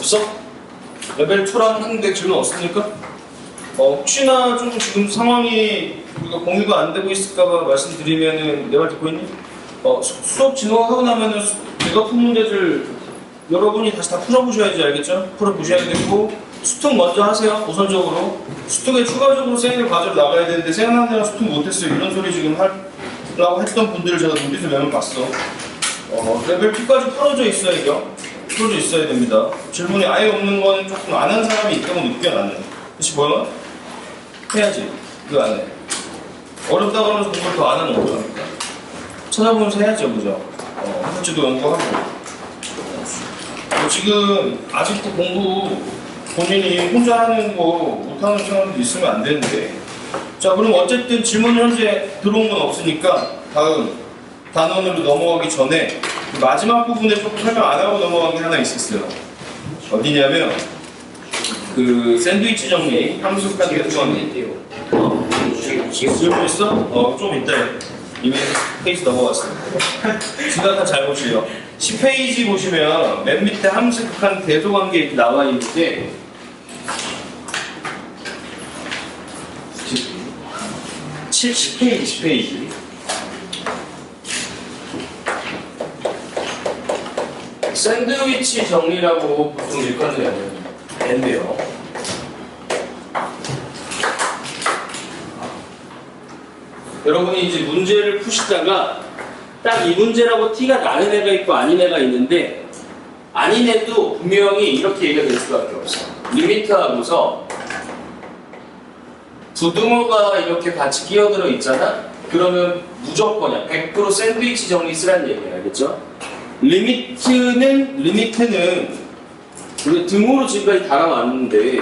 없어? 레벨 2랑 했는데 질문 없습니까? 혹시나 좀 지금 상황이 우리가 공유가 안 되고 있을까봐 말씀드리면은 내 말 듣고 있니? 수업 진행하고 나면은 내가 푼 문제들 여러분이 다시 다 풀어보셔야지 알겠죠? 풀어보셔야 되고 수특 먼저 하세요 우선적으로. 수특에 추가적으로 생일 과제로 나가야 되는데 생각나는 수특 못했어요 이런 소리 지금 하려고 했던 분들을 제가 눈빛을 몇명 봤어. 레벨 2까지 풀어져 있어야죠. 풀어져 있어야 됩니다. 질문이 아예 없는 건 조금 안 한 사람이 있다고 느껴 나는. 그치 뭐야? 해야지. 이거 안 해. 어렵다 그러면서 공부를 더 안 하면 어떡합니까? 찾아보면서 해야죠, 그죠? 한국지도 연구하고. 지금 아직도 공부 본인이 혼자 하는 거 못하는 사람도 있으면 안 되는데. 자, 그럼 어쨌든 질문 현재 들어온 건 없으니까 다음 단원으로 넘어가기 전에 마지막 부분에 조금 설명 안 하고 넘어간 게 하나 있었어요. 어디냐면 그 샌드위치 정리, 함수칸 개수정리. 질문 있어? 좀 이따 이미 페이지 넘어갔습니다. 생각한 잘못이에요. 10페이지 보시면 맨 밑에 함수 극한 대소관계 이렇게 나와 있는데 70페이지 샌드위치 정리라고 보통 일반적으로 되는데요. 여러분이 이제 문제를 푸시다가 딱 이 문제라고 티가 나는 애가 있고 아닌 애가 있는데 아닌 애도 분명히 이렇게 얘기가 될 수밖에 없어요. 리미트하고서 부등호가 이렇게 같이 끼어들어 있잖아? 그러면 무조건이야. 100% 샌드위치 정리 쓰라는 얘기야. 알겠죠? 리미트는 우리 등호로 지금까지 달아왔는데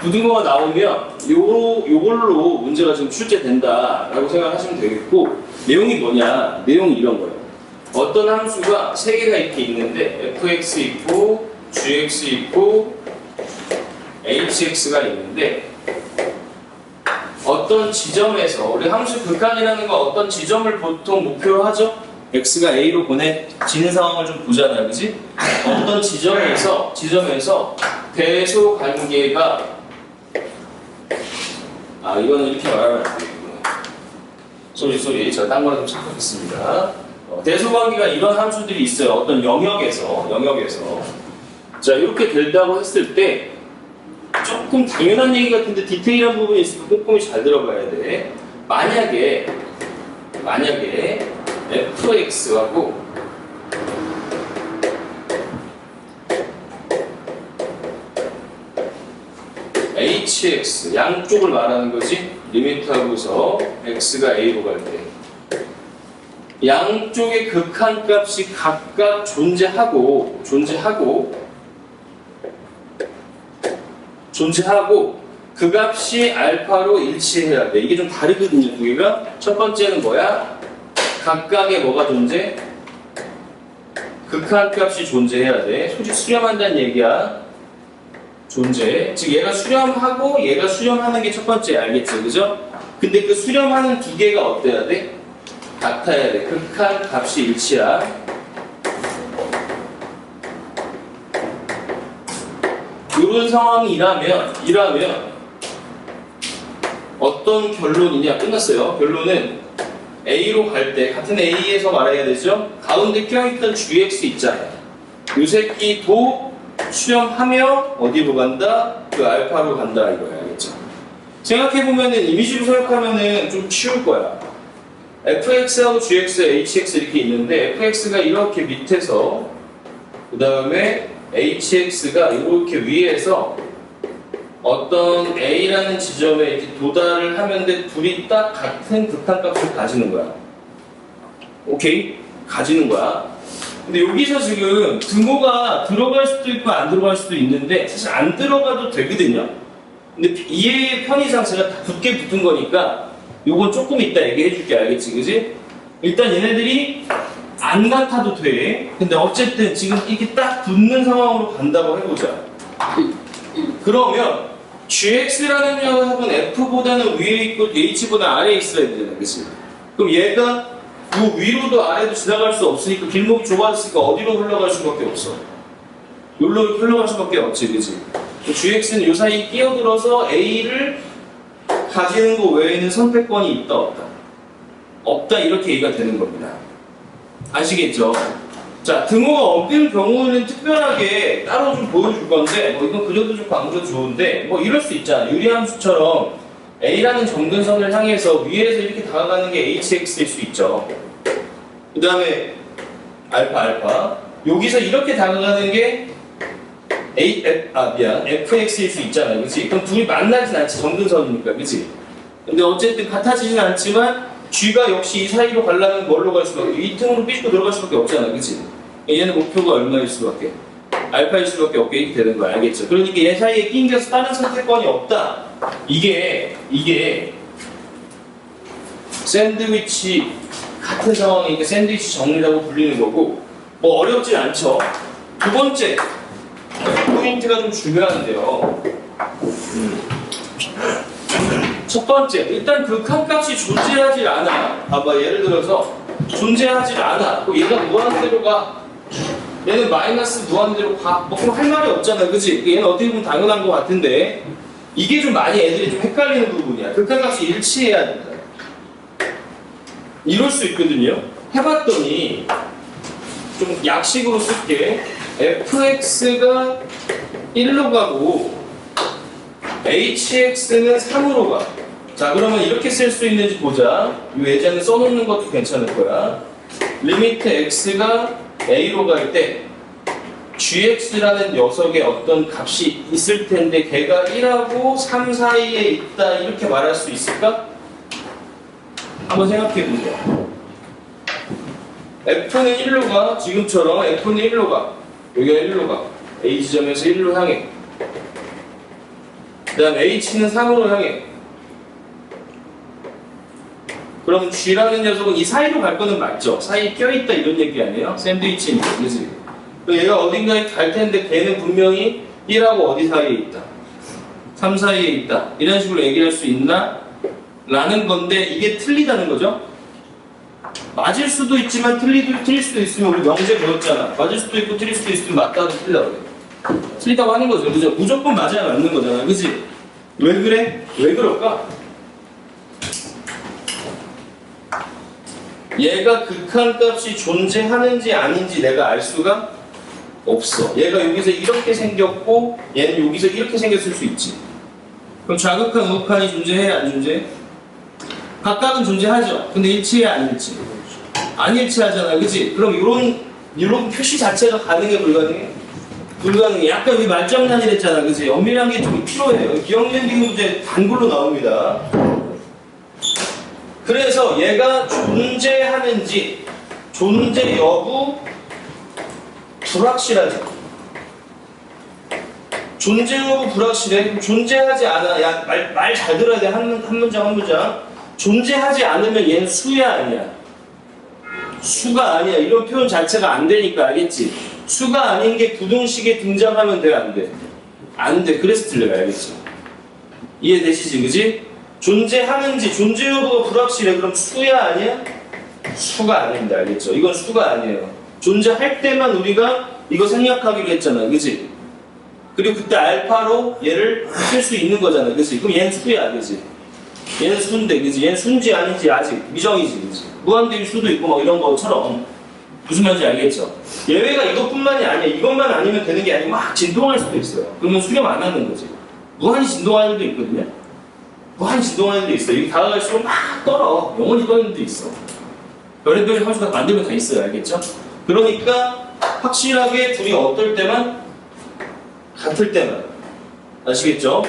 부등호가 나오면 요걸로 문제가 지금 출제된다라고 생각하시면 되겠고 내용이 뭐냐? 내용이 이런 거예요. 어떤 함수가 세 개가 이렇게 있는데 fx 있고 gx 있고 hx가 있는데 어떤 지점에서 우리 함수 극한이라는 건 어떤 지점을 보통 목표로 하죠? x가 a로 보내지는 상황을 좀 보잖아요, 그지? 어떤 지점에서 대소 관계가 이거는 이렇게 말하면 안 되겠구나. 쏘리 제가 딴 거랑 좀 착각했습니다. 대소 관계가 이런 함수들이 있어요. 어떤 영역에서 자 이렇게 된다고 했을 때 조금 당연한 얘기 같은데 디테일한 부분이 있으니까 꼼꼼히 잘 들어봐야 돼. 만약에 fx하고 hx 양쪽을 말하는 거지. 리미트하고서 x가 a로 갈 때 양쪽의 극한값이 각각 존재하고 그 값이 알파로 일치해야 돼. 이게 좀 다르거든요, 두 개가. 첫 번째는 뭐야? 각각의 뭐가 존재? 극한값이 존재해야 돼. 솔직히 수렴한다는 얘기야. 존재. 즉 얘가 수렴하고 얘가 수렴하는 게 첫 번째, 알겠죠? 그죠? 근데 그 수렴하는 두 개가 어때야 돼? 같아야 돼. 극한값이 일치야. 이런 상황이라면 어떤 결론이냐? 끝났어요. 결론은 A로 갈 때 같은 A에서 말해야 되죠? 가운데 껴있던 GX 있잖아요. 이 새끼도 수렴하며 어디로 간다? 그 알파로 간다 이거야. 알겠죠? 생각해보면은 이미지로 생각하면은 좀 쉬울 거야. fx하고 gx, hx 이렇게 있는데 fx가 이렇게 밑에서 그 다음에 hx가 이렇게 위에서 어떤 a라는 지점에 이렇게 도달을 하는데 둘이 딱 같은 극한값을 가지는 거야. 오케이? 가지는 거야. 근데 여기서 지금 등호가 들어갈 수도 있고 안 들어갈 수도 있는데 사실 안 들어가도 되거든요. 근데 이해의 편의상 제가 다 붙게 붙은 거니까 요건 조금 이따 얘기해 줄게. 알겠지? 그지? 일단 얘네들이 안 같아도 돼. 근데 어쨌든 지금 이렇게 딱 붙는 상황으로 간다고 해보자. 그러면 gx라는 녀석은 f보다는 위에 있고 h보다 아래에 있어야 되잖아. 그치? 그럼 얘가 그 위로도 아래도 지나갈 수 없으니까 길목이 좁아졌으니까 어디로 흘러갈 수밖에 없어? 여기로 이렇게 흘러갈 수밖에 없지, 그지? GX는 요 사이 끼어들어서 A를 가지는 거 외에는 선택권이 있다, 없다? 없다, 이렇게 얘기가 되는 겁니다. 아시겠죠? 자, 등호가 없는 경우는 특별하게 따로 좀 보여줄 건데, 뭐 이건 그려도 좋고 안 그려도 좋은데, 뭐 이럴 수 있잖아. 유리함수처럼 A라는 점근선을 향해서 위에서 이렇게 다가가는 게 HX일 수 있죠. 그 다음에 알파. 여기서 이렇게 다가가는 게 FX일 수 있잖아요. 그치? 그럼 둘이 만나진 않지. 점근선이니까. 그치? 근데 어쨌든 같아지진 않지만 G가 역시 이 사이로 가려면 뭘로 갈 수밖에, 이 틈으로 삐지고 들어갈 수밖에 없잖아. 그치? 얘는 목표가 얼마일 수밖에? 알파일 수밖에 없게 이렇게 되는 거야. 알겠죠? 그러니까 얘 사이에 낑겨서 다른 선택권이 없다. 이게 샌드위치 같은 상황이니까 샌드위치 정리라고 불리는 거고, 뭐 어렵진 않죠. 두 번째 포인트가 좀 중요한데요. 첫 번째, 일단 극한값이 존재하지 않아. 봐봐, 예를 들어서 존재하지 않아. 얘가 무한대로 가. 얘는 마이너스 무한대로 가. 뭐 그럼 할 말이 없잖아, 그치? 얘는 어떻게 보면 당연한 것 같은데 이게 좀 많이 애들이 좀 헷갈리는 부분이야. 극한값이 일치해야 된다. 이럴 수 있거든요. 해봤더니 좀 약식으로 쓸게. fx가 1로 가고 hx는 3으로 가. 자, 그러면 이렇게 쓸 수 있는지 보자. 이 예제는 써놓는 것도 괜찮을 거야. 리미트 x가 a로 갈 때 gx라는 녀석의 어떤 값이 있을 텐데 걔가 1하고 3 사이에 있다, 이렇게 말할 수 있을까? 한번 생각해 보세요. f는 1로 가. 지금처럼 f는 1로 가. 여기가 1로 가. a 지점에서 1로 향해. 그 다음 h는 3으로 향해. 그럼 G라는 녀석은 이 사이로 갈 거는 맞죠? 사이에 껴있다 이런 얘기 아니에요? 샌드위치니까, 그지? 얘가 어딘가에 갈 텐데 걔는 분명히 1하고 어디 사이에 있다? 3 사이에 있다. 이런 식으로 얘기할 수 있나? 라는 건데 이게 틀리다는 거죠? 맞을 수도 있지만 틀릴 수도 있으면 우리 명제 배웠잖아. 맞을 수도 있고 틀릴 수도 있으면 맞다고 틀리다고 그래. 틀리다고 하는 거죠. 그죠? 무조건 맞아야 맞는 거잖아. 그지? 왜 그래? 왜 그럴까? 얘가 극한값이 존재하는지 아닌지 내가 알 수가 없어. 얘가 여기서 이렇게 생겼고 얘는 여기서 이렇게 생겼을 수 있지. 그럼 좌극한 우극한이 존재해? 안 존재해? 각각은 존재하죠. 근데 일치해? 안 일치? 안 일치하잖아. 그치? 그럼 이런 표시 자체가 가능해? 불가능해? 불가능해. 약간 우리 말장난이랬잖아. 그치? 엄밀한 게 좀 필요해요. 기억연기 문제 단글로 나옵니다. 그래서 얘가 존재하는지 존재 여부 불확실하죠. 존재 여부 불확실해. 존재하지 않아. 야, 말 잘 들어야 돼. 한 문장. 존재하지 않으면 얘는 수야 아니야? 수가 아니야. 이런 표현 자체가 안 되니까. 알겠지? 수가 아닌 게 부등식에 등장하면 돼, 안 돼? 안 돼. 그래서 틀려요. 알겠지? 이해되시지? 그지? 존재하는지 존재 여부가 불확실해. 그럼 수야 아니야? 수가 아닙니다. 알겠죠? 이건 수가 아니에요. 존재할 때만 우리가 이거 생략하기로 했잖아. 그치? 그리고 그때 알파로 얘를 쓸 수 있는 거잖아. 그치? 그럼 얘는 수야. 그치? 얘는 수인데, 그치? 얘는 수인지 아닌지 아직 미정이지. 그치? 무한대일 수도 있고 막 이런 것처럼. 무슨 말인지 알겠죠? 예외가 이것뿐만이 아니야. 이것만 아니면 되는 게 아니고 막 진동할 수도 있어요. 그러면 수렴 안 하는 거지. 무한히 진동하는 데도 있거든요. 무한히 진동하는 데 있어. 여기 다가갈수록 막 떨어. 영원히 떠는 데 있어. 별의별 함수가 만들면 다 있어요. 알겠죠? 그러니까 확실하게 둘이 어떨 때만? 같을 때만. 아시겠죠?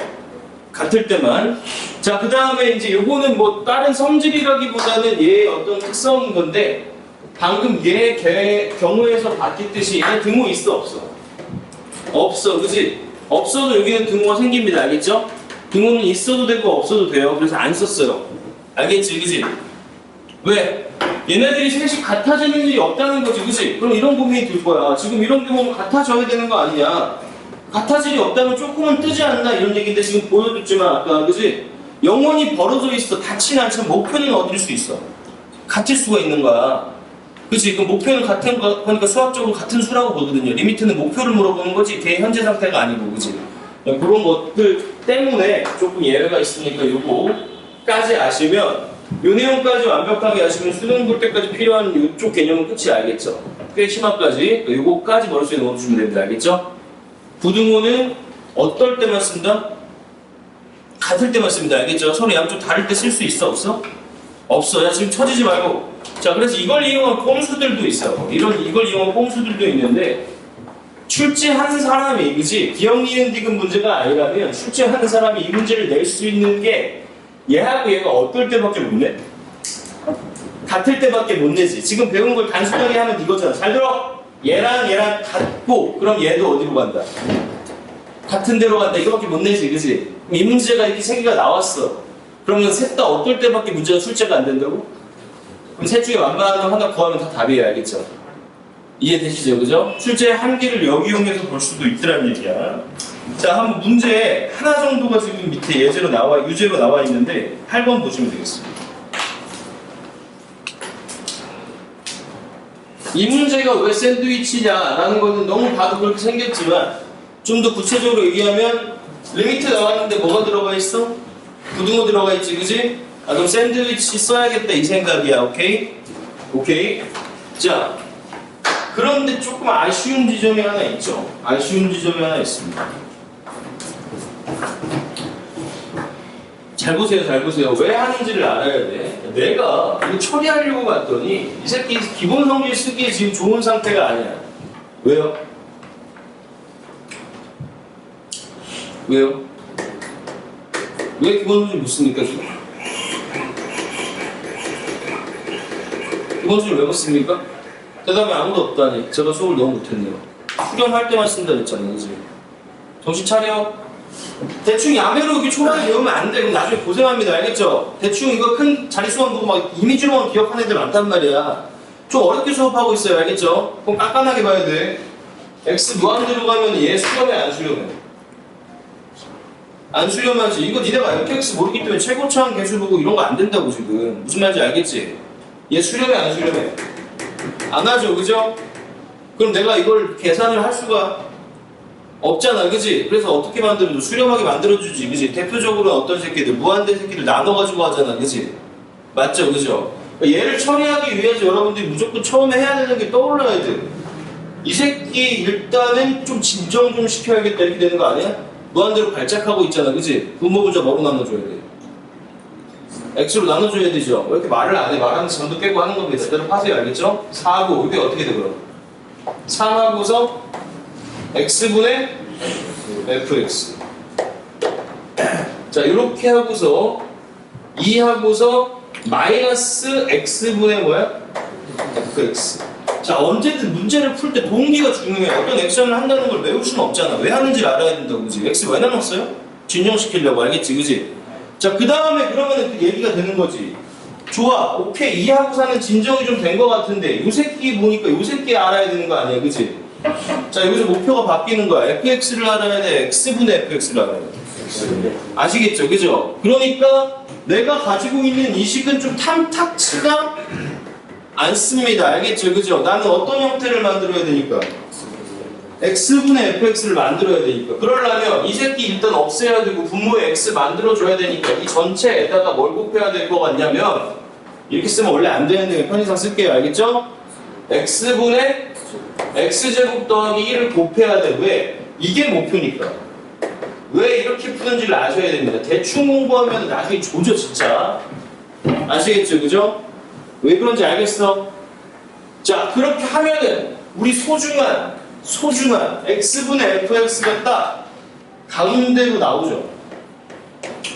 같을 때만. 자, 그 다음에 이제 요거는 뭐 다른 성질이라기보다는 얘의 어떤 특성인 건데 방금 얘 경우에서 봤듯이 얘는 등호 있어 없어? 없어. 그치? 없어도 여기는 등호가 생깁니다. 알겠죠? 등호는 있어도 되고 없어도 돼요. 그래서 안 썼어요. 알겠지? 그치? 왜? 얘네들이 셋이 같아지는 일이 없다는 거지. 그치? 그럼 이런 고민이 들 거야. 지금 이런 경우는 같아져야 되는 거 아니냐? 같아질 일이 없다면 조금은 뜨지 않나? 이런 얘기인데 지금 보여줬지만 아까. 그치? 영원히 벌어져 있어. 닿진 않지만 목표는 어딜 수 있어. 같을 수가 있는 거야. 그치? 그 목표는 같은 거니까 수학적으로 같은 수라고 보거든요. 리미트는 목표를 물어보는 거지 걔 현재 상태가 아니고, 그치? 그런 것들 때문에 조금 예외가 있으니까 요거까지 아시면, 요 내용까지 완벽하게 아시면 수능 볼 때까지 필요한 요쪽 개념은 끝이 알겠죠? 꽤 심화까지 요거까지 머릿속에 넣어주시면 됩니다. 알겠죠? 부등호는 어떨 때만 쓴다? 같을 때만 씁니다. 알겠죠? 서로 양쪽 다를 때 쓸 수 있어? 없어? 없어. 야, 지금 쳐지지 말고. 자, 그래서 이걸 이용한 꼼수들도 있어요. 이걸 이용한 꼼수들도 있는데, 출제하는 사람이, 그지? 기억, 니은, 디귿 문제가 아니라면, 출제하는 사람이 이 문제를 낼 수 있는 게, 얘하고 얘가 어떨 때밖에 못 내? 같을 때밖에 못 내지. 지금 배운 걸 단순하게 하면 이거잖아. 잘 들어! 얘랑 같고, 그럼 얘도 어디로 간다? 같은 데로 간다. 이거밖에 못 내지, 그지? 이 문제가 이렇게 세 개가 나왔어. 그러면 셋 다 어떨 때밖에 문제가 출제가 안 된다고? 그럼 셋 중에 완만한 거 하나 구하면 다 답이에요. 알겠죠? 이해되시죠? 그죠? 출제 한계를 여기 이용해서 볼 수도 있더란 얘기야. 자, 한번 문제 하나 정도가 지금 밑에 유제로 나와 있는데 8번 보시면 되겠습니다. 이 문제가 왜 샌드위치냐라는 거는 너무 봐도 그렇게 생겼지만 좀 더 구체적으로 얘기하면 리미트 나왔는데 뭐가 들어가 있어? 부등호 들어가 있지, 그지? 아, 그럼 샌드위치 써야겠다 이 생각이야. 오케이? 오케이? 자, 그런데 조금 아쉬운 지점이 하나 있죠. 아쉬운 지점이 하나 있습니다. 잘 보세요, 잘 보세요. 왜 하는지를 알아야 돼. 내가 이거 처리하려고 봤더니 이 새끼 기본 성질 쓰기에 지금 좋은 상태가 아니야. 왜요? 왜요? 왜 기본 성질 못 씁니까, 지금? 기본 성질 왜 못 씁니까? 대답이 아무도 없다니. 제가 수업을 너무 못했네요. 수련할 때만 쓴다 그랬잖아요, 그지? 정신 차려. 대충 야매로 이렇게 초반에 외우면 안 돼. 그럼 나중에 고생합니다. 알겠죠? 대충 이거 큰 자릿수만 보고 막 이미지로만 기억하는 애들 많단 말이야. 좀 어렵게 수업하고 있어요. 알겠죠? 그럼 깐깐하게 봐야 돼. X 무한대로 가면 얘 수렴해 안 수렴해? 안 수렴하지. 이거 니네가 FX 모르기 때문에 최고차항 계수 보고 이런 거 안 된다고 지금. 무슨 말인지 알겠지? 얘 수렴해 안 수렴해? 안 하죠. 그죠? 그럼 내가 이걸 계산을 할 수가 없잖아, 그지? 그래서 어떻게 만들어줘? 수렴하게 만들어주지, 그지? 대표적으로 어떤 새끼들, 무한대 새끼들 나눠가지고 하잖아, 그지? 맞죠, 그죠? 얘를 처리하기 위해서 여러분들이 무조건 처음에 해야 되는 게 떠올라야 돼. 이 새끼 일단은 좀 진정 좀 시켜야겠다 이렇게 되는 거 아니야? 무한대로 발작하고 있잖아, 그지? 분모분자 뭐로 나눠줘야 돼? X로 나눠줘야 되죠? 왜 이렇게 말을 안 해? 말하면 전도 깨고 하는 겁니다. 제대로 파세요, 알겠죠? 4하고, 이게 어떻게 되고요? 3하고서 X분의 fx. 자, 이렇게 하고서 2하고서 마이너스 X분의 뭐야? fx. 자, 언제든 문제를 풀 때 동기가 중요해. 어떤 액션을 한다는 걸 외울 수는 없잖아. 왜 하는지를 알아야 된다고, 그지? X 왜 나눴어요? 진정시키려고, 알겠지, 그지? 자, 그 다음에 그러면 그 얘기가 되는 거지. 좋아, 오케이. 2하고 4는 진정이 좀 된 거 같은데 요 새끼 보니까 요 새끼 알아야 되는 거 아니야, 그지? 자, 여기서 목표가 바뀌는 거야. fx를 알아야 돼, x분의 fx를 알아야 돼. 아시겠죠? 그죠? 그러니까 내가 가지고 있는 이 식은 좀 탐탁치가 않습니다. 알겠죠? 그죠? 나는 어떤 형태를 만들어야 되니까? x분의 fx를 만들어야 되니까. 그러려면 이 새끼 일단 없애야 되고 분모의 x 만들어줘야 되니까 이 전체에다가 뭘 곱해야 될 것 같냐면 이렇게 쓰면 원래 안 되는데 편의상 쓸게요. 알겠죠? x분의 x제곱 더하기 1을 곱해야 돼. 왜? 이게 목표니까. 왜 이렇게 푸는지를 아셔야 됩니다. 대충 공부하면 나중에 조져 진짜. 아시겠죠? 그죠? 왜 그런지 알겠어? 자, 그렇게 하면은 우리 소중한 x분의 fx가 딱 가운데로 나오죠.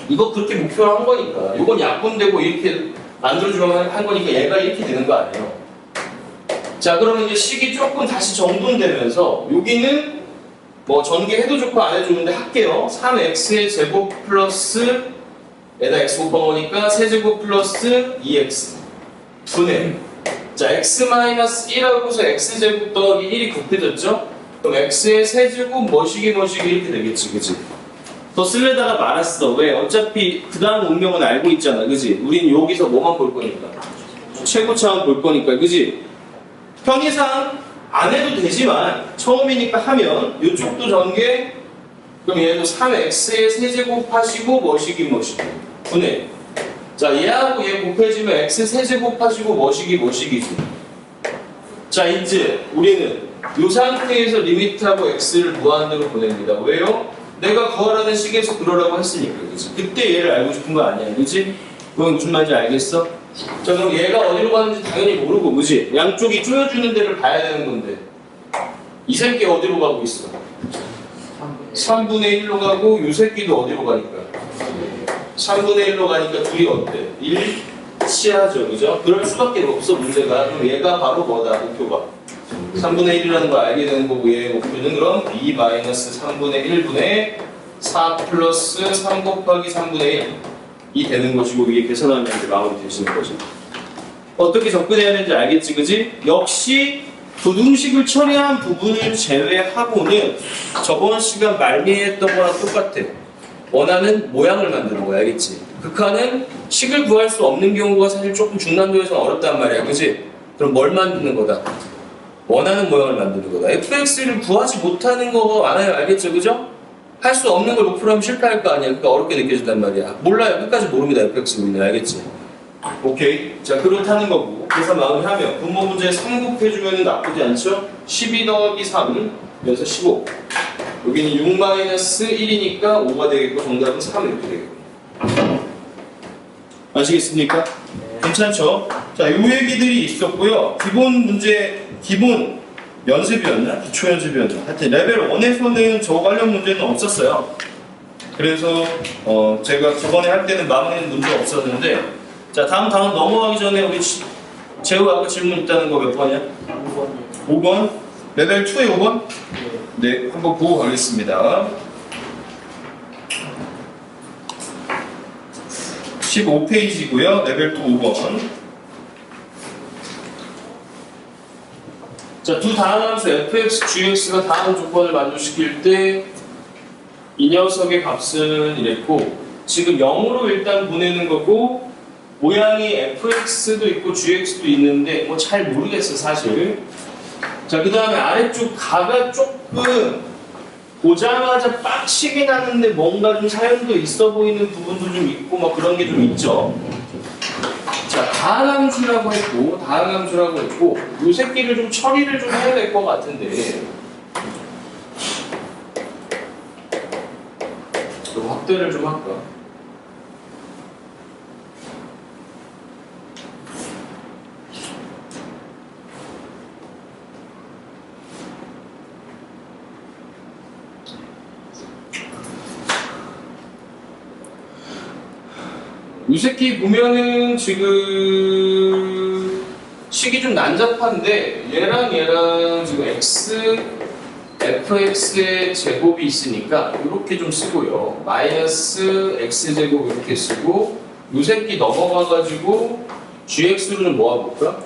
이거 그렇게 목표로 한 거니까. 이건 약분되고 이렇게 만들어주려고 한 거니까 얘가 이렇게 되는 거 아니에요. 자, 그러면 이제 식이 조금 다시 정돈되면서 여기는 뭐 전개해도 좋고 안 해도 좋은데 할게요. 3x의 제곱 플러스 에다 x 곱한 거니까 세제곱 플러스 2x 분의 자 x-1하고서 x제곱 더하기 1이 곱해졌죠? 그럼 x의 세제곱 뭐시기 이렇게 되겠지, 그치? 더 쓸려다가 말았어. 왜? 어차피 그 다음 운명은 알고 있잖아, 그치? 우린 여기서 뭐만 볼 거니까 최고차만 볼 거니까, 그치? 편의상 안 해도 되지만 처음이니까 하면 이쪽도 전개 그럼 얘도 3x의 세제곱 하시고 뭐시기 분해. 자 얘하고 얘 곱해지면 x 세제곱 하시고 뭐시기지. 자 이제 우리는 이 상태에서 리미트하고 x를 무한대로 보냅니다. 왜요? 내가 구하라는 식에서 그러라고 했으니까. 그치? 그때 얘를 알고 싶은 거 아니야. 그치? 그건 무슨 말인지 알겠어? 자 그럼 얘가 어디로 가는지 당연히 모르고 그치? 양쪽이 쪼여주는 데를 봐야 되는 건데 이 새끼 어디로 가고 있어? 3분의 1로 가고 이 새끼도 어디로 가니까? 3분의 1로 가니까 둘이 어때? 일치하죠. 그죠? 그럴 수밖에 없어 문제가. 그럼 얘가 바로 뭐다? 목표가 3분의 1이라는 걸 알게 되는 거고 얘의 목표는 그럼 2-3분의 1분의 4 플러스 3 곱하기 3분의 1이 되는 것이고 이게 계산하면 이제 마무리 되시는 거죠. 어떻게 접근해야 되는지 알겠지? 그지? 역시 부등식을 처리한 부분을 제외하고는 저번 시간 말미에 했던 거랑 똑같아. 원하는 모양을 만드는 거야. 알겠지? 극한은 식을 구할 수 없는 경우가 사실 조금 중난도에서는 어렵단 말이야. 그지? 그럼 뭘 만드는 거다? 원하는 모양을 만드는 거다. fx를 구하지 못하는 거가 많아요. 알겠죠? 그죠? 할 수 없는 걸 목표로 하면 실패할 거 아니야. 그러니까 어렵게 느껴진단 말이야. 몰라요. 끝까지 모릅니다. fx는. 알겠지? 오케이. 자, 그렇다는 거고. 그래서 마무리하면 분모 문제 3 곱해주면 나쁘지 않죠? 12 더하기 3, 그래서 15. 여기는 6-1이니까 5가 되겠고 정답은 3 이렇게 되겠고. 아시겠습니까? 괜찮죠? 자, 요 얘기들이 있었고요. 기본 문제, 기본 연습이었나? 기초 연습이었나? 하여튼 레벨 1에서는 저 관련 문제는 없었어요. 그래서 제가 저번에 할 때는 마무리는 문제 없었는데 자, 다음 넘어가기 전에 우리 재우 아까 질문 있다는 거 몇 번이야? 5번. 5번? 레벨 2에 5번? 네, 한번 보고 가겠습니다. 15페이지고요. 레벨 2 5번. 자, 두 다항함수 fx, gx가 다음 조건을 만족시킬 때 이 녀석의 값은 이랬고 지금 0으로 일단 보내는 거고 모양이 fx도 있고 gx도 있는데 뭐 잘 모르겠어 사실. 자, 그 다음에 아래쪽 가가 조금 보자마자 빡치긴 하는데 뭔가 좀 사연도 있어 보이는 부분도 좀 있고 뭐 그런 게 좀 있죠. 자, 다항함수라고 했고 이 새끼를 좀 처리를 좀 해야 될 것 같은데 좀 확대를 좀 할까? 이 새끼 보면은 지금 식이 좀 난잡한데 얘랑 지금 fx의 제곱이 있으니까 이렇게 좀 쓰고요. 마이너스 x제곱 이렇게 쓰고 이 새끼 넘어가가지고 gx로 좀 모아볼까?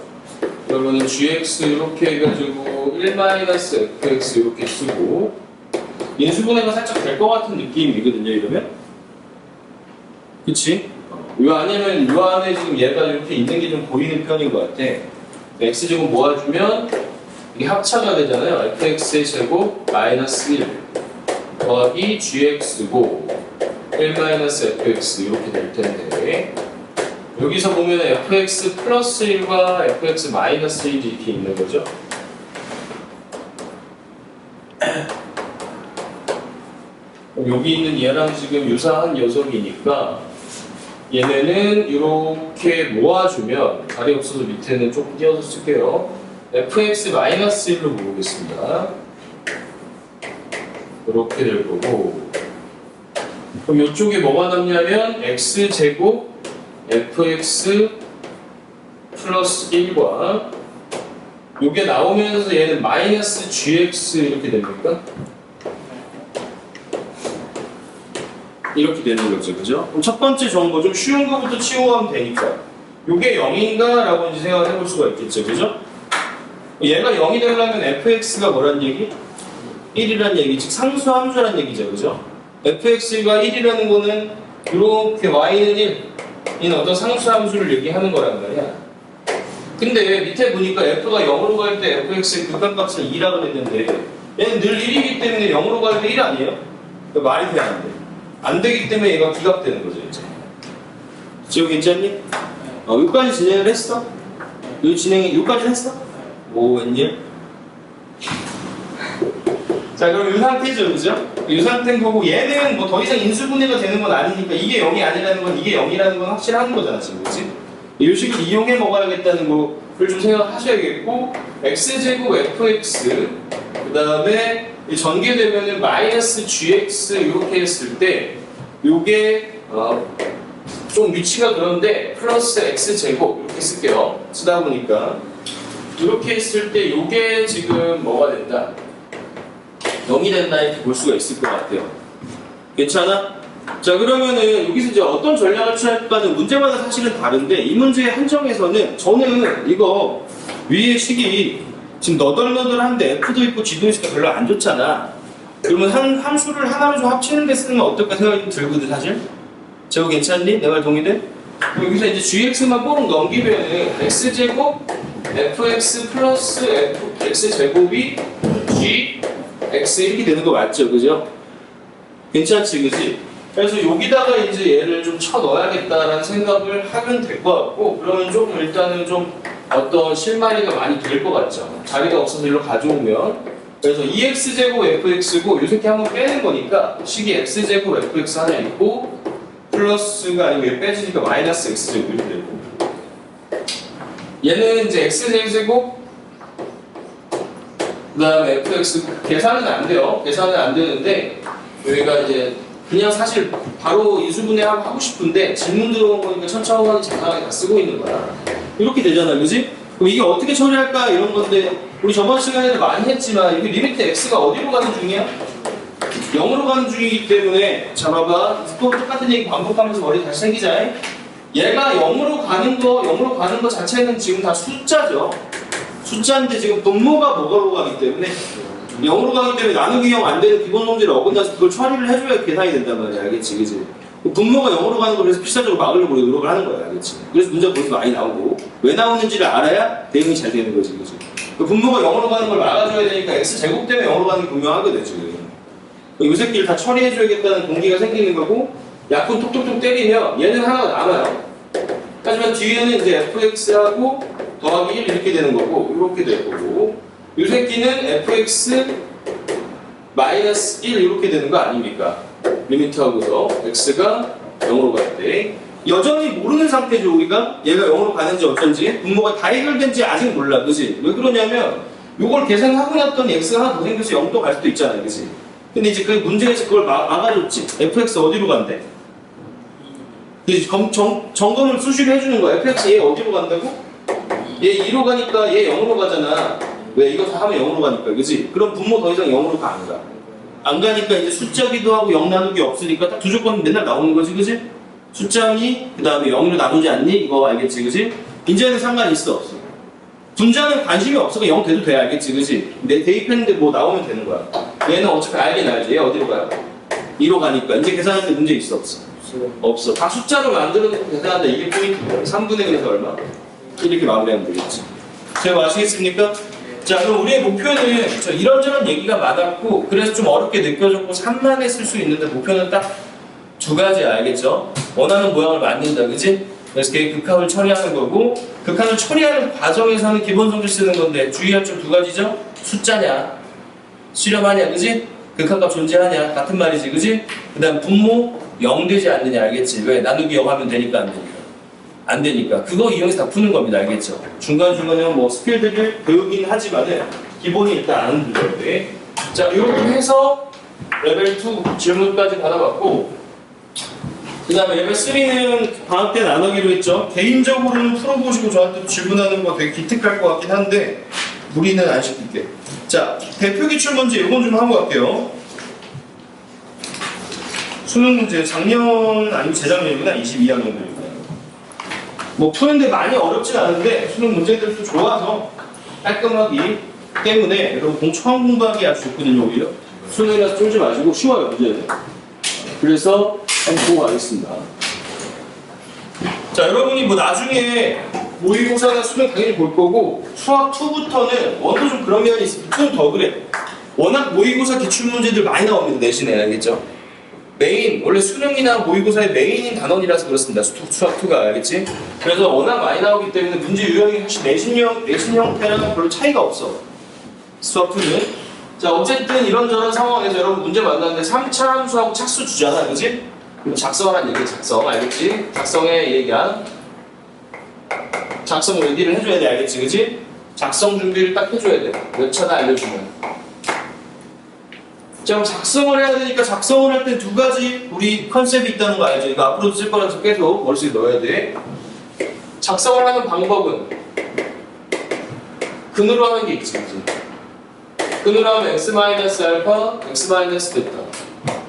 그러면은 gx 이렇게 해가지고 1-fx 이렇게 쓰고 인수분해가 살짝 될 것 같은 느낌이거든요. 이러면 그치? 요 안에는 요 안에 지금 얘가 이렇게 있는 게 좀 보이는 편인 것 같아. x제곱 모아주면 이게 합차가 되잖아요. fx의 제곱 마이너스 1 더하기 gx고 1-fx 이렇게 될 텐데 여기서 보면 fx 플러스 1과 fx 마이너스 1이 이렇게 있는 거죠. 여기 있는 얘랑 지금 유사한 녀석이니까 얘네는 이렇게 모아주면 자리 없어서 밑에는 조금 띄어서 쓸게요. fx-1로 모으겠습니다. 이렇게 될 거고 그럼 이쪽에 뭐가 남냐면 x제곱 fx 플러스 1과 이게 나오면서 얘는 마이너스 gx 이렇게 됩니까? 이렇게 되는 거죠, 그죠? 그럼 첫 번째 정보 좀 쉬운 거부터 치고가면 되니까 이게 0인가? 라고 이제 생각을 해볼 수가 있겠죠, 그죠? 얘가 0이 되려면 fx가 뭐란 얘기? 1이란 얘기, 즉 상수함수란 얘기죠, 그죠? fx가 1이라는 거는 이렇게 y는 1인 어떤 상수함수를 얘기하는 거란 말이야. 근데 밑에 보니까 f가 0으로 갈 때 fx의 극한값은 2라고 했는데 얘는 늘 1이기 때문에 0으로 갈 때 1 아니에요? 말이 돼, 안 돼? 안 되기 때문에 얘가 기각되는 거죠, 이제. 지금 괜찮니? 여기까지 진행을 했어? 여기까지 했어? 오, 웬일? 자, 그럼 이 상태죠, 그죠? 이 상태는 거고, 얘는 뭐 더 이상 인수분해가 되는 건 아니니까, 이게 0이 아니라는 건 이게 0이라는 건 확실한 거잖아, 지금, 그치? 이 식을 이용해 먹어야겠다는 거를 좀 생각하셔야겠고, x제곱 fx, 그 다음에 전개되면은 마이너스 gx 이렇게 했을 때, 요게, 좀 위치가 그런데, 플러스 x제곱, 이렇게 쓸게요. 쓰다 보니까. 이렇게 했을 때, 요게 지금 뭐가 된다? 0이 된다 이렇게 볼 수가 있을 것 같아요. 괜찮아? 자, 그러면은 여기서 이제 어떤 전략을 취할까는 문제마다 사실은 다른데 이 문제의 한정에서는 저는 이거 위에 식이 지금 너덜너덜한데 F도 있고 G도 있으니까 별로 안 좋잖아. 그러면 함수를 하나로 좀 합치는 데 쓰는 건 어떨까 생각이 좀 들거든 사실. 제가 괜찮니? 내 말 동의돼? 여기서 이제 gx만 뽀록 넘기면은 x제곱 fx 플러스 x제곱이 g x 이렇게 되는 거 맞죠? 그죠? 괜찮지, 그지? 그래서 여기다가 이제 얘를 좀 쳐 넣어야겠다라는 생각을 하면 될 것 같고, 그러면 조금 일단은 좀 어떤 실마리가 많이 될 것 같죠? 자리가 없어서 일로 가져오면. 그래서 2x제곱 fx고, 요 새끼 한번 빼는 거니까, 식이 x제곱 fx 하나 있고, 플러스가 아니고 얘 빼지니까 마이너스 x제곱 이렇게 되고. 얘는 이제 x제곱, 그 다음에 fx 계산은 안 돼요. 계산은 안 되는데 여기가 이제 그냥 사실 바로 인수분해하고 하고 싶은데 질문 들어온 거니까 천천히 장난하게 다 쓰고 있는 거야. 이렇게 되잖아, 그지? 그럼 이게 어떻게 처리할까 이런 건데 우리 저번 시간에도 많이 했지만 이게 리미트 x가 어디로 가는 중이야? 0으로 가는 중이기 때문에 자 봐봐 또 똑같은 얘기 반복하면서 머리 다시 생기자. 얘가 0으로 가는 거 자체는 지금 다 숫자죠. 숫자인데 지금 분모가 뭐가로 가기 때문에 0으로 가기 때문에 나누기 0 안 되는 기본 성질을 어긋나서 그걸 처리를 해줘야 계산이 된단 말이야. 알겠지? 그치? 분모가 0으로 가는 걸 그래서 필사적으로 막으려고 노력을 하는 거야. 알겠지? 그래서 문제가 거기서 많이 나오고 왜 나오는지를 알아야 대응이 잘 되는 거지. 그치? 분모가 0으로 가는 걸 막아줘야 되니까 x제곱 때문에 0으로 가는 게 분명하거든 지금. 이 새끼를 다 처리해줘야겠다는 동기가 생기는 거고 약분 톡톡톡 때리면 얘는 하나가 남아요. 하지만 뒤에는 이제 fx하고 더하기 1 이렇게 되는 거고 이렇게 될 거고 이 새끼는 fx 마이너스 1 이렇게 되는 거 아닙니까? 리미트하고서 x가 0으로 갈 때 여전히 모르는 상태죠. 우리가 얘가 0으로 가는지 어쩐지 분모가 다 해결된지 아직 몰라. 그지? 왜 그러냐면 이걸 계산하고 났더니 x가 하나 더 생겨서 0도 갈 수도 있잖아. 그지? 근데 이제 그 문제에서 그걸 막아줬지. fx 어디로 간대? 점검을 수시로 해주는 거야. fx 얘 어디로 간다고? 얘 2로 가니까 얘 0으로 가잖아. 왜? 이거 다 하면 0으로 가니까. 그지? 그럼 분모 더 이상 0으로 가, 안 가? 안 가니까 이제 숫자기도 하고 0 나누기 없으니까 딱 두 조건 맨날 나오는 거지. 그지? 숫자니? 그 다음에 0으로 나누지 않니? 이거 알겠지? 그지? 이제는 상관이 있어, 없어? 분자는 관심이 없어. 0 돼도 돼. 알겠지? 그지? 내 대입했는데 뭐 나오면 되는 거야. 얘는 어차피 알긴 알지. 얘 어디로 가요? 2로 가니까. 이제 계산할 때 문제 있어, 없어? 없어. 다 숫자로 만들어놓고 계산한다. 이게 포인트야. 3분의 1에서 얼마? 이렇게 마무리하면 되겠지. 제가 아시겠습니까? 자, 그럼 우리의 목표는 이런저런 얘기가 많았고 그래서 좀 어렵게 느껴졌고 산만해 쓸 수 있는데 목표는 딱 두 가지 알겠죠? 원하는 모양을 만든다, 그지? 그래서 걔 극합을 처리하는 거고 극합을 처리하는 과정에서는 기본 성질 쓰는 건데 주의할 점 두 가지죠? 숫자냐? 수렴하냐, 그지? 극합값 존재하냐? 같은 말이지, 그지? 그 다음 분모 0 되지 않느냐, 알겠지? 왜? 나누기 0 하면 되니까 안 되니까. 안 되니까. 그거 이용해서 다 푸는 겁니다, 알겠죠? 중간중간에 뭐 스킬들을 배우긴 하지만은 기본이 일단 아는 거예요. 자, 이렇게 해서 레벨 2 질문까지 받아봤고 그 다음에 레벨 3는 방학 때 나누기로 했죠. 개인적으로는 풀어보시고 저한테 질문하는 거 되게 기특할 것 같긴 한데 무리는 안 시킬게. 자, 대표 기출 문제 이건 좀 하고 갈게요. 수능 문제 작년 아니면 재작년이구나. 22학년들이구나. 뭐 푸는데 많이 어렵진 않은데 수능 문제들도 좋아서 깔끔하기 때문에 여러분 처음 공부하기 아주 좋거든요. 오히려 수능이라서 쫄지 마시고 쉬워요 문제는. 그래서 한번 보고 가겠습니다. 자, 여러분이 뭐 나중에 모의고사나 수능 당연히 볼 거고 수학 2부터는 원도 좀 그런 면이 있어. 좀 더 그래. 워낙 모의고사 기출문제들 많이 나옵니다. 내신에 알겠죠? 메인, 원래 수능이나 모의고사의 메인인 단원이라서 그렇습니다. 수학 2가 알겠지? 그래서 워낙 많이 나오기 때문에 문제 유형이 사실 내신 형태랑 별로 차이가 없어. 수학 2는. 자, 어쨌든 이런저런 상황에서 여러분 문제 만났는데 3차 함수하고 착수 주잖아, 그지? 작성하라는 얘기야, 작성. 알겠지? 작성에 얘기한. 작성 얘기를 해줘야 돼, 알겠지? 그지? 작성 준비를 딱 해줘야 돼. 몇 차다 알려주면. 자, 그럼 작성을 해야 되니까 작성을 할 때 두 가지 우리 컨셉이 있다는 거 알죠? 이거 앞으로도 쓸 거라서 계속 머릿속에 넣어야 돼. 작성을 하는 방법은 근으로 하는 게 있지, 그지? 근으로 하면 x-알파, x-베타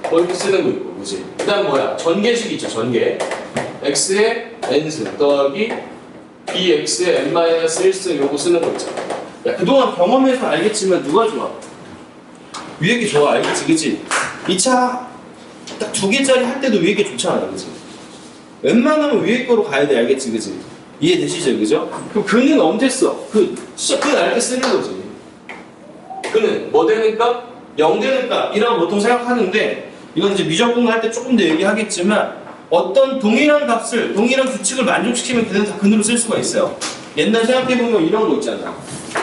뭐 이렇게 쓰는 거 있고, 그지? 그 다음 뭐야? 전개식 있죠, 전개. x의 n승 더하기 bx의 n-1승 요거 쓰는 거 있잖아. 야, 그동안 경험해서 알겠지만 누가 좋아? 위에 게 좋아, 알겠지, 그치? 2차 딱 2개짜리 할 때도 위에 게 좋잖아, 그치? 웬만하면 위에 거로 가야 돼, 알겠지, 그치? 이해되시죠, 그죠? 그럼 근은 언제 써? 진짜 근 알 때 쓰는 거지. 근은 뭐 되는 값? 0 되는 값이라고 보통 생각하는데 이건 이제 미적분 할 때 조금 더 얘기하겠지만 어떤 동일한 값을, 동일한 규칙을 만족시키면 걔는 다 근으로 쓸 수가 있어요. 옛날 생각해보면 이런 거 있잖아.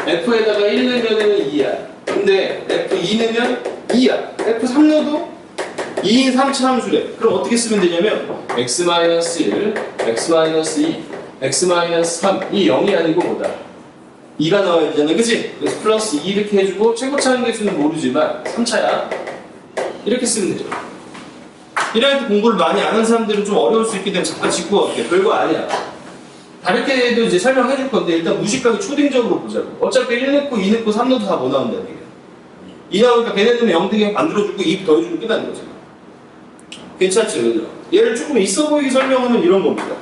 f에다가 1 넣으면 2야. 근데 F2 넣으면 2야. F3 넣어도 2인 3차 함수래. 그럼 어떻게 쓰면 되냐면 x-1, x-2, x-3 이 0이 아니고 뭐다? 2가 나와야 되잖아. 그치? 그래서 플러스 2 이렇게 해주고 최고차 한개수는 모르지만 3차야. 이렇게 쓰면 되죠. 1할 때 공부를 많이 안 한 사람들은 좀 어려울 수 있기 때문에 잠깐 짚고 갈게. 별거 아니야. 다르게 해도 이제 설명해 줄 건데 일단 무식하게 초딩적으로 보자고. 어차피 1 넣고 2 넣고 3 넣어도 다 뭐 나온다는 얘기야. 2 나오니까 걔네들은 0 되게 만들어주고 2 더해주고 끝나는 거지. 괜찮죠? 그죠? 얘를 조금 있어 보이게 설명하면 이런 겁니다.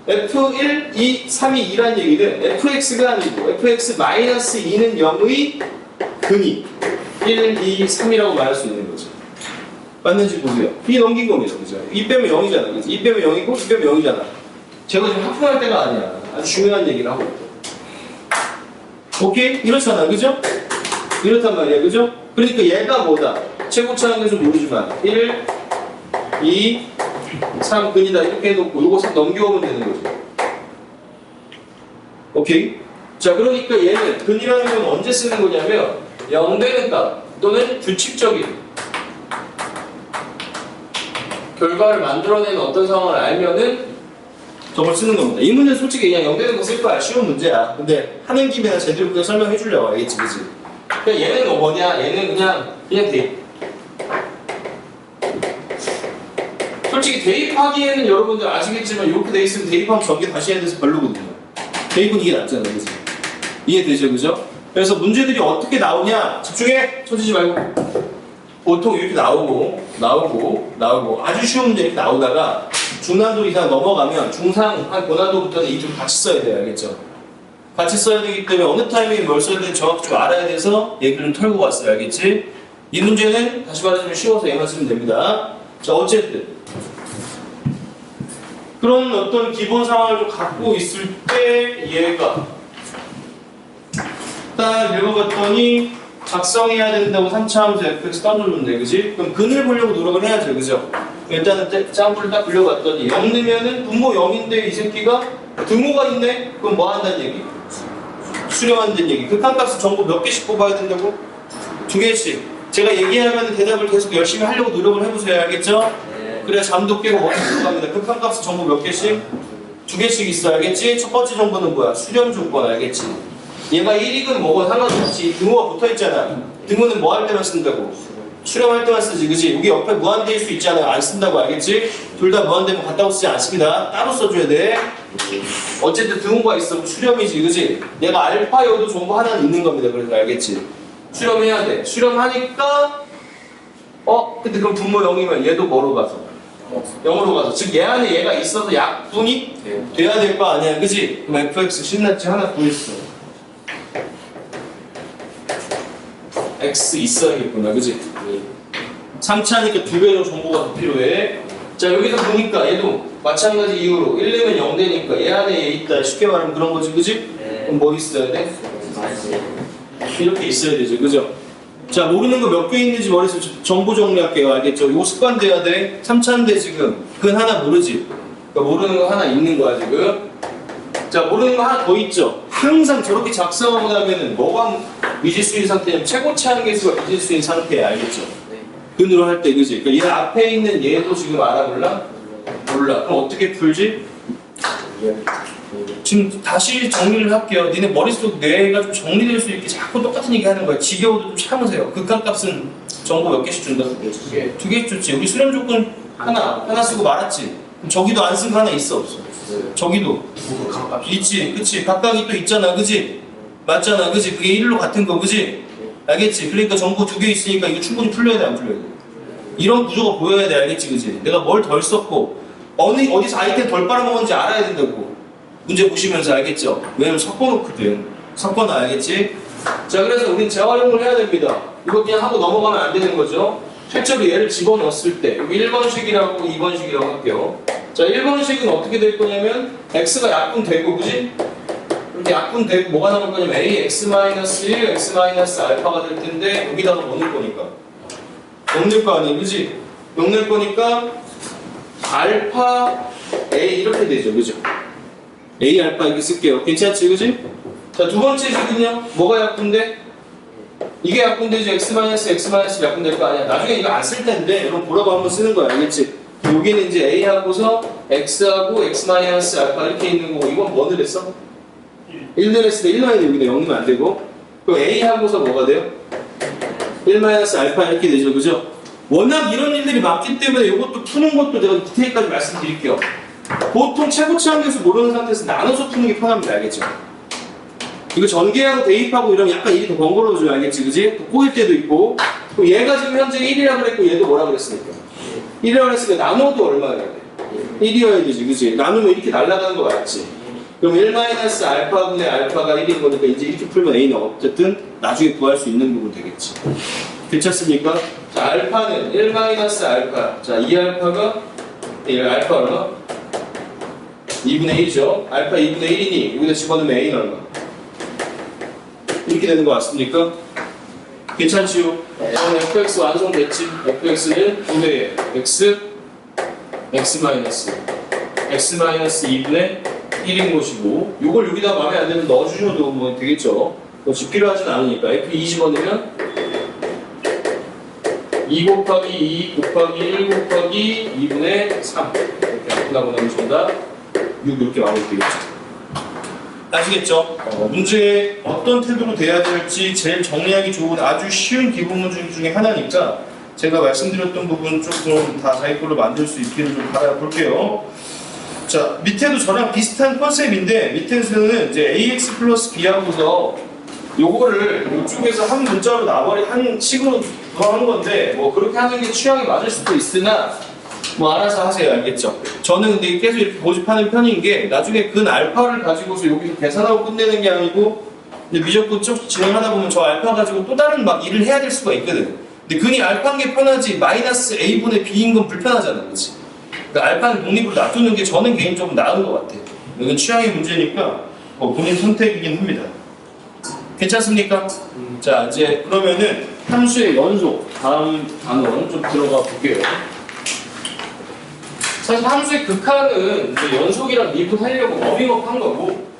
F1, 2, 3이 2라는 얘기는 fx가 아니고 fx-2는 0의 근이 1, 2, 3이라고 말할 수 있는 거죠. 맞는지 보세요. B 넘긴 겁니다. 그죠? 2 빼면 0이잖아. 그죠? 2 빼면 0이고 2 빼면 0이잖아. 제가 지금 하품할 때가 아니야. 아주 중요한 얘기를 하고 있어. 오케이? 이렇잖아. 그죠? 이렇단 말이야. 그죠? 그러니까 얘가 뭐다? 최고차는 좀 모르지만 1, 2, 3 근이다 이렇게 해놓고 요거 싹 넘겨오면 되는 거죠. 오케이? 자, 그러니까 얘는 근이라는 건 언제 쓰는 거냐면 0 되는 값 또는 규칙적인 결과를 만들어내는 어떤 상황을 알면은 저걸 쓰는 겁니다. 이 문제는 솔직히 그냥 0 되는 거 쓸 거야. 쉬운 문제야. 근데 하는 김에 제대로 그냥 설명해 주려고 알겠지, 그치? 그러니까 얘는 뭐냐? 얘는 그냥 대입. 솔직히 대입하기에는 여러분들 아시겠지만 이렇게 돼 있으면 대입하면 전개 다시 해야 돼서 별로거든요. 대입은 이게 낫잖아요, 그치? 이해되죠, 그죠? 그래서 문제들이 어떻게 나오냐? 집중해! 쳐지지 말고. 보통 이렇게 나오고 아주 쉬운 문제 이렇게 나오다가 중난도 이상 넘어가면 중상 한 고난도부터는 이 좀 같이 써야 돼요. 알겠죠? 같이 써야 되기 때문에 어느 타이밍에 뭘 써야 되는지 정확히 좀 알아야 돼서 얘기를 좀 털고 왔어요. 알겠지? 이 문제는 다시 말해주면 쉬워서 얘만 쓰면 됩니다. 자, 어쨌든 그런 어떤 기본 상황을 좀 갖고 있을 때 얘가 딱 읽어봤더니 작성해야 된다고 3차 함수 fx 던져줬는데, 그지? 그럼 근을 보려고 노력을 해야죠, 그죠? 일단은 짬풀을 딱 굴려봤더니 0 넣으면은 분모 0인데 이 새끼가 등호가 있네? 그럼 뭐 한다는 얘기? 수렴한다는 얘기. 극한값을 전부 몇 개씩 뽑아야 된다고? 2개씩. 제가 얘기하면 대답을 계속 열심히 하려고 노력을 해보세요, 알겠죠? 그래야 잠도 깨고 머리 들어갑니다. 극한값을 전부 몇 개씩? 2개씩 있어, 알겠지? 첫 번째 정보는 뭐야? 수렴 조건, 알겠지? 얘가 1이건 뭐건 상관없이 등호가 붙어있잖아. 등호는 뭐 할 때만 쓴다고? 수렴할 때만 쓰지, 그지? 여기 옆에 무한대일 수 있잖아요. 안 쓴다고, 알겠지? 둘 다 무한대면 같다고 쓰지 않습니다. 따로 써줘야 돼. 어쨌든 등호가 있어. 수렴이지, 그지? 얘가 알파여도 정보 하나는 있는 겁니다. 그래서 알겠지? 수렴해야 돼. 수렴하니까 근데 그럼 분모 0이면 얘도 뭐로 가서? 0으로 가서. 즉 얘 안에 얘가 있어서 약분이 돼야 될 거 아니야, 그지? 그럼 fx 신났지 하나 구했어. x 있어야겠구나, 그지? 3차니까 2배로 정보가 더 필요해. 자, 여기서 보니까 얘도 마찬가지 이유로 1 내면 0 되니까 얘 안에 얘 있다. 쉽게 말하면 그런 거지, 그지? 그럼 뭐 있어야 돼? 이렇게 있어야 되죠, 그죠? 자, 모르는 거 몇 개 있는지 머릿속에 정보 정리할게요. 알겠죠? 이거 습관 돼야 돼. 3차인데 지금 그건 하나 모르지. 그러니까 모르는 거 하나 있는 거야 지금. 자, 모르는 거 하나 더 있죠. 항상 저렇게 작성하고 나면은 뭐가 미지수인 상태냐면 최고치 한계수가 미지수인 상태야. 알겠죠? 근으로 할 때, 그지? 그러니까 얘 앞에 있는 얘도 지금 알아볼라? 몰라. 그럼 어떻게 풀지? 지금 다시 정리를 할게요. 니네 머릿속 뇌가 좀 정리될 수 있게 자꾸 똑같은 얘기 하는 거야. 지겨워도 좀 참으세요. 극한값은 정보 몇 개씩 준다? 두 개 줬지. 우리 수렴 조건 하나 쓰고 말았지. 그럼 저기도 안 쓴 거 하나 있어, 없어? 저기도 있지, 그치? 각각이 또 있잖아, 그치? 맞잖아, 그치? 그게 1로 같은 거, 그치? 알겠지? 그러니까 정보 두 개 있으니까 이거 충분히 풀려야 돼, 안 풀려야 돼? 이런 구조가 보여야 돼, 알겠지, 그치? 내가 뭘 덜 썼고 어디서 아이템 덜 빨아먹었는지 알아야 된다고. 문제 보시면서 알겠죠? 왜냐면 섞어놓거든. 섞어놔, 알겠지? 자, 그래서 우린 재활용을 해야 됩니다. 이거 그냥 하고 넘어가면 안 되는 거죠. 실제로 얘를 집어넣었을 때 여기 1번식이라고 2번식이라고 할게요. 자, 1번식은 어떻게 될 거냐면 x가 약분되고, 그지? 이렇게 약분되고 뭐가 나올 거냐면 ax-1, x-알파가 될 텐데 여기다가 뭐 넣을 거니까? 넣을 거 아니에요, 그지? 넣을 거니까 알파 a 이렇게 되죠, 그죠? a 알파 이렇게 쓸게요. 괜찮지, 그지? 자, 두 번째 식은요, 뭐가 약분돼? 이게 약분되죠. x-x- 약분될 거 아니야. 나중에 이거 안 쓸 텐데 여러분 보라고 한번 쓰는 거야, 알겠지? 여기는 이제 a하고서 x하고 x-알파 이렇게 있는 거고, 이건 뭐 넣었어? 1 넣었을 때 1 넣어야 돼. 여기다 0 넣으면 안 되고. 그럼 a하고서 뭐가 돼요? 1-알파 이렇게 되죠, 그죠? 워낙 이런 일들이 많기 때문에 이것도 푸는 것도 내가 디테일까지 말씀드릴게요. 보통 최고치 한계수 모르는 상태에서 나눠서 푸는 게 편합니다, 알겠죠? 이거 전개하고 대입하고 이러면 약간 일이 더 번거로워져요, 알겠지, 그지? 또 꼬일 때도 있고. 그럼 얘가 지금 현재 1이라 그랬고 얘도 뭐라 그랬으니까? 1이라 그랬으니까 나눠도 얼마야 돼? 1이어야 되지, 그지? 나누면 이렇게 날아가는 거 맞지? 그럼 1-알파분의 알파가 1인 거니까 이제 이렇게 풀면 A는 어쨌든 나중에 구할 수 있는 부분 되겠지. 괜찮습니까? 자, 알파는 1-알파. 자, 2알파가 알파 얼마? 2분의 1이죠. 알파 2분의 1이니 여기다 집어넣으면 A는 얼마? 이렇게 되는 거 맞습니까? 괜찮지요? 그럼 fx 완성됐지? fx는 9배에 x-2분의 1인 것이고, 요걸 여기다 마음에 안 들면 넣어주셔도 뭐 되겠죠? 어차피 필요하진 않으니까 f 2 집어넣으면 2 곱하기 2 곱하기 1 곱하기 2분의 3 이렇게 약분하고 나면 정답 6 이렇게 마무리 되겠죠? 아시겠죠? 문제에 어떤 태도로 돼야 될지 제일 정리하기 좋은 아주 쉬운 기본 문제 중에 하나니까 제가 말씀드렸던 부분 조금 다 자기 걸로 만들 수 있기를 좀 바라볼게요. 자, 밑에도 저랑 비슷한 컨셉인데 밑에서는 이제 ax 플러스 b하고서 요거를 이쪽에서 한 문자로 나버리 한 식으로 하는 건데 뭐 그렇게 하는 게 취향이 맞을 수도 있으나 뭐 알아서 하세요, 알겠죠? 저는 근데 계속 이렇게 고집하는 편인 게 나중에 근 알파를 가지고서 여기서 계산하고 끝내는 게 아니고 근데 미적분 쭉 진행하다 보면 저 알파 가지고 또 다른 막 일을 해야 될 수가 있거든. 근데 근이 알파인 게 편하지 마이너스 a분의 b인 건 불편하잖아, 그렇지? 그러니까 알파는 독립으로 놔두는 게 저는 개인적으로 나은 것 같아요. 이건 취향의 문제니까 본인 선택이긴 합니다. 괜찮습니까? 자, 이제 그러면은 함수의 연속 다음 단원 좀 들어가 볼게요. 사실 함수의 극한은 이제 연속이랑 미분하려고 워밍업 한 거고,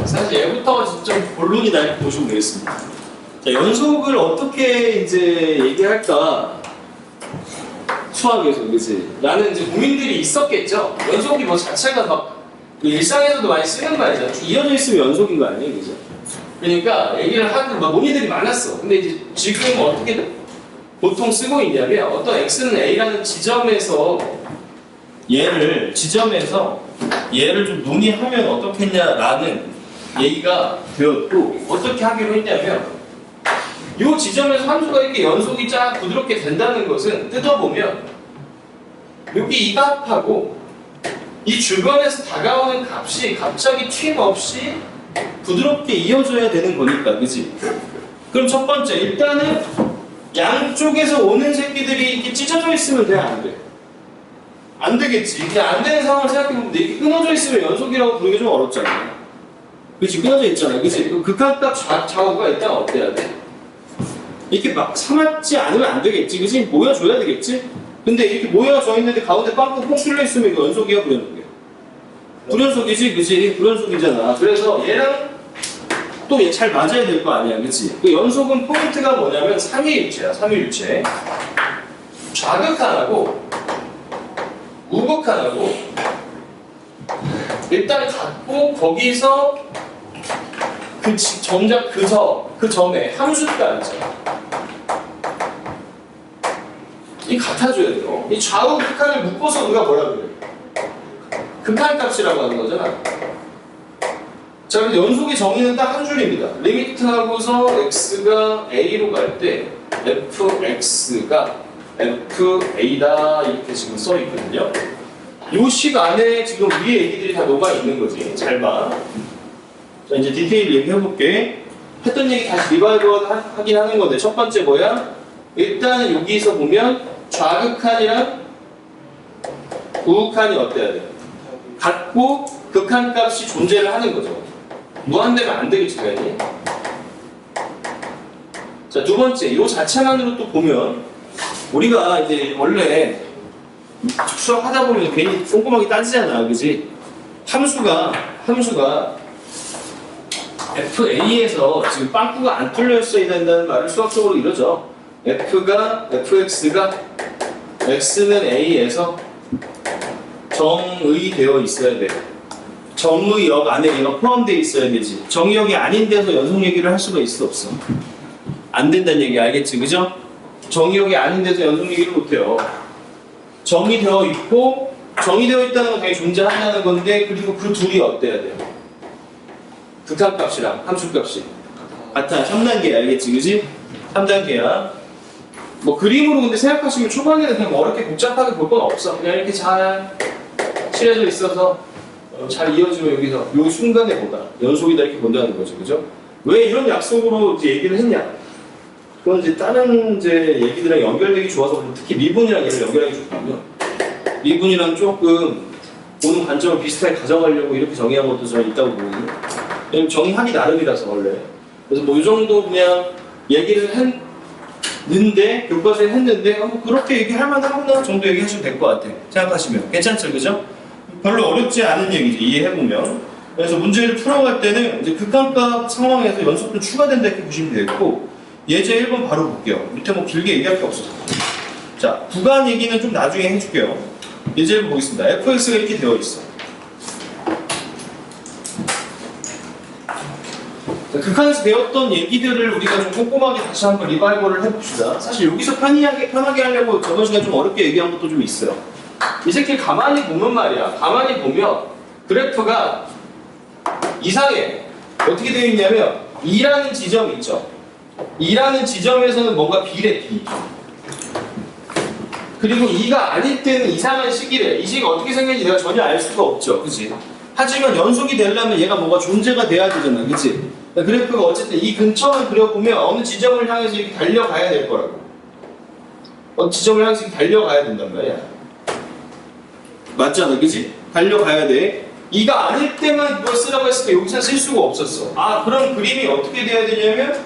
사실 얘부터가 진짜 본론이다 이렇게 보시면 되겠습니다. 자, 연속을 어떻게 이제 얘기할까? 수학에서, 그치? 라는 이제 고민들이 있었겠죠? 연속이 뭐 자체가 막 일상에서도 많이 쓰는 말이죠. 이어져 있으면 연속인 거 아니에요, 그죠? 그러니까 얘기를 하는 막 논의들이 많았어. 근데 이제 지금 어떻게 보통 쓰고 있냐면 어떤 x는 a라는 지점에서 얘를 좀 논의하면 어떻겠냐라는 얘기가 되었고, 어떻게 하기로 했냐면 이 지점에서 함수가 이렇게 연속이 쫙 부드럽게 된다는 것은 뜯어보면 여기 이 값하고 이 주변에서 다가오는 값이 갑자기 튀임 없이 부드럽게 이어져야 되는 거니까, 그치? 그럼 첫 번째, 일단은 양쪽에서 오는 새끼들이 이렇게 찢어져 있으면 돼, 안 돼? 안 되겠지. 이게 안 되는 상황을 생각해보면 이렇게 끊어져 있으면 연속이라고 부르기 좀 어렵잖아. 그치? 끊어져 있잖아. 그치? 극한값 좌우가 일단 어때야 돼? 이렇게 막 삼았지 않으면 안 되겠지. 그치? 모여줘야 되겠지? 근데 이렇게 모여져 있는데 가운데 빵꾸 꼭 뚫려 있으면 이거 연속이야, 불연속이야? 불연속이지, 그치? 불연속이잖아. 그래서 얘랑 또 얘 잘 맞아야 될 거 아니야, 그치? 그 연속은 포인트가 뭐냐면 삼위일체야, 삼위일체. 좌극한하고 우극한하고 일단 갖고 거기서 정작 그 점에 함수가 있잖아. 이 같아줘야 돼요. 이 좌우 극한을 묶어서 우리가 뭐라 그래? 극한값이라고 하는 거잖아. 자, 그래서 연속의 정의는 딱 한 줄입니다. 리미트하고서 x가 a로 갈 때 fx가 fa다 이렇게 지금 써 있거든요. 이 식 안에 지금 위에 얘기들이 다 녹아 있는 거지. 잘 봐. 자, 이제 디테일 얘기해볼게. 했던 얘기 다시 리바이벌 하긴 하는 건데, 첫 번째 뭐야? 일단 여기서 보면 좌극한이랑 우극한이 어때야 돼? 같고 극한값이 존재를 하는 거죠. 무한되면 안 되겠지, 당연히. 자, 두 번째, 이 자체만으로 또 보면 우리가 이제 원래 수학 하다 보면 괜히 꼼꼼하게 따지잖아, 그지? 함수가 FA에서 지금 빵꾸가 안 뚫려 있어야 된다는 말을 수학적으로 이러죠. fx가 x는 a에서 정의되어 있어야 돼. 정의역 안에 얘가 포함되어 있어야 되지. 정의역이 아닌 데서 연속 얘기를 할 수가 있어, 없어? 안 된다는 얘기 알겠지, 그죠? 정의역이 아닌 데서 연속 얘기를 못해요. 정의되어 있고, 정의되어 있다는 건 당연히 존재한다는 건데, 그리고 그 둘이 어때야 돼요? 극한값이랑 함수값이 같아. 3단계 알겠지, 그지? 3단계야. 뭐 그림으로 근데 생각하시면 초반에는 그냥 어렵게 복잡하게 볼 건 없어. 그냥 이렇게 잘 칠해져 있어서 잘 이어지면 여기서 요 순간에 보다 연속이다 이렇게 본다는 거죠, 그죠? 왜 이런 약속으로 이제 얘기를 했냐? 그건 이제 다른 이제 얘기들이랑 연결되기 좋아서 특히 미분이랑 얘를 연결하기 좋거든요. 미분이랑 조금 보는 관점을 비슷하게 가져가려고 이렇게 정의한 것도 저는 있다고 보거든요. 왜냐면 정의하기 나름이라서 원래. 그래서 뭐 이 정도 그냥 얘기를 했는데 교과서에 했는데 뭐 그렇게 얘기할 만하구나 정도 얘기하시면 될 것 같아. 생각하시면 괜찮죠, 그죠? 별로 어렵지 않은 얘기지, 이해해보면. 그래서 문제를 풀어갈 때는 이제 극한값 상황에서 연속도 추가된다 이렇게 보시면 되겠고, 예제 1번 바로 볼게요. 밑에 뭐 길게 얘기할 게 없어서. 자, 구간 얘기는 좀 나중에 해줄게요. 예제 1번 보겠습니다. fx가 이렇게 되어 있어. 자, 극한에서 배웠던 얘기들을 우리가 좀 꼼꼼하게 다시 한번 리바이벌을 해봅시다. 사실 여기서 편하게 하려고 저번 시간에 좀 어렵게 얘기한 것도 좀 있어요. 이 새끼를 가만히 보면 말이야. 가만히 보면 그래프가 이상해. 어떻게 되어 있냐면 2라는 지점이 있죠. 2라는 지점에서는 뭔가 B래, B. 그리고 2가 아닐 때는 이상한 식이래. 이 식이 어떻게 생겼는지 내가 전혀 알 수가 없죠. 그치? 하지만 연속이 되려면 얘가 뭔가 존재가 돼야 되잖아. 그치? 그래프가 어쨌든 이 근처를 그려보면 어느 지점을 향해서 이렇게 달려가야 될 거라고. 어느 지점을 향해서 이렇게 달려가야 된단 말이야. 맞잖아, 그치? 달려가야 돼. 2가 아닐 때만 이걸 쓰라고 했으니까 여기서 쓸 수가 없었어. 아, 그럼 그림이 어떻게 돼야 되냐면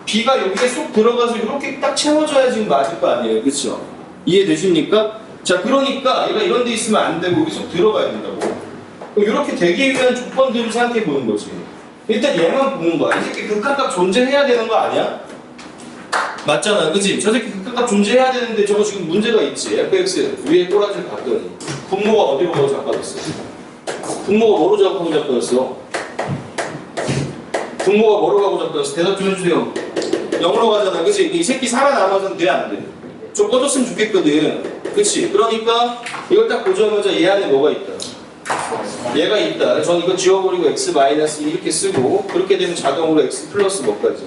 B가 여기에 쏙 들어가서 이렇게 딱 채워져야 지금 맞을 거 아니에요, 그쵸? 이해되십니까? 자, 그러니까 얘가 이런 데 있으면 안 되고 여기 쏙 들어가야 된다고. 그럼 이렇게 되기 위한 조건들을 생각해 보는 거지. 일단 얘만 보는 거야. 이 새끼 극한값 존재해야 되는 거 아니야? 맞잖아, 그치? 저 새끼 극한값 존재해야 되는데 저거 지금 문제가 있지. fx 위에 꼬라지를 봤더니 분모가 어디로 가고 작가졌어? 분모가 뭐로 가고 작가졌어? 분모가 뭐로 가고 작가졌어? 대답 좀 해주세요. 0으로 가잖아, 그치? 이 새끼 살아남아서는 돼, 안 돼? 좀 꺼졌으면 좋겠거든. 그치? 그러니까 이걸 딱 보자마자 얘 안에 뭐가 있다? 얘가 있다. 전 이거 지워버리고 x 마이너스 이렇게 쓰고 그렇게 되면 자동으로 x 플러스 뭐까지?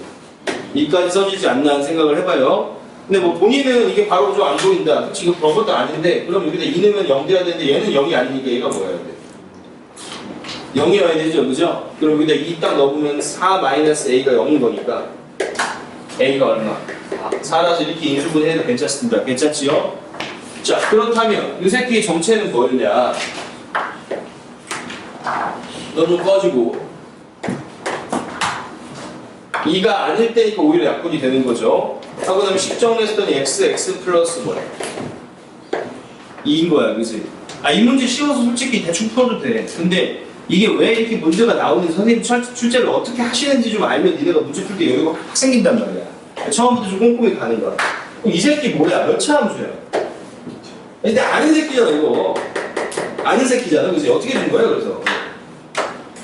2까지 써지지 않나 하는 생각을 해봐요. 근데 뭐 본인은 이게 바로 좀 안 보인다. 지금 그런 것도 아닌데, 그럼 여기다 2 넣으면 0 돼야 되는데 얘는 0이 아니니까 얘가 뭐여야 돼? 0이어야 되죠, 그죠? 그럼 여기다 2 딱 넣으면 4 마이너스 a가 0인 거니까 a가 얼마? 4라서 이렇게 인수분 해도 괜찮습니다. 괜찮지요? 자, 그렇다면 이 새끼의 정체는 뭐였냐? 너 좀 꺼지고 2가 아닐 때니까 오히려 약분이 되는 거죠. 하고 나면 10 정리했더니 x 플러스 뭐야? 2인 거야, 그치? 이 문제 쉬워서 솔직히 대충 풀어도 돼. 근데 이게 왜 이렇게 문제가 나오는지 선생님 출제를 어떻게 하시는지 좀 알면 니네가 문제 풀 때 여유가 확 생긴단 말이야. 처음부터 좀 꼼꼼히 가는 거야. 그럼 이 새끼 뭐야? 몇 차 함수야? 근데 아는 새끼잖아, 이거. 아는 새끼잖아, 그치? 어떻게 된 거야, 그래서?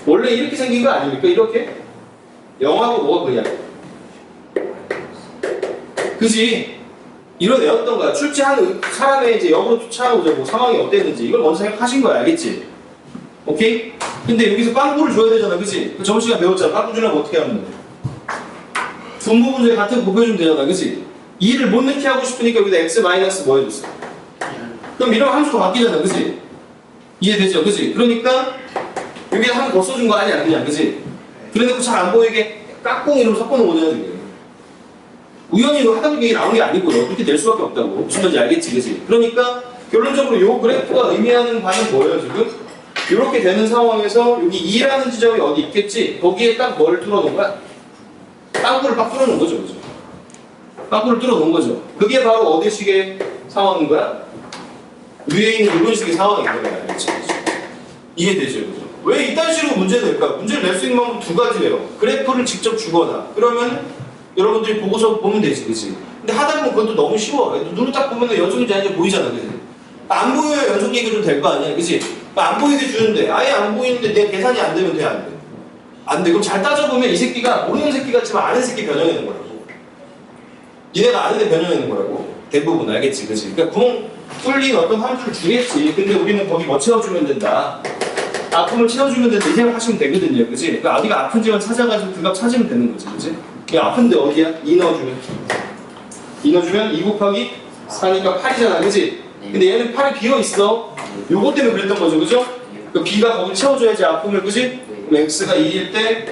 원래 이렇게 생긴 거 아닙니까? 이렇게? 0하고 뭐가 그냥? 그지? 이런 애였던 거야. 출제하는 사람의 이제 역으로 투차하고 뭐 상황이 어땠는지 이걸 먼저 생각하신 거야, 알겠지? 오케이? 근데 여기서 빵꾸를 줘야 되잖아, 그치? 그 저번 시간 배웠잖아. 빵꾸 주려면 어떻게 하면 돼? 분모 분수에 같은 거 곱해주면 되잖아, 그치? 2를 못 넣게 하고 싶으니까 여기다 x 마이너스 뭐 해줬어? 그럼 이러면 함수가 바뀌잖아, 그치? 이해되죠, 그치? 그러니까 여기에 한 번 더 써준 거 아니야, 그냥, 그치? 그래놓고 잘 안 보이게 깍꿍 이름 섞어놓은 거잖아, 지금. 우연히 하다 보니 이게 나온 게 아니고 그렇게 될 수밖에 없다고. 무슨 말인지 알겠지, 그치? 그러니까 결론적으로 이 그래프가 의미하는 바는 뭐예요, 지금? 이렇게 되는 상황에서 여기 2라는 지점이 어디 있겠지? 거기에 딱 뭘 뚫어놓은 거야? 빵꾸를 딱 뚫어놓은 거죠, 그죠? 빵꾸를 뚫어놓은 거죠. 그게 바로 어디 식의 상황인 거야? 위에 있는 이런 식의 상황인 거야, 알겠지? 이해되죠, 그죠? 왜 이딴 식으로 문제를 낼까? 문제를 낼 수 있는 방법 두 가지예요. 그래프를 직접 주거나, 그러면 여러분들이 보고서 보면 되지, 그치? 근데 하다 보면 그것도 너무 쉬워. 눈을 딱 보면 연속인지 아닌지 보이잖아, 그치? 안 보여야 연속 얘기가 좀 될 거 아니야, 그치? 안 보이게 주는데, 아예 안 보이는데 내 계산이 안 되면 돼, 안 돼? 안 돼. 그럼 잘 따져보면 이 새끼가 모르는 새끼 같지만 아는 새끼 변형되는 거라고. 니네가 아는 애 변형되는 거라고. 대부분 알겠지, 그치? 그러니까 구멍 뚫린 어떤 함수를 주겠지. 근데 우리는 거기 뭐 채워주면 된다. 아픔을 채워주면 된다. 이 생각하시면 되거든요, 그치? 그러니까 어디가 아픈지만 찾아가지고 그 값 찾으면 되는 거지, 그치? 이게 아픈데 어디야? 2 넣어주면 2 넣어주면 2 곱하기 4니까 8이잖아, 그치? 근데 얘는 8이 비어있어. 요거 때문에 그랬던 거죠, 그죠? 그 B가 거기 채워줘야지 아픔을, 그치? 그럼 X가 2일 때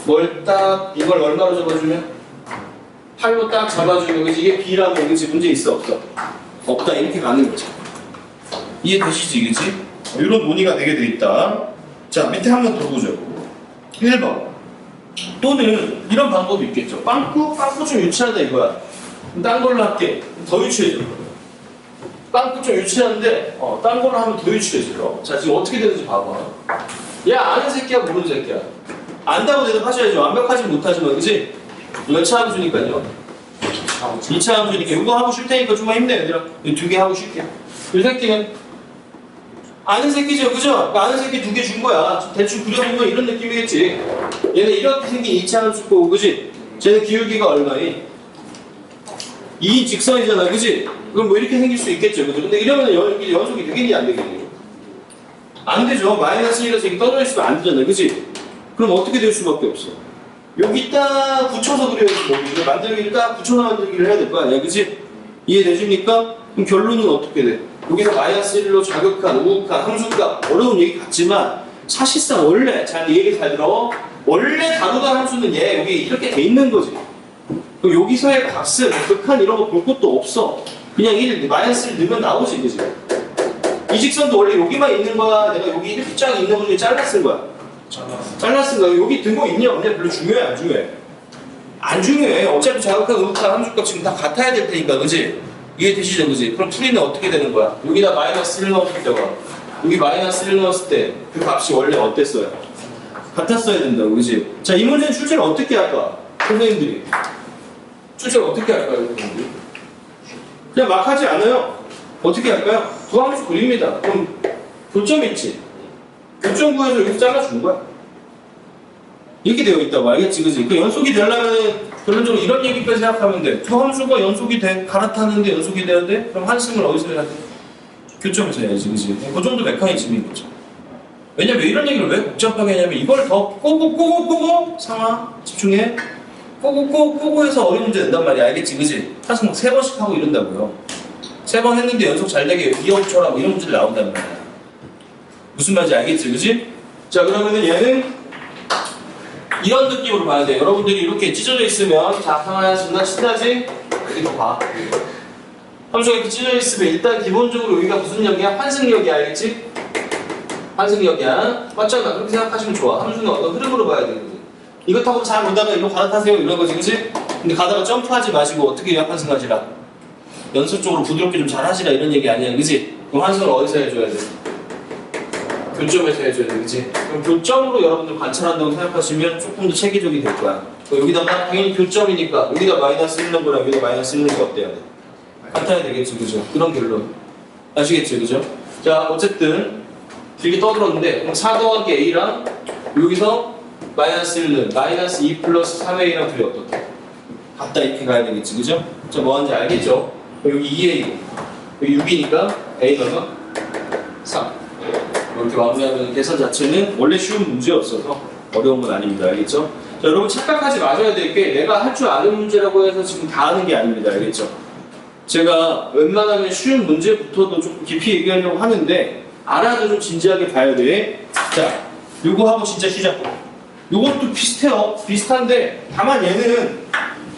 뭘 딱 이걸 얼마로 잡아주면? 8로 딱 잡아주면, 그치? 이게 B라면, 그치? 문제 있어, 없어? 없다, 이렇게 가는 거지. 이해되시지, 그치? 이런 논의가 되게 돼 있다. 자, 밑에 한 번 더 보죠. 1번. 또는 이런 방법이 있겠죠. 빵꾸 좀 유치하다 이거야. 딴 걸로 할게. 더 유치해져. 빵꾸 좀 유치한데, 딴 걸로 하면 더 유치해져요. 자, 지금 어떻게 되는지 봐봐. 야, 아는 새끼야, 모르는 새끼야. 안다고 대답하셔야죠. 완벽하지 못하지만, 그치? 몇 차 함수니까요. 2차 함수니까 이거 하고 쉴 테니까 좀만 힘내, 얘들아. 이 두 개 하고 쉴게. 이 새끼는 아는 새끼죠, 그죠? 아는 새끼 두 개 준 거야. 대충 그려보면 이런 느낌이겠지. 얘는 이렇게 생긴 2차 함수 거고, 그지? 쟤는 기울기가 얼마니? 2 직선이잖아, 그지? 그럼 뭐 이렇게 생길 수 있겠죠, 그죠? 근데 이러면 연속이 되겠니, 안 되겠니? 안 되죠. 마이너스 1에서 이렇게 떨어져 있으면 안 되잖아, 그지? 그럼 어떻게 될 수밖에 없어? 여기 딱 붙여서 그려야지, 뭐. 만들기를 딱 붙여서 만들기를 해야 될 거 아니야, 그지? 이해되십니까? 그럼 결론은 어떻게 돼? 여기서 마이너스 1로 자극한, 우극한, 함수가 어려운 얘기 같지만 사실상 원래, 잘 얘기 잘 들어. 원래 다루던 함수는 얘 여기 이렇게 돼 있는 거지. 그럼 여기서의 값은 극한 이런 거 볼 것도 없어. 그냥 1, 마이너스 1 넣으면 나오지, 그지? 이 직선도 원래 여기만 있는 거야? 내가 여기 이렇게 쫙 있는 거 중에 잘라 쓴 거야? 잘라 쓴 거야. 여기 든 거 있냐 없냐 별로 중요해, 안 중요해? 안 중요해. 어차피 자극한, 우극한, 함수값 지금 다 같아야 될 테니까, 그지? 이해되시죠, 그지? 그럼 풀이는 어떻게 되는 거야? 여기다 마이너스 1 넣었을 때가 여기 마이너스 1 넣었을 때 그 값이 원래 어땠어요? 같았어야 된다고, 그지? 자, 이 문제는 출제를 어떻게 할까? 선생님들이 출제를 어떻게 할까요, 선생님들이? 그냥 막 하지 않아요. 어떻게 할까요? 두 함수 그립니다. 그럼 교점 있지? 교점 구해서 여기서 잘라준 거야. 이렇게 되어 있다고, 알겠지, 그지? 그 연속이 되려면 결론적으로 이런 얘기까지 생각하면 돼. 두 함수가 연속이 돼. 갈아타는데 연속이 돼야 돼? 그럼 한승을 어디서 해야 돼? 교점에서 해야지, 그지? 그 정도 메커니즘인 거죠. 왜냐면 이런 얘기를 왜 복잡하게 하냐면 이걸 더 꼬고 상하 집중해. 꼬고 해서 어려운 문제 낸단 말이야. 알겠지? 그지? 사실 막 3번씩 하고 이런다고요. 3번 했는데 연속 잘 되게 이어쳐라고 이런 문제들 나온단 말이야. 무슨 말인지 알겠지? 그지? 자, 그러면은 얘는 이런 느낌으로 봐야 돼. 여러분들이 이렇게 찢어져 있으면, 자, 하나 존나 신나지? 이거 봐. 함수가 이렇게 찢어져 있으면 일단 기본적으로 여기가 무슨 역이야? 환승역이야. 알겠지? 환승역이야. 맞잖아. 그렇게 생각하시면 좋아. 함수는 어떤 흐름으로 봐야 되거든. 이거 타고 잘 오다가 이거 갈아타세요. 이런 거지, 그치? 근데 가다가 점프하지 마시고 어떻게 환승하시라? 연습적으로 부드럽게 좀 잘 하시라. 이런 얘기 아니야. 그치? 그럼 환승을 어디서 해줘야 돼? 교점에서 해줘야 돼. 그치? 그럼 교점으로 여러분들 관찰한다고 생각하시면 조금 더 체계적이 될 거야. 여기다가 당연히 교점이니까 여기다 마이너스 1는 거랑 여기다 마이너스 1는 거 어때야 돼? 같아야 되겠지. 그죠? 그런 결론. 아시겠죠? 그죠? 자, 어쨌든 길게 떠들었는데 그럼 4 더하기 A랑 여기서 마이너스 1는 마이너스 2 플러스 3A랑 둘이 어떻게? 같다 이렇게 가야 되겠지. 그죠? 자, 뭐 하는지 알겠죠? 여기 2A고 여기 6이니까 A는 얼마? 3. 이렇게 마무리하면 계산 자체는 원래 쉬운 문제였어서 어려운 건 아닙니다. 알겠죠? 자, 여러분 착각하지 마셔야 될 게 내가 할 줄 아는 문제라고 해서 지금 다 하는 게 아닙니다. 알겠죠? 제가 웬만하면 쉬운 문제부터도 좀 깊이 얘기하려고 하는데 알아도 좀 진지하게 봐야 돼. 자, 요거 하고 진짜 시작. 요것도 비슷해요. 비슷한데 다만 얘는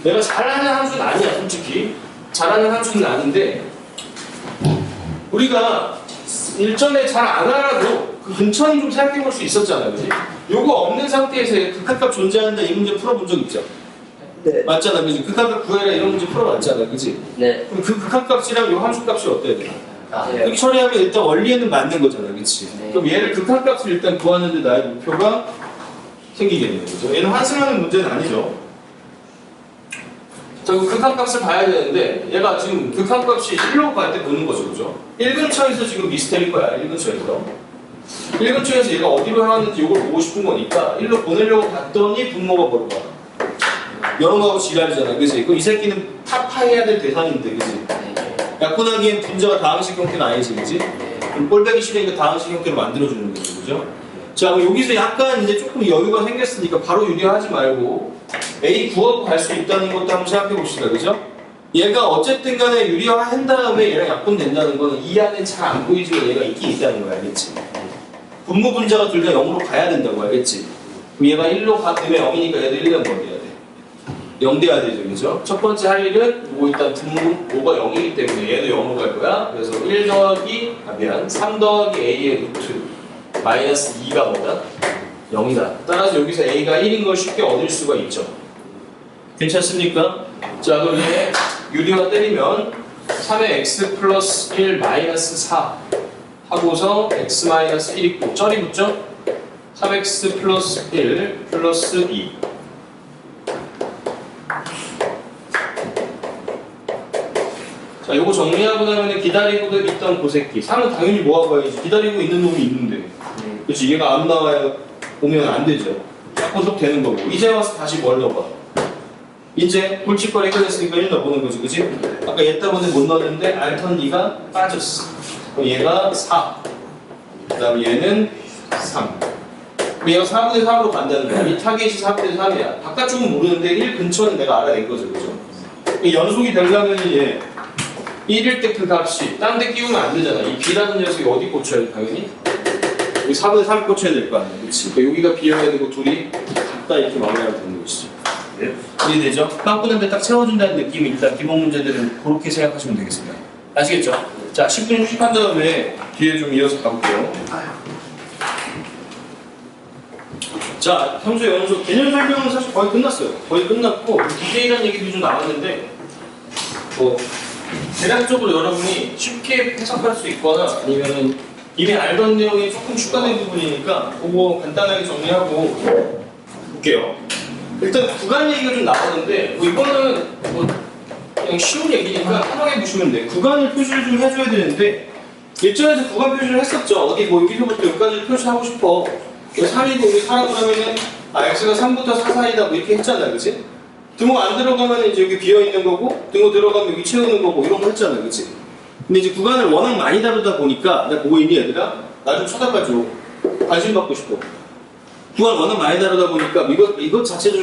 내가 잘하는 함수는 아니야. 솔직히 잘하는 함수는 아닌데 우리가 일전에 잘 안 알아도 그 근처는 좀 생각해 볼 수 있었잖아요. 그지? 요거 없는 상태에서 극한값 존재한다 이 문제 풀어본 적 있죠? 네. 맞잖아. 그지? 극한값 구해라 이런 문제 풀어봤잖아. 그지? 네. 그럼 그 극한값이랑 요 함수값이 어때야 돼? 네. 이렇게 처리하면 일단 원리에는 맞는 거잖아. 그치? 네. 그럼 얘를 극한값을 일단 구하는데 나의 목표가 생기겠네요. 그죠? 얘는 환승하는 문제는 아니죠. 자, 그 극한값을 봐야 되는데 얘가 지금 극한값이 1로 갈 때 보는 거죠. 그죠? 1근처에서 지금 미스테리일 거야. 1근처에서. 1근처에서 얘가 어디로 향하는지 이걸 보고 싶은 거니까 1로 보내려고 봤더니 분모가 뭐로 가? 이런 거하고 지랄이잖아. 그치? 그럼 이 새끼는 타파해야 될 대상인데. 그치? 약분하기엔 분자가 다항식 형태는 아니지. 그치? 그럼 꼴배기 싫으니까 다항식 형태로 만들어주는 거죠. 그죠? 자, 그럼 여기서 약간 이제 조금 여유가 생겼으니까 바로 유리하지 말고 A 구하고 갈 수 있다는 것도 한번 생각해 봅시다. 그죠? 얘가 어쨌든 간에 유리화한 다음에 얘랑 약분된다는 거는 이 안에 잘 안 보이지만 얘가 있긴 있다는 거야. 알겠지? 분모 분자가 둘 다 0으로 가야 된다고 알겠지? 그럼 얘가 1로 가면 0이니까 얘도 1은 뭐 돼야 돼? 0 돼야 되죠. 그죠? 첫 번째 할 일은 뭐 일단 분모 5가 0이기 때문에 얘도 0으로 갈 거야. 그래서 1 더하기, 3 더하기 A의 루트 마이너스 2가 뭐다? 0이다. 따라서 여기서 A가 1인 걸 쉽게 얻을 수가 있죠. 괜찮습니까? 자, 그럼 얘 유리화 때리면 3의 x 플러스 1 마이너스 4 하고서 x 마이너스 1 있고 쩔이 붙죠? 3x 플러스 1 플러스 2 자, 요거 정리하고 나면 기다리고 있던 그 새끼 3은 당연히 모아고 가야지. 기다리고 있는 놈이 있는데 그렇지? 얘가 안 나와야 오면 안 되죠. 약분속 되는 거고 이제 와서 다시 뭘 넣어봐. 이제 불치거리 끝냈으니까 1 넣어보는 거지. 그치? 아까 얘 때문에 못 넣었는데 알턴 2가 빠졌어. 그럼 얘가 4 그 다음에 얘는 3 그럼 얘가 4분의 3으로 간다는 거야. 이 타겟이 4분의 3이야. 바깥쪽은 모르는데 1 근처는 내가 알아낸 거죠. 그죠? 연속이 되려면 얘 1일 때 그 값이 딴 데 끼우면 안 되잖아. 이 B라는 녀석이 어디 꽂혀야 돼? 당연히 여기 4분의 3 꽂혀야 될 거 아니야. 그치? 그러니까 여기가 비어야 되고 둘이 같다 이렇게 마무리하면 되는 것이죠. 네? 이해되죠? 빵꾸는데 딱 채워준다는 느낌이 일단 기본 문제들은 그렇게 생각하시면 되겠습니다. 아시겠죠? 자, 10분 휴식한 다음에 뒤에 좀 이어서 가볼게요. 자, 평소 연속 개념 설명은 사실 거의 끝났어요. 거의 끝났고 디테일한 얘기도 좀 나왔는데 뭐 대략적으로 여러분이 쉽게 해석할 수 있거나 아니면은 이미 알던 내용이 조금 추가된 부분이니까 그거 간단하게 정리하고 볼게요. 일단 구간 얘기가 좀 나오는데 뭐 이거는 뭐 그냥 쉬운 얘기니까 편하게 보시면 돼. 구간을 표시를 좀 해줘야 되는데 예전에도 구간 표시를 했었죠. 어디 뭐 여기서부터 여기까지 표시하고 싶어. 3이고 여기 4라고 하면은 x가 3부터 4 사이다 뭐 이렇게 했잖아. 그치? 등호 안 들어가면 이제 여기 비어있는 거고 등호 들어가면 여기 채우는 거고 이런 거 했잖아. 그치? 근데 이제 구간을 워낙 많이 다루다 보니까 내가 보고 있니 얘들아? 나 좀 쳐다봐줘. 관심 받고 싶어. 구간 워낙 많이 다루다 보니까 이것 자체 좀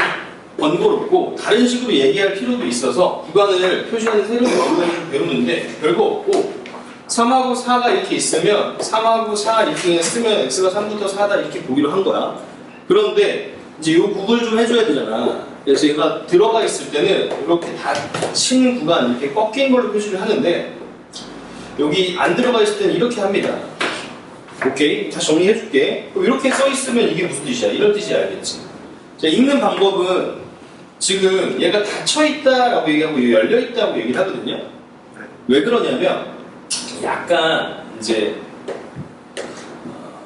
번거롭고 다른 식으로 얘기할 필요도 있어서 구간을 표시하는 새로운 방법을 배우는데 별거 없고 3하고 4가 이렇게 있으면 3하고 4 이렇게 그냥 쓰면 x가 3부터 4다 이렇게 보기로 한 거야. 그런데 이제 이 구분을 좀 해줘야 되잖아. 그래서 얘가 들어가 있을 때는 이렇게 닫힌 구간 이렇게 꺾인 걸로 표시를 하는데 여기 안 들어가 있을 때는 이렇게 합니다. 오케이? 다시 정리해줄게. 그럼 이렇게 써 있으면 이게 무슨 뜻이야? 이런 뜻이 알겠지? 자, 읽는 방법은 지금 얘가 닫혀있다라고 얘기하고 열려있다고 얘기를 하거든요. 왜 그러냐면 약간 이제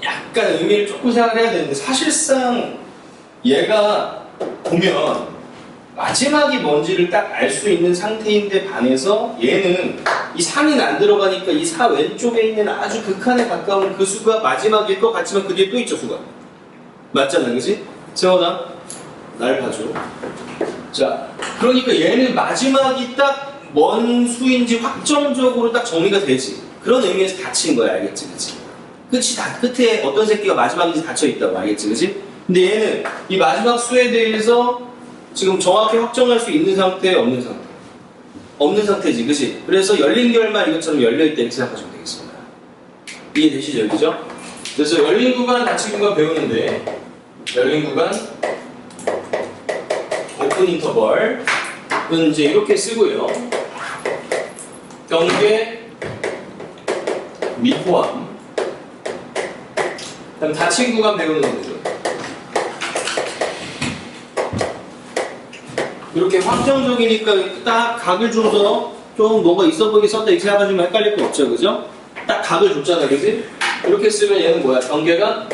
약간 의미를 조금 생각을 해야 되는데 사실상 얘가 보면 마지막이 뭔지를 딱 알 수 있는 상태인데 반해서 얘는 이 3이 안 들어가니까 이 4 왼쪽에 있는 아주 극한에 가까운 그 수가 마지막일 것 같지만 그 뒤에 또 있죠, 수가. 맞잖아, 그지? 세원아, 날 봐줘. 자, 그러니까 얘는 마지막이 딱 뭔 수인지 확정적으로 딱 정리가 되지. 그런 의미에서 닫힌 거야, 알겠지, 그지? 끝에 어떤 새끼가 마지막인지 닫혀있다고, 알겠지, 그지? 근데 얘는 이 마지막 수에 대해서 지금 정확히 확정할 수 있는 상태, 없는 상태? 없는 상태지, 그치? 그래서 열린 결만 이것처럼 열려있다 이렇게 생각하시면 되겠습니다. 이해되시죠, 그죠? 그래서 열린 구간, 닫힌 구간 배우는데 열린 구간, 오픈 인터벌은 이제 이렇게 쓰고요. 경계, 미포함. 그다음 닫힌 구간 배우는 거죠. 이렇게 확정적이니까 딱 각을 줘서 좀 뭔가 있어 보이게 썼다 이렇게 생각하시면 헷갈릴 거 없죠, 그죠? 딱 각을 줬잖아, 그지? 이렇게 쓰면 얘는 뭐야? 경계가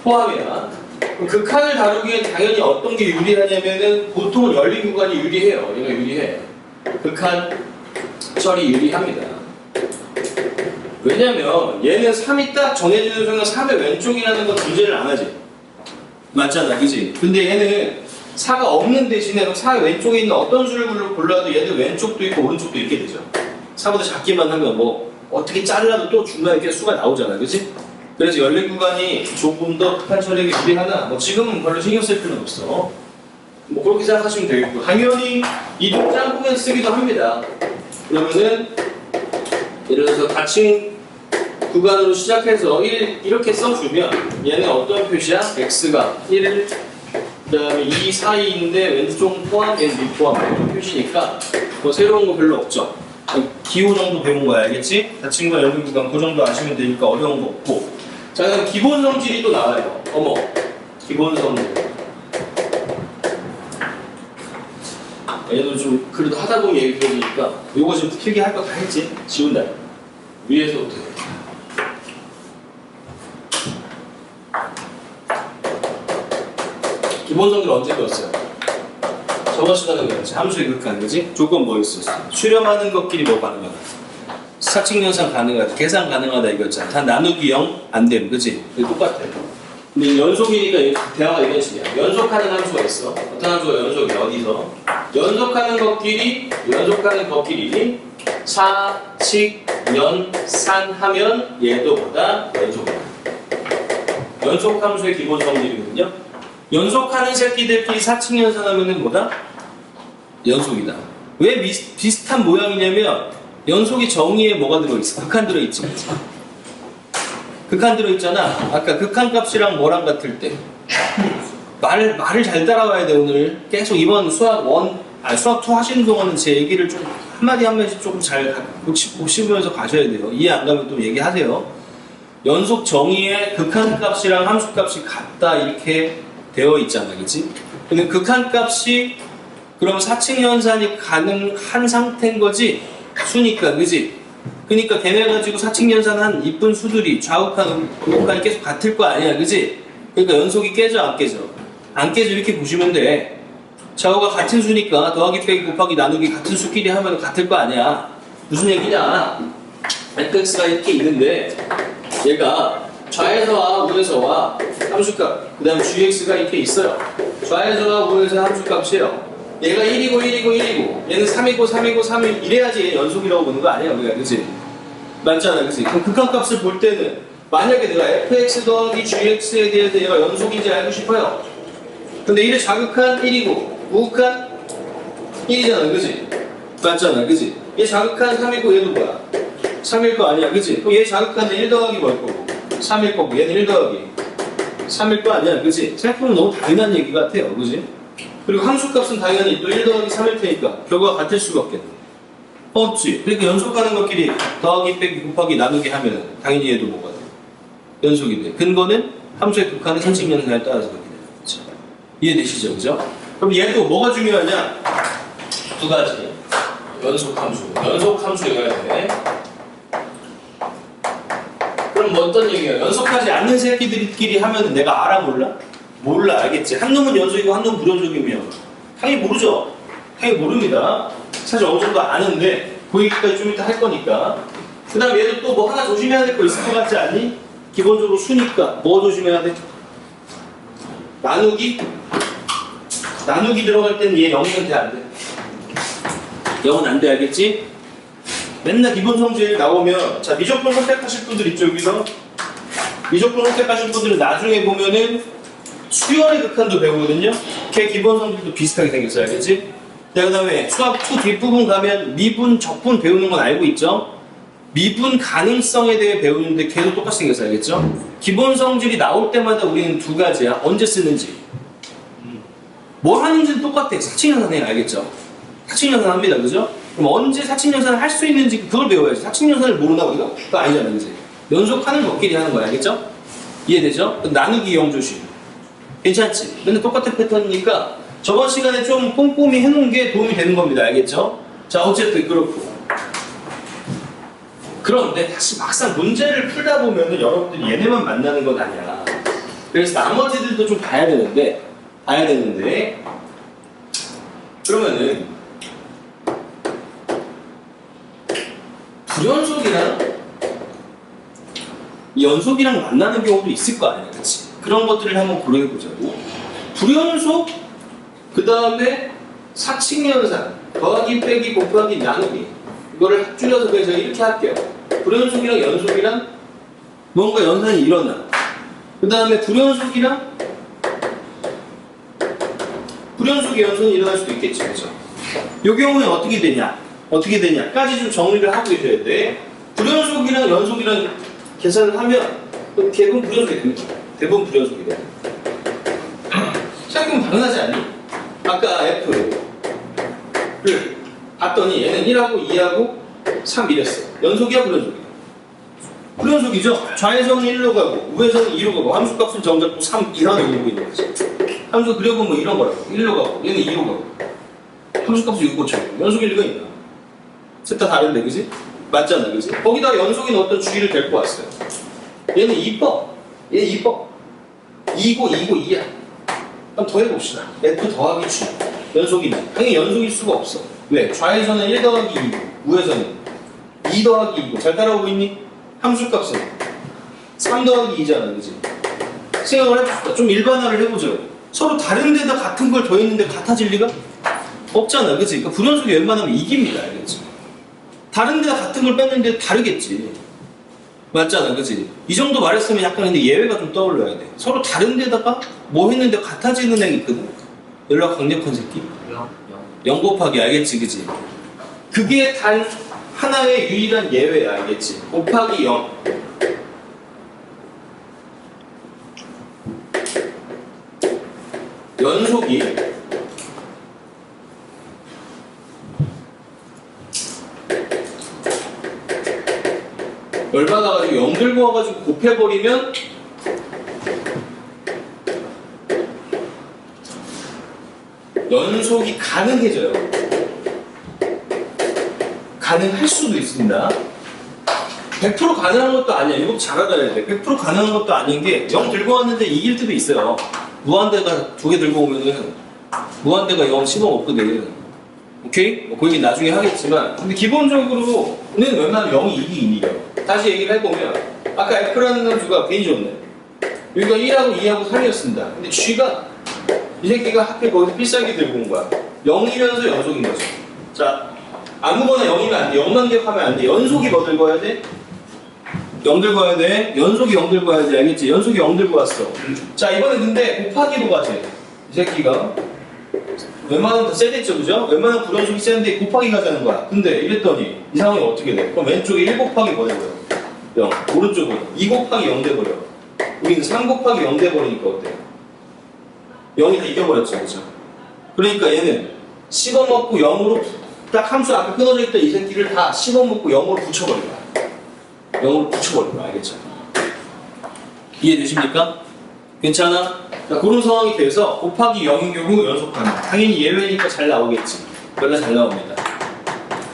포함이야. 그럼 극한을 다루기엔 당연히 어떤 게 유리하냐면은 보통은 열린 구간이 유리해요. 얘가 유리해. 극한 처리 유리합니다. 왜냐면 얘는 3이 딱 정해지는 순간 3의 왼쪽이라는 건 존재를 안 하지. 맞잖아, 그지? 근데 얘는 4가 없는 대신에 4의 왼쪽에 있는 어떤 수를 골라도 얘들 왼쪽도 있고 오른쪽도 있게 되죠. 4보다 작기만 하면 뭐 어떻게 잘라도 또 중간에 이렇게 수가 나오잖아, 그치? 그래서 열린 구간이 조금 더 극한 처리에게 유리하나 뭐 지금은 별로 신경 쓸 필요는 없어. 뭐 그렇게 생각하시면 되겠고 당연히 이동 짬뽕에서 쓰기도 합니다. 그러면은 예를 들어서 닫힌 구간으로 시작해서 1 이렇게 써주면 얘는 어떤 표시야? x가 1 그 다음에 2 사이인데 왼쪽 포함, 얘는 밑포함 이런 표시니까 뭐 새로운 거 별로 없죠. 기호 정도 배운 거야, 알겠지? 닫힌 거 열린 구간 그 정도 아시면 되니까 어려운 거 없고. 자, 그럼 기본 성질이 또 나와요. 어머, 기본 성질. 얘도 좀 그래도 하다 보면 얘기 들어보니까 이거 지금 필기할 거 다 했지? 지운다. 위에서부터 해. 기본 성질 언제 배웠어요? 저번 시간에 배웠지. 함수의 극한, 그지? 조건 뭐 있었어? 수렴하는 것끼리 뭐 가능하다? 사칙연산 가능하다, 계산 가능하다 이거였잖아. 다 나누기 0 안 됨, 그지? 똑같아. 근데 연속이니까 대화가 이런 식이야. 연속하는 함수가 있어. 어떤 함수가 연속이야? 어디서? 연속하는 것끼리 사칙, 연, 산 하면 얘도 보다 연속이야. 연속 함수의 기본 성질이거든요. 연속하는 새끼들끼리 사칙연산하면은 뭐다? 연속이다. 왜 비슷한 모양이냐면 연속이 정의에 뭐가 들어있어? 극한 들어있지. 극한 들어있잖아. 아까 극한 값이랑 뭐랑 같을 때 말을 잘 따라와야 돼. 오늘 계속 이번 수학 2 하시는 동안은 제 얘기를 좀 한마디씩 조금 잘 보시면서 가셔야 돼요. 이해 안 가면 또 얘기하세요. 연속 정의에 극한 값이랑 함수 값이 같다 이렇게 되어 있잖아, 그치? 근데 극한 값이 그럼 사칙연산이 가능한 상태인 거지? 수니까, 그지? 그러니까 걔네 가지고 사칙연산한 이쁜 수들이 좌우칸, 우우칸이 계속 같을 거 아니야, 그지? 그러니까 연속이 깨져, 안 깨져? 안 깨져, 이렇게 보시면 돼. 좌우가 같은 수니까 더하기 빼기 곱하기 나누기 같은 수끼리 하면 같을 거 아니야. 무슨 얘기냐? fx가 이렇게 있는데 얘가 좌에서와 우에서와 함수값, 그 다음에 gx가 이렇게 있어요. 좌에서와 우에서 함수값이에요. 얘가 1이고 얘는 3이고 이래야지 연속이라고 보는 거 아니야, 우리가, 그치? 맞잖아, 그치? 그럼 극한값을 볼 때는 만약에 내가 fx 더하기 gx에 대해서 얘가 연속인지 알고 싶어요. 근데 1의 자극한 1이고 무극한 1이잖아, 그지? 맞잖아, 그지? 얘 자극한 3이고 얘도 뭐야? 3일 거 아니야, 그지? 그럼 얘 자극한 1 더하기 뭘 거고? 3일 거고 얘는 1 더하기 3일 거 아니야, 그지? 생각해보면 너무 당연한 얘기 같아요, 그지? 그리고 함수값은 당연히 또 1 더하기 3일 테니까 결과가 같을 수가 없겠네. 없지. 그러니까 연속하는 것끼리 더하기 빼기 곱하기 나누기 하면 당연히 얘도 뭐가 돼? 연속이 돼. 근거는 함수의 극한의 선칙연산에 따라서 그렇게 되는 거지. 이해되시죠, 그죠? 그럼 얘도 뭐가 중요하냐? 두 가지. 연속함수여야 돼. 그럼 뭐 어떤 얘기야? 연속하지 않는 새끼들끼리 하면 내가 알아 몰라? 몰라, 알겠지? 한 놈은 연속이고 한 놈은 불연속이면 당연히 모르죠? 당연히 모릅니다. 사실 어느 정도 아는데 그 얘기까지 좀 이따 할 거니까. 그 다음 얘도 또 뭐 하나 조심해야 될 거 있을 것 같지 않니? 기본적으로 수니까 뭐 조심해야 돼? 나누기 들어갈 때는 얘 0은 돼, 안 돼? 0은 안 돼, 알겠지? 맨날 기본 성질 나오면 자, 미적분 선택하실 분들 있죠, 여기서? 미적분 선택하실 분들은 나중에 보면은 수열의 극한도 배우거든요? 걔 기본 성질도 비슷하게 생겼어요, 알겠지? 자, 그 다음에 수학 2 뒷부분 가면 미분, 적분 배우는 건 알고 있죠? 미분 가능성에 대해 배우는데 걔도 똑같이 생겼어요, 알겠죠? 기본 성질이 나올 때마다 우리는 두 가지야. 언제 쓰는지. 뭘 하는지는 똑같아. 사칙연산해, 알겠죠? 사칙연산 합니다, 그죠? 그럼 언제 사칙연산을 할 수 있는지 그걸 배워야지. 사칙연산을 모르나 우리가? 그거 아니잖아, 그지? 연속하는 것끼리 하는 거야, 알겠죠? 이해되죠? 나누기 0 조심. 괜찮지? 근데 똑같은 패턴이니까 저번 시간에 좀 꼼꼼히 해놓은 게 도움이 되는 겁니다, 알겠죠? 자, 어쨌든 그렇고. 그런데 다시 막상 문제를 풀다 보면은 여러분들이 얘네만 만나는 건 아니야. 그래서 나머지들도 좀 봐야 되는데 그러면은 불연속이랑 연속이랑 만나는 경우도 있을 거 아니야, 그렇지? 그런 것들을 한번 고려해 보자고. 불연속, 그 다음에 사칙연산, 더하기 빼기 곱하기 나누기, 이거를 합줄여서 그래서 이렇게 할게요. 불연속이랑 연속이랑 뭔가 연산이 일어나. 그 다음에 불연속이랑 불연속의 연산이 일어날 수도 있겠지, 그죠? 이 경우에 어떻게 되냐? 까지 좀 정리를 하고 있어야 돼. 불연속이랑 연속이랑 계산을 하면 대부분 불연속이 됩니다. 대부분 불연속이 돼. 생각해보면 당연하지 않니? 아까 F를 봤더니 얘는 1하고 2하고 3 이랬어. 연속이야, 불연속이야? 불연속이죠? 좌에서는 1로 가고 우에서는 2로 가고 함수값은 정작 또 3 이상을 그리고 있는 거지. 함수 그려보면 이런 거라고. 1로 가고 얘는 2로 가고 함수값은 6 고쳐고 연속일 리가 있나? 셋 다 다른데, 그지? 맞잖아, 그지? 거기다 연속인 어떤 주의를 데리고 왔어요. 얘는 이뻐. 얘 이뻐. 2고 2야. 그럼 더 해봅시다. F 더하기 G. 연속이네. 당연히 연속일 수가 없어. 왜? 좌에서는 1 더하기 2고 우에서는 2 더하기 2고 잘 따라오고 있니? 함수값은 3 더하기 2잖아, 그지? 생각을 해봅시다. 좀 일반화를 해보죠. 서로 다른 데다 같은 걸 더했는데 같아질 리가? 없잖아, 그지? 그러니까 불연속이 웬만하면 이깁니다, 알겠지? 다른 데다 같은 걸 뺐는데 다르겠지. 맞잖아, 그지? 이 정도 말했으면 약간 근데 예외가 좀 떠올려야 돼. 서로 다른 데다가 뭐 했는데 같아지는 애 있거든? 연락 강력한 새끼? 0 곱하기, 알겠지, 그지? 그게 단 하나의 유일한 예외야, 알겠지? 곱하기 0. 연속이 열받아가지고 0 들고 와가지고 곱해버리면 연속이 가능해져요. 가능할 수도 있습니다. 100% 가능한 것도 아니야. 이거 잘 알아야 돼. 100% 가능한 것도 아닌 게 0 들고 왔는데 이길 때도 있어요. 무한대가 2개 들고 오면은 무한대가 0 신호 없거든. 오케이? 그 얘기 나중에 하겠지만 근데 기본적으로는 웬만하면 0이 이기긴 이겨. 다시 얘기를 해보면 아까 F라는 함수가 괜히 좋네. 여기가 1하고 2하고 3이었습니다. 근데 G가 이 새끼가 하필 거기서 필살기 들고 온 거야. 0이면서 연속인 거죠. 자, 아무거나 0이면 안 돼. 0만 기억하면 안 돼. 연속이 뭐 들고 와야 돼? 0 들고 와야 돼. 연속이 0 들고 와야 돼. 알겠지? 연속이 0 들고 왔어. 자, 이번엔 근데 곱하기로 가지. 이 새끼가 웬만하면 더 세댔죠, 그죠? 웬만하면 불연속이 센데 곱하기 가자는 거야. 근데 이랬더니 이 상황이 어떻게 돼? 그럼 왼쪽에 1 곱하기 뭐 돼버려? 0. 오른쪽은 2 곱하기 0 돼버려. 우리는 3 곱하기 0 돼버리니까 어때? 0이 다 이겨버렸죠, 그죠? 그러니까 얘는 10원 먹고 0으로 딱 함수 아까 끊어져 있던 이 새끼를 다 10원 먹고 0으로 붙여버린 거야. 0으로 붙여버린 거야, 알겠죠? 이해되십니까? 괜찮아? 자, 그런 상황이 돼서 곱하기 0인 경우 연속하면 당연히 예외니까 잘 나오겠지. 그러나 잘 나옵니다.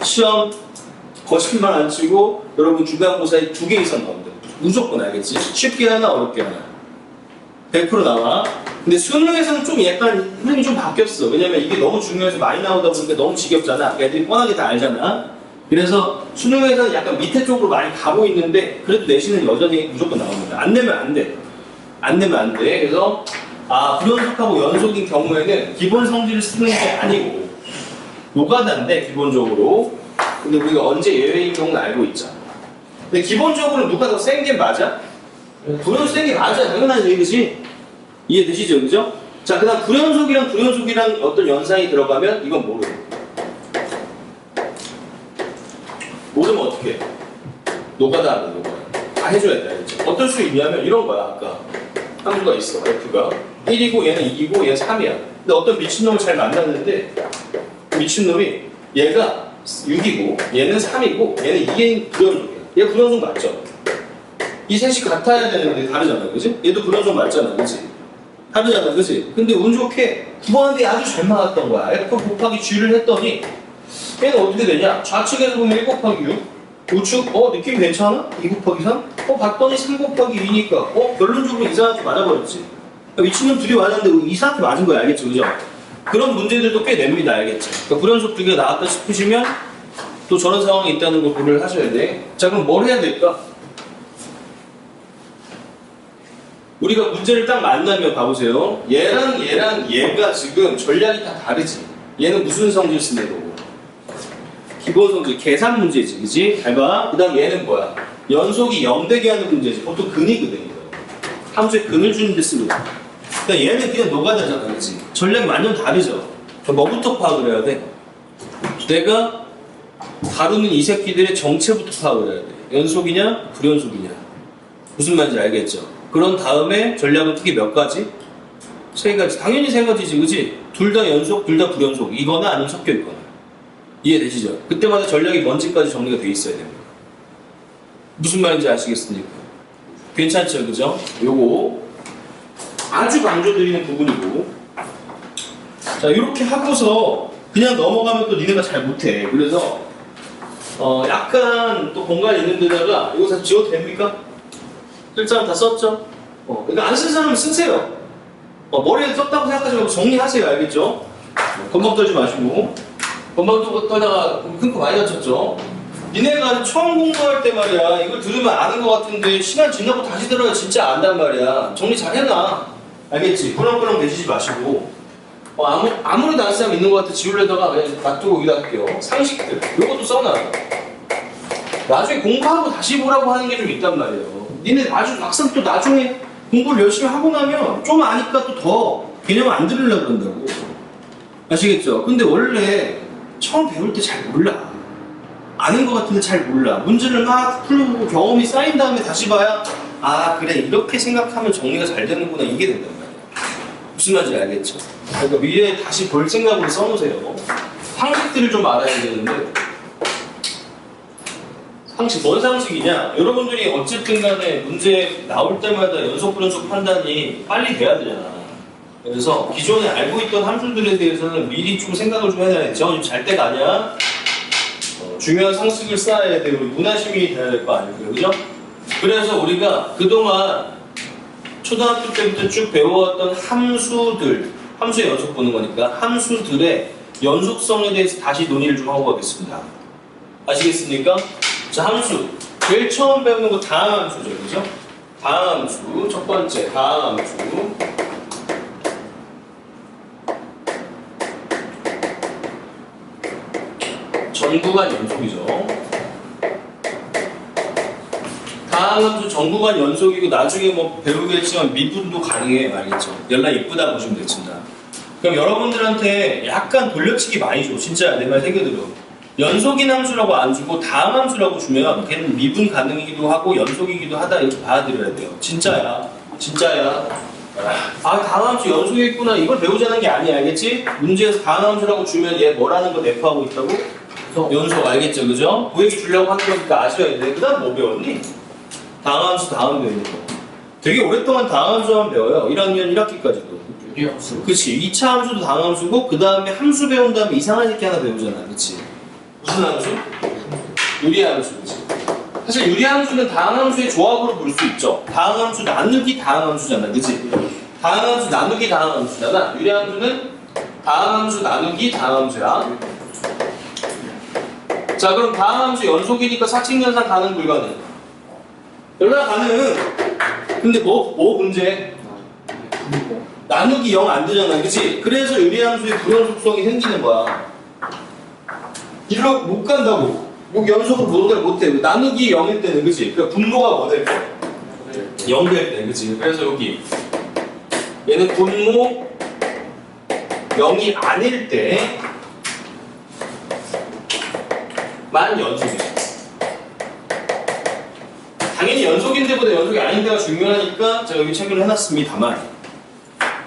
시험 거짓말 안 치고 여러분 중간고사에 2개 이상 나온다. 무조건 알겠지? 쉽게 하나 어렵게 하나 100% 나와. 근데 수능에서는 좀 약간 흐름이 좀 바뀌었어. 왜냐면 이게 너무 중요해서 많이 나오다 보니까 너무 지겹잖아. 애들이 뻔하게 다 알잖아. 그래서 수능에서는 약간 밑에 쪽으로 많이 가고 있는데 그래도 내신은 여전히 무조건 나옵니다. 안 내면 안 돼. 안 내면 안 돼. 그래서 불연속하고 연속인 경우에는 기본 성질을 쓰는 게 아니고 노가다인데 기본적으로. 근데 우리가 언제 예외인 경우는 알고 있잖아. 근데 기본적으로 누가 더 센 게 맞아? 불연속 센 게 맞아. 당연한 얘기지. 이해되시죠? 그죠? 자, 그 다음 불연속이랑 어떤 연상이 들어가면 이건 모르면 어떻게 해? 노가다 하는 노가다. 다 해줘야 돼. 알겠죠? 어떨 수 있냐면 이런 거야. 아까 함수가 있어. F가 1이고 얘는 2이고 얘는 3이야. 근데 어떤 미친놈을 잘 만났는데 미친놈이 얘가 6이고 얘는 3이고 얘는 2인 불연속이야. 얘 불연속 맞죠? 이 셋이 같아야 되는데 다르잖아. 그지? 얘도 불연속 맞잖아. 그지? 다르잖아. 그지? 근데 운 좋게 9번한테 아주 잘 맞았던 거야. F 곱하기 G를 했더니 얘는 어떻게 되냐? 좌측에서 보면 1 곱하기 6, 우측 느낌 괜찮아? 2 곱하기 3? 봤더니 3 곱하기 2니까 결론적으로 이상하게 맞아버렸지. 미친놈 둘이 맞았는데 이상하게 맞은 거야. 알겠죠? 그죠? 그런 문제들도 꽤 냅니다. 알겠죠? 그러니까 불연속 두 개가 나왔다 싶으시면 또 저런 상황이 있다는 걸 고려를 하셔야 돼. 자, 그럼 뭘 해야 될까? 우리가 문제를 딱 만나면 봐보세요. 얘랑 얘가 지금 전략이 다 다르지. 얘는 무슨 성질 쓰는 거고? 기본 성질, 계산 문제지, 그지? 잘 봐. 그 다음 얘는 뭐야? 연속이 0 되게 하는 문제지. 보통 근이거든, 이거. 함수에 근을 주는 데 쓰는 거. 그러니까 얘는 그냥 노가다잖아, 그지? 전략이 완전 다르죠? 뭐부터 파악을 해야 돼? 내가 다루는 이 새끼들의 정체부터 파악을 해야 돼. 연속이냐, 불연속이냐. 무슨 말인지 알겠죠? 그런 다음에 전략은 특히 몇 가지? 3가지. 당연히 3가지지, 그지? 둘 다 연속, 둘 다 불연속. 이거나 아니면 섞여 있거나. 이해되시죠? 그때마다 전략이 뭔지까지 정리가 돼 있어야 됩니다. 무슨 말인지 아시겠습니까? 괜찮죠, 그죠? 요거 아주 강조드리는 부분이고. 자, 이렇게 하고서 그냥 넘어가면 또 니네가 잘 못해. 그래서 약간 또 공간이 있는 데다가 이거 다 지워도 됩니까? 쓸 사람 다 썼죠? 그러니까 안 쓴 사람은 쓰세요. 머리에 썼다고 생각하지 말고 정리하세요. 알겠죠? 건방 떨지 마시고. 건방 떨다가 큰 거 많이 다쳤죠? 니네가 처음 공부할 때 말이야, 이걸 들으면 아는 것 같은데 시간 지나고 다시 들어야 진짜 안단 말이야. 정리 잘 해놔. 알겠지? 꾸렁꾸렁 대시지 마시고. 아무래도 안 사람 있는 것 같아 지우려다가 그냥 놔두고 여기다 할게요. 상식들. 이것도 써놔. 나중에 공부하고 다시 보라고 하는 게 좀 있단 말이에요. 니네 막상 또 나중에 공부를 열심히 하고 나면 좀 아니까 또 더 개념 안 들으려고 그런다고. 아시겠죠? 근데 원래 처음 배울 때 잘 몰라. 아는 것 같은데 잘 몰라. 문제를 막 풀고 경험이 쌓인 다음에 다시 봐야 그래 이렇게 생각하면 정리가 잘 되는구나 이게 된단 말이야. 무슨 말인지 알겠죠? 그러니까 미래에 다시 볼 생각으로 써놓으세요. 상식들을 좀 알아야 되는데 상식, 뭔 상식이냐? 여러분들이 어쨌든 간에 문제 나올 때마다 연속 불연속 판단이 빨리 돼야 되잖아. 그래서 기존에 알고 있던 함수들에 대해서는 미리 좀 생각을 좀 해야 돼. 지금 잘 때가 아니야. 중요한 상식을 쌓아야 돼. 우리 문화시민이 돼야 될 거 아니에요. 그죠? 그래서 우리가 그동안 초등학교 때부터 쭉 배워왔던 함수의 연속 보는 거니까 함수들의 연속성에 대해서 다시 논의를 좀 하고 가겠습니다. 아시겠습니까? 자, 함수. 제일 처음 배우는 거 다항 함수죠. 그죠? 다항 함수. 첫 번째, 다항 함수. 전구간 연속이죠. 다항 함수 전구간 연속이고 나중에 뭐 배우겠지만 미분도 가능해요. 알겠죠? 연락 이쁘다 보시면 되겠습니다. 그럼 여러분들한테 약간 돌려치기 많이 줘. 진짜 내 말 새겨들어. 연속인 함수라고 안 주고 다음 함수라고 주면 걔는 미분 가능이기도 하고 연속이기도 하다 이렇게 받아들여야 돼요. 진짜야. 진짜야. 아 다음 함수 연속이 있구나. 이걸 배우자는 게 아니야. 알겠지? 문제에서 다음 함수라고 주면 얘 뭐라는 거 내포하고 있다고? 연속 알겠죠? 그죠? 그 얘기 주려고 하는 거니까 아셔야 돼. 그 다음 뭐 배웠니? 다음 함수 다음 배우는 거. 되게 오랫동안 다음 함수만 배워요. 1학년 1학기까지도. 유리함수. 그치. 2차 함수도 다음 함수고 그 다음에 함수 배운 다음에 이상한 새끼 하나 배우잖아. 그치? 무슨 함수? 유리함수. 그치? 사실 유리함수는 다음 함수의 조합으로 볼 수 있죠. 다음 함수 나누기 다음 함수잖아. 그치? 다음 함수 나누기 다음 함수잖아. 유리함수는 다음 함수 나누기 다음 함수야. 자 그럼 다음 함수 연속이니까 사칙연산 가능 불가능? 연락 가능. 근데 뭐 문제? 나누기 0 안 되잖아. 그치? 그래서 유리함수의 불연 속성이 생기는 거야. 이리로 못 간다고. 뭐 연속으로 못해. 나누기 0일 때는 그치? 그러니까 분모가 뭐 될 때? 0 될 때. 그치? 그래서 여기 얘는 분모 0이 아닐 때만 연속이죠. 당연히 연속인데보다 연속이 아닌데가 중요하니까 제가 여기 체크를 해놨습니다만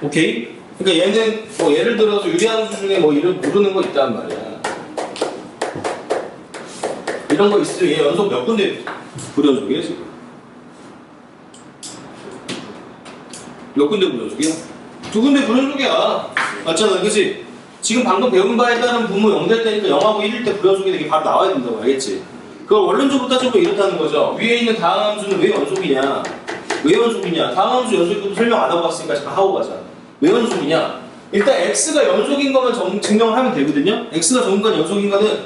오케이? 그러니까 얘는 뭐 예를 들어서 유리함수 중에 뭐 이런 모르는 거 있단 말이야. 이런 거 있으면 얘 연속 몇 군데 불연속이야 지금? 몇 군데 불연속이야? 2군데 불연속이야. 맞잖아, 그치? 지금 방금 배운 바에 따른 분모 0 될 때니까 0하고 1일 때 불연속이 되게 바로 나와야 된다고 알겠지? 그걸 원론적으로 따지고 이렇다는 거죠. 위에 있는 다음 함수는 왜 연속이냐? 왜 연속이냐? 다음 함수 연속도 설명 안 하고 갔으니까 잠깐 하고 가자. 왜 연속이냐? 일단 x가 연속인 것만 증명을 하면 되거든요. x가 전부가 연속인 거는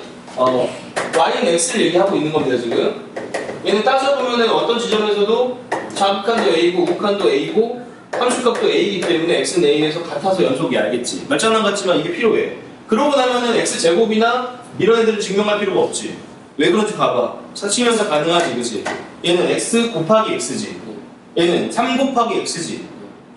y는 x를 얘기하고 있는 겁니다 지금. 얘는 따져보면 어떤 지점에서도 자극한도 a고 우극한도 a고 함수값도 a이기 때문에 x는 a에서 같아서 연속이 알겠지. 말장난 같지만 이게 필요해. 그러고 나면은 x제곱이나 이런 애들은 증명할 필요가 없지. 왜 그런지 봐봐. 사칙연산 가능하지, 그치? 얘는 x 곱하기 x지. 얘는 3 곱하기 x지.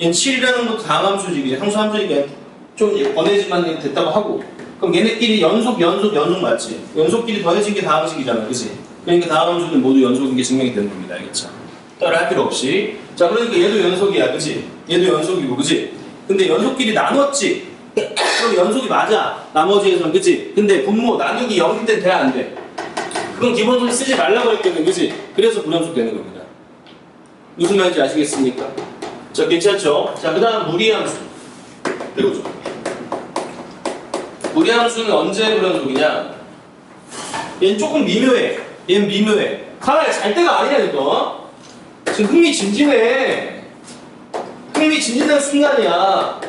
얘는 7이라는 것도 다음 함수지. 이제 함수 함수니까 좀 번외지만 됐다고 하고. 그럼 얘네끼리 연속 맞지? 연속끼리 더해진 게 다음식이잖아, 그치? 그러니까 다음 함수는 모두 연속인 게 증명이 되는 겁니다. 알겠죠? 따라 할 필요 없이. 자, 그러니까 얘도 연속이야, 그치? 얘도 연속이고, 그치? 근데 연속끼리 나눴지? 그럼 연속이 맞아. 나머지에서는, 그치? 근데 분모 나누기 0일 땐 돼, 안 돼? 그건 기본적으로 쓰지 말라고 했거든, 그치? 그래서 불연속 되는 겁니다. 무슨 말인지 아시겠습니까? 자, 괜찮죠? 자, 그 다음 무리함수. 배우죠. 무리함수는 언제 불연속이냐? 얘는 조금 미묘해. 얘는 미묘해. 카메라 잘 때가 아니야, 이거. 지금 흥미진진해. 흥미진진한 순간이야.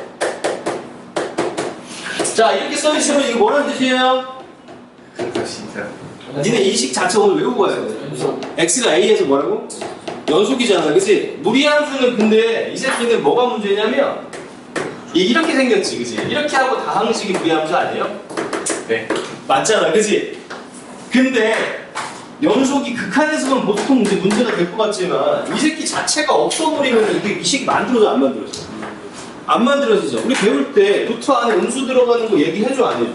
자, 이렇게 써주시면 이거 뭐라는 뜻이에요? 진짜. 니네 인식 자체 오늘 외우고 가야 돼. x가 a에서 뭐라고? 연속이잖아, 그치? 무리함수는 근데 이 새끼는 뭐가 문제냐면 이렇게 생겼지, 그치? 이렇게 하고 다항식이 무리함수 아니에요? 네. 맞잖아, 그치? 근데 연속이 극한에서는 보통 이제 문제가 될 것 같지만 이 새끼 자체가 없어버리면 이게 이 새끼 만들어져, 안 만들어져? 안 만들어지죠. 우리 배울 때 루트 안에 음수 들어가는 거 얘기해줘, 안 해줘?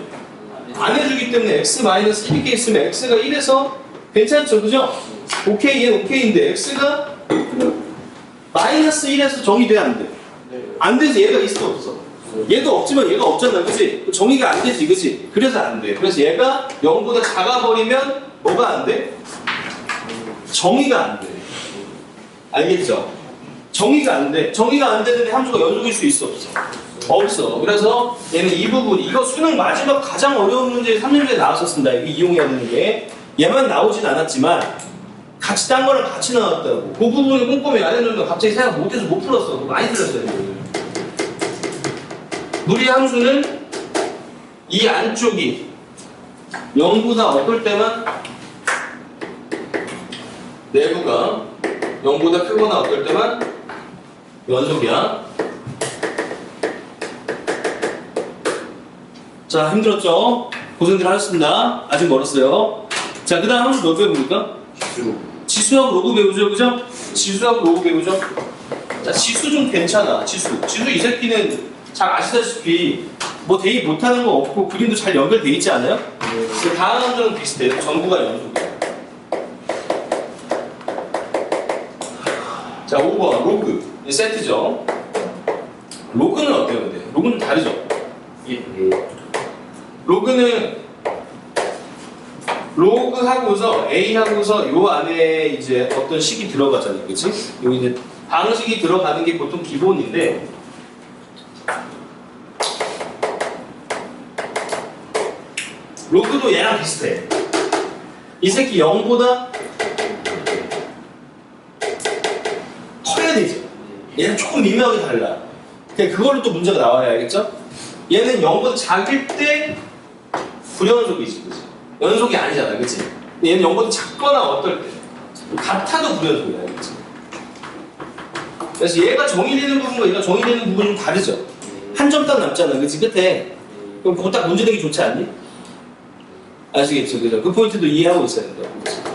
안 해주기 때문에 x-1 이렇게 있으면 x가 1에서 괜찮죠, 그죠? 오케이, 얘 오케이인데 x가 마이너스 1에서 정의돼, 안 돼? 안 되지, 얘가 있어, 없어? 얘도 없지만 얘가 없잖아, 그치? 정의가 안 되지, 그치? 그래서 안 돼. 그래서 얘가 0보다 작아버리면 뭐가 안 돼? 정의가 안 돼. 알겠죠? 정의가 안 돼. 정의가 안 되는데 함수가 연속일 수 있어, 없어? 없어. 그래서 얘는 이 부분, 이거 수능 마지막 가장 어려운 문제 3년도에 나왔었습니다. 이거 이용해야 되는 게. 얘만 나오진 않았지만 같이 딴 거랑 같이 나왔다고. 그 부분을 꼼꼼히 안 해놓으면 갑자기 생각 못해서 못 풀었어. 많이 틀렸어요. 무리함수는 이 안쪽이 0보다 어떨 때만 내부가 0보다 크거나 어떨 때만 연속이야. 자, 힘들었죠? 고생들 하셨습니다. 아직 멀었어요. 자, 그 다음 함수 몇 배웁니까? 지수하고 로그 배우죠, 그죠? 지수하고 로그 배우죠? 자, 지수 좀 괜찮아. 지수 이 새끼는 잘 아시다시피 뭐 대입 못하는 거 없고 그림도 잘 연결돼 있지 않아요? 그 다음 함수는 비슷해요. 전부가 연속이에요. 자, 5번 로그 세트죠. 로그는 어때요? 근데 로그는 다르죠. 예. 로그는 로그 하고서 A 하고서 요 안에 이제 어떤 식이 들어가잖아요, 그렇지? 요 이제 방식이 들어가는 게 보통 기본인데. 로그도 얘랑 비슷해. 이 새끼 0보다 커야 되죠. 얘는 조금 미묘하게 달라. 그러니까 그걸로 또 문제가 나와야 알겠죠? 얘는 0보다 작을 때 불연속이지, 그치? 연속이 아니잖아, 그치? 얘는 0보다 작거나 어떨 때 같아도 불연속이야, 그치? 그래서 얘가 정의되는 부분과 얘가 정의되는 부분이 좀 다르죠? 한 점 딱 남잖아, 그치? 끝에. 그럼 그거 딱 문제 되기 좋지 않니? 아시겠죠? 그죠? 그 포인트도 이해하고 있어야 된다.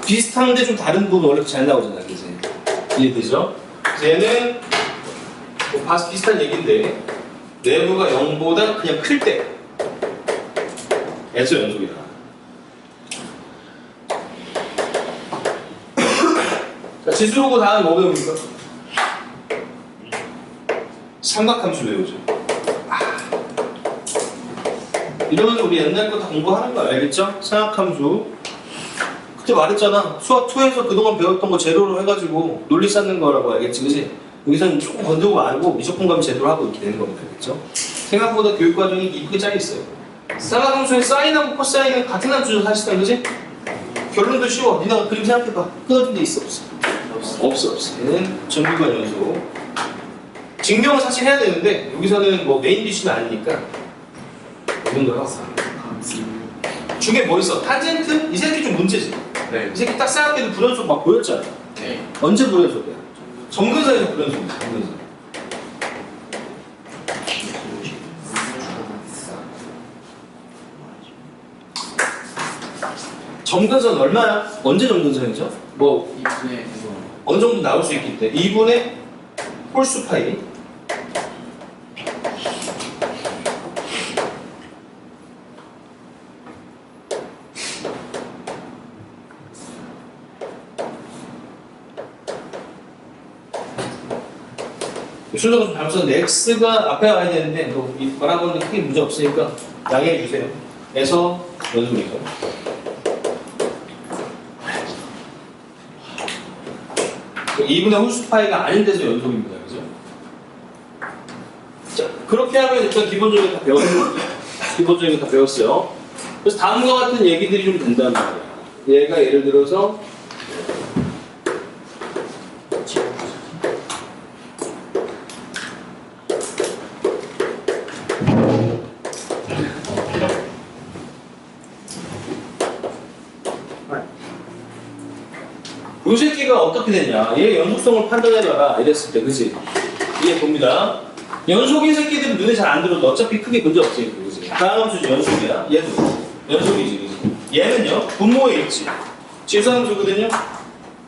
비슷한데 좀 다른 부분 원래 잘 나오잖아, 그치? 이해되죠? 그래서 얘는 뭐 비슷한 얘기인데 내부가 0보다 그냥 클 때 에서 연속이다. 자, 지수로고 다음 뭐 배웁니까? 삼각함수 배우죠. 이러면 우리 옛날 거 다 공부하는 거 알겠죠? 삼각함수. 그때 말했잖아. 수학 2에서 그동안 배웠던 거 제로로 해가지고 논리 쌓는 거라고 알겠지, 그지? 여기서는 조금 건들고 말고 미적분감 제대로 하고 이렇게 되는 겁니다, 알겠죠? 생각보다 교육 과정이 이쁘게 짜여 있어요. 삼각함수의 사인하고 코사인은 같은 함수죠, 사실상, 그지? 결론도 쉬워. 니네가 그림 생각해봐. 끊어진 데 있어, 없어? 없어. 얘는 정규관 연속. 증명은 사실 해야 되는데 여기서는 뭐 메인 디쉬는 아니니까 이 정도 하고. 중에 뭐 있어? 탄젠트? 이 새끼 좀 문제지. 네. 이 새끼 딱 생각해도 불연속 막 보였잖아. 네. 언제 불연속이야? 정근사에서 불연속이야. 정근사. 점근선 얼마나? 언제 점근선이죠? 뭐 이분의 어느 정도 나올 수 있기 때문에 2분의 홀수 파이. 순서가 좀 잘못했는데 x가 앞에 와야 되는데 뭐 말하고 있는데 크게 문제 없으니까 양해해 주세요. 에서 연속이죠. 그 2분의 홀수 파이가 아닌 데서 연속입니다. 그죠? 자, 그렇게 하면 일단 기본적인 다 배웠어요. 기본적인 다 배웠어요. 그래서 다음과 같은 얘기들이 좀 된다는 거예요. 얘가 예를 들어서 이 새끼가 어떻게 되냐? 얘 연속성을 판단해봐라. 이랬을 때, 그치? 얘 봅니다. 연속인 새끼들은 눈에 잘 안 들어도 어차피 크게 문제 없으니까, 그치? 다함수지 연속이야. 얘도 연속이지, 그치? 얘는요, 분모에 있지. 지수함수거든요?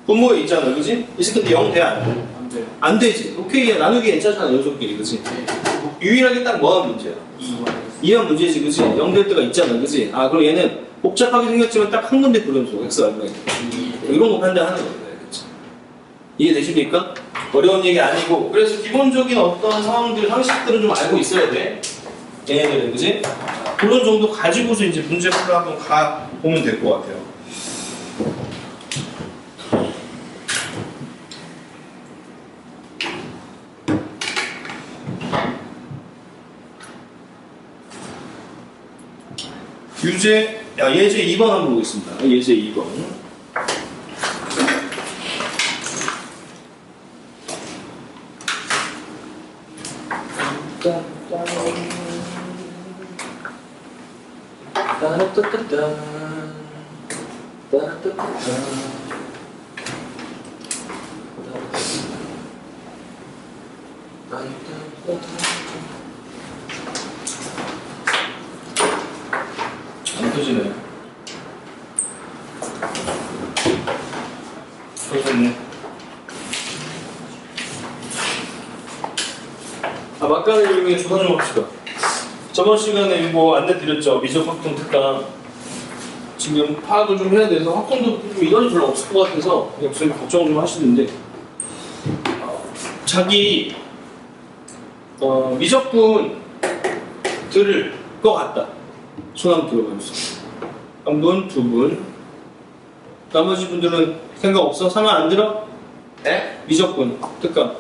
분모에 있잖아, 그치? 이 새끼인데 0 돼, 안 돼? 안 돼요. 안 되지. 오케이, 얘 나누기 괜찮잖아, 연속끼리, 그치? 유일하게 딱 뭐가 문제야? 2한 문제지, 그치? 0 될 때가 있잖아, 그치? 아, 그럼 얘는 복잡하게 생겼지만 딱 한 군데 불연속, x 얼마야? 이런 거 판단하는 겁니다. 그치? 이해되십니까? 어려운 얘기 아니고, 그래서 기본적인 어떤 상황들, 상식들은 좀 알고 있어야 돼. 얘네들은, 그지? 그런 정도 가지고서 이제 문제 풀러 한번 가 보면 될 것 같아요. 예제 2번 한번 보겠습니다. 예제 2번. 안 터지네. 터졌네. 아, 막간을 이용해 조사 좀 합시다. 저번 시간에 이거 안내 드렸죠. 미적 확통 특강. 지금 파악을 좀 해야 돼서 확통도 좀 인원이 별로 없을 것 같아서 선생님 걱정 좀 하시는데 자기 미적분 들을 것 같다. 손 한번 들어봐주세요. 한 분, 두 분. 나머지 분들은 생각 없어? 상관 안 들어? 네? 미적분 특강.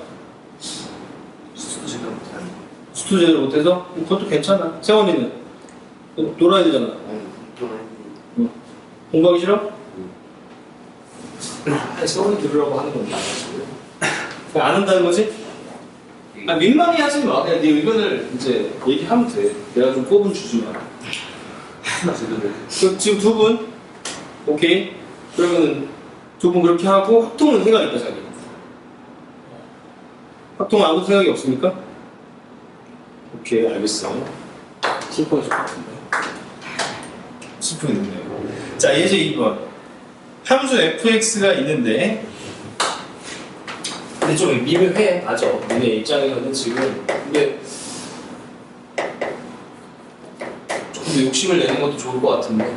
수지가 못하는. 수투 제대로 못해서? 그것도 괜찮아. 세원이는? 놀아야 되잖아. 공부하기 싫어? 세원이 들으라고 하는 건 아니었어요. 그냥 안 한다는 거지? 아, 민망해 하지 마. 그냥 네 의견을 이제 얘기하면 돼. 내가 좀 뽑은 주지만. 지금 두 분? 오케이. 그러면은 두 분 그렇게 하고 합통은 생각이 있다, 자기. 합통은 아무도 생각이 없습니까? 오케이, 알겠어. 슬퍼하실 것 같은데. 슬프겠네요. 자, 예제 2번. 함수 fx가 있는데 근데 좀 미묘해. 맞아. 니네 입장에서는 지금 근데 조금 더 욕심을 내는 것도 좋을 것 같은데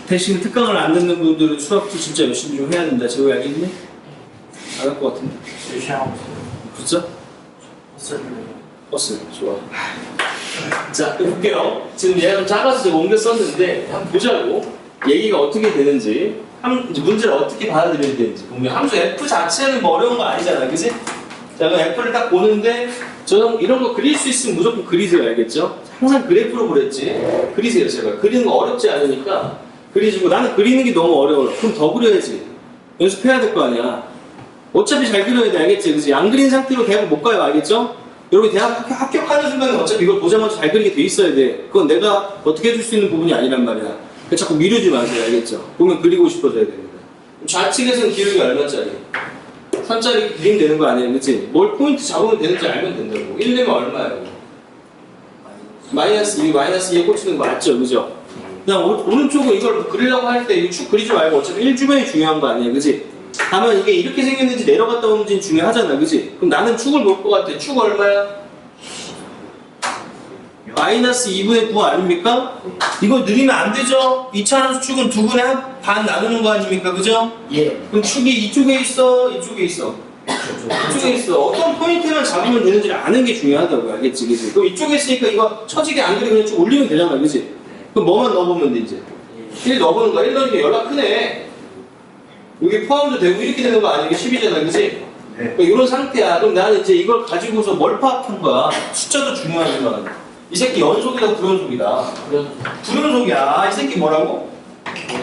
대신에 특강을 안 듣는 분들은 수학도 진짜 열심히 좀 해야 된다. 제가 알겠니? 안 할 것 같은데. 진짜? 버스. 좋아. 자, 그럼 볼게요. 지금 얘가 좀 작아서 제가 옮겨 썼는데 한번 보자고. 얘기가 어떻게 되는지, 이제 문제를 어떻게 받아들여야 되는지 보면 함수 f 자체는 뭐 어려운 거 아니잖아, 그지? 자, 그럼 f를 딱 보는데 이런 거 그릴 수 있으면 무조건 그리세요, 알겠죠? 항상 그래프로 그렸지. 그리세요, 제가. 그리는 거 어렵지 않으니까 그리시고 나는 그리는 게 너무 어려워. 그럼 더 그려야지. 연습해야 될 거 아니야. 어차피 잘 그려야 돼, 알겠지? 그래서 안 그린 상태로 대학을 못 가요, 알겠죠? 여러분 대학 합격하는 순간에 어차피 이걸 보자마자 잘 그리게 돼 있어야 돼. 그건 내가 어떻게 해줄 수 있는 부분이 아니란 말이야. 그러니까 자꾸 미루지 마세요, 알겠죠? 보면 그리고 싶어져야 됩니다. 좌측에서는 기울기 얼마짜리? 3짜리 그리면 되는 거 아니에요, 그치? 뭘 포인트 잡으면 되는지 알면 된다고. 1 내면 얼마예요? 마이너스 2에 꽂히는 거 맞죠, 그죠? 그냥 오른쪽은 이걸 그리려고 할 때 이 축 그리지 말고 어차피 1주변이 중요한 거 아니에요, 그치? 다만 이게 이렇게 생겼는지 내려갔다 오는지는 중요하잖아, 그치? 그럼 나는 축을 볼 것 같아. 축 얼마야? 마이너스 2분의 9 아닙니까? 이거 느리면 안 되죠? 2차 함수 축은 2분의 반 나누는 거 아닙니까? 그죠? 예. 그럼 축이 이쪽에 있어? 이쪽에 있어? 이쪽에 있어. 어떤 포인트만 잡으면 되는지를 아는 게 중요하다고, 알겠지? 그치? 그럼 이쪽에 있으니까 이거 처지게 안 그리고 그냥 쭉 올리면 되잖아, 그치? 그럼 뭐만 넣어보면 돼, 이제? 1 넣어보는 거야. 1 넣으니까 연락 크네. 여기 포함도 되고 이렇게 되는 거 아니야? 이게 10이잖아, 그치? 네. 그러니까 이런 상태야. 그럼 나는 이제 이걸 가지고서 뭘 파악한 거야? 숫자도 중요하지만 이 새끼 연속이다, 불연속이다? 불연속이야. 이 새끼 뭐라고?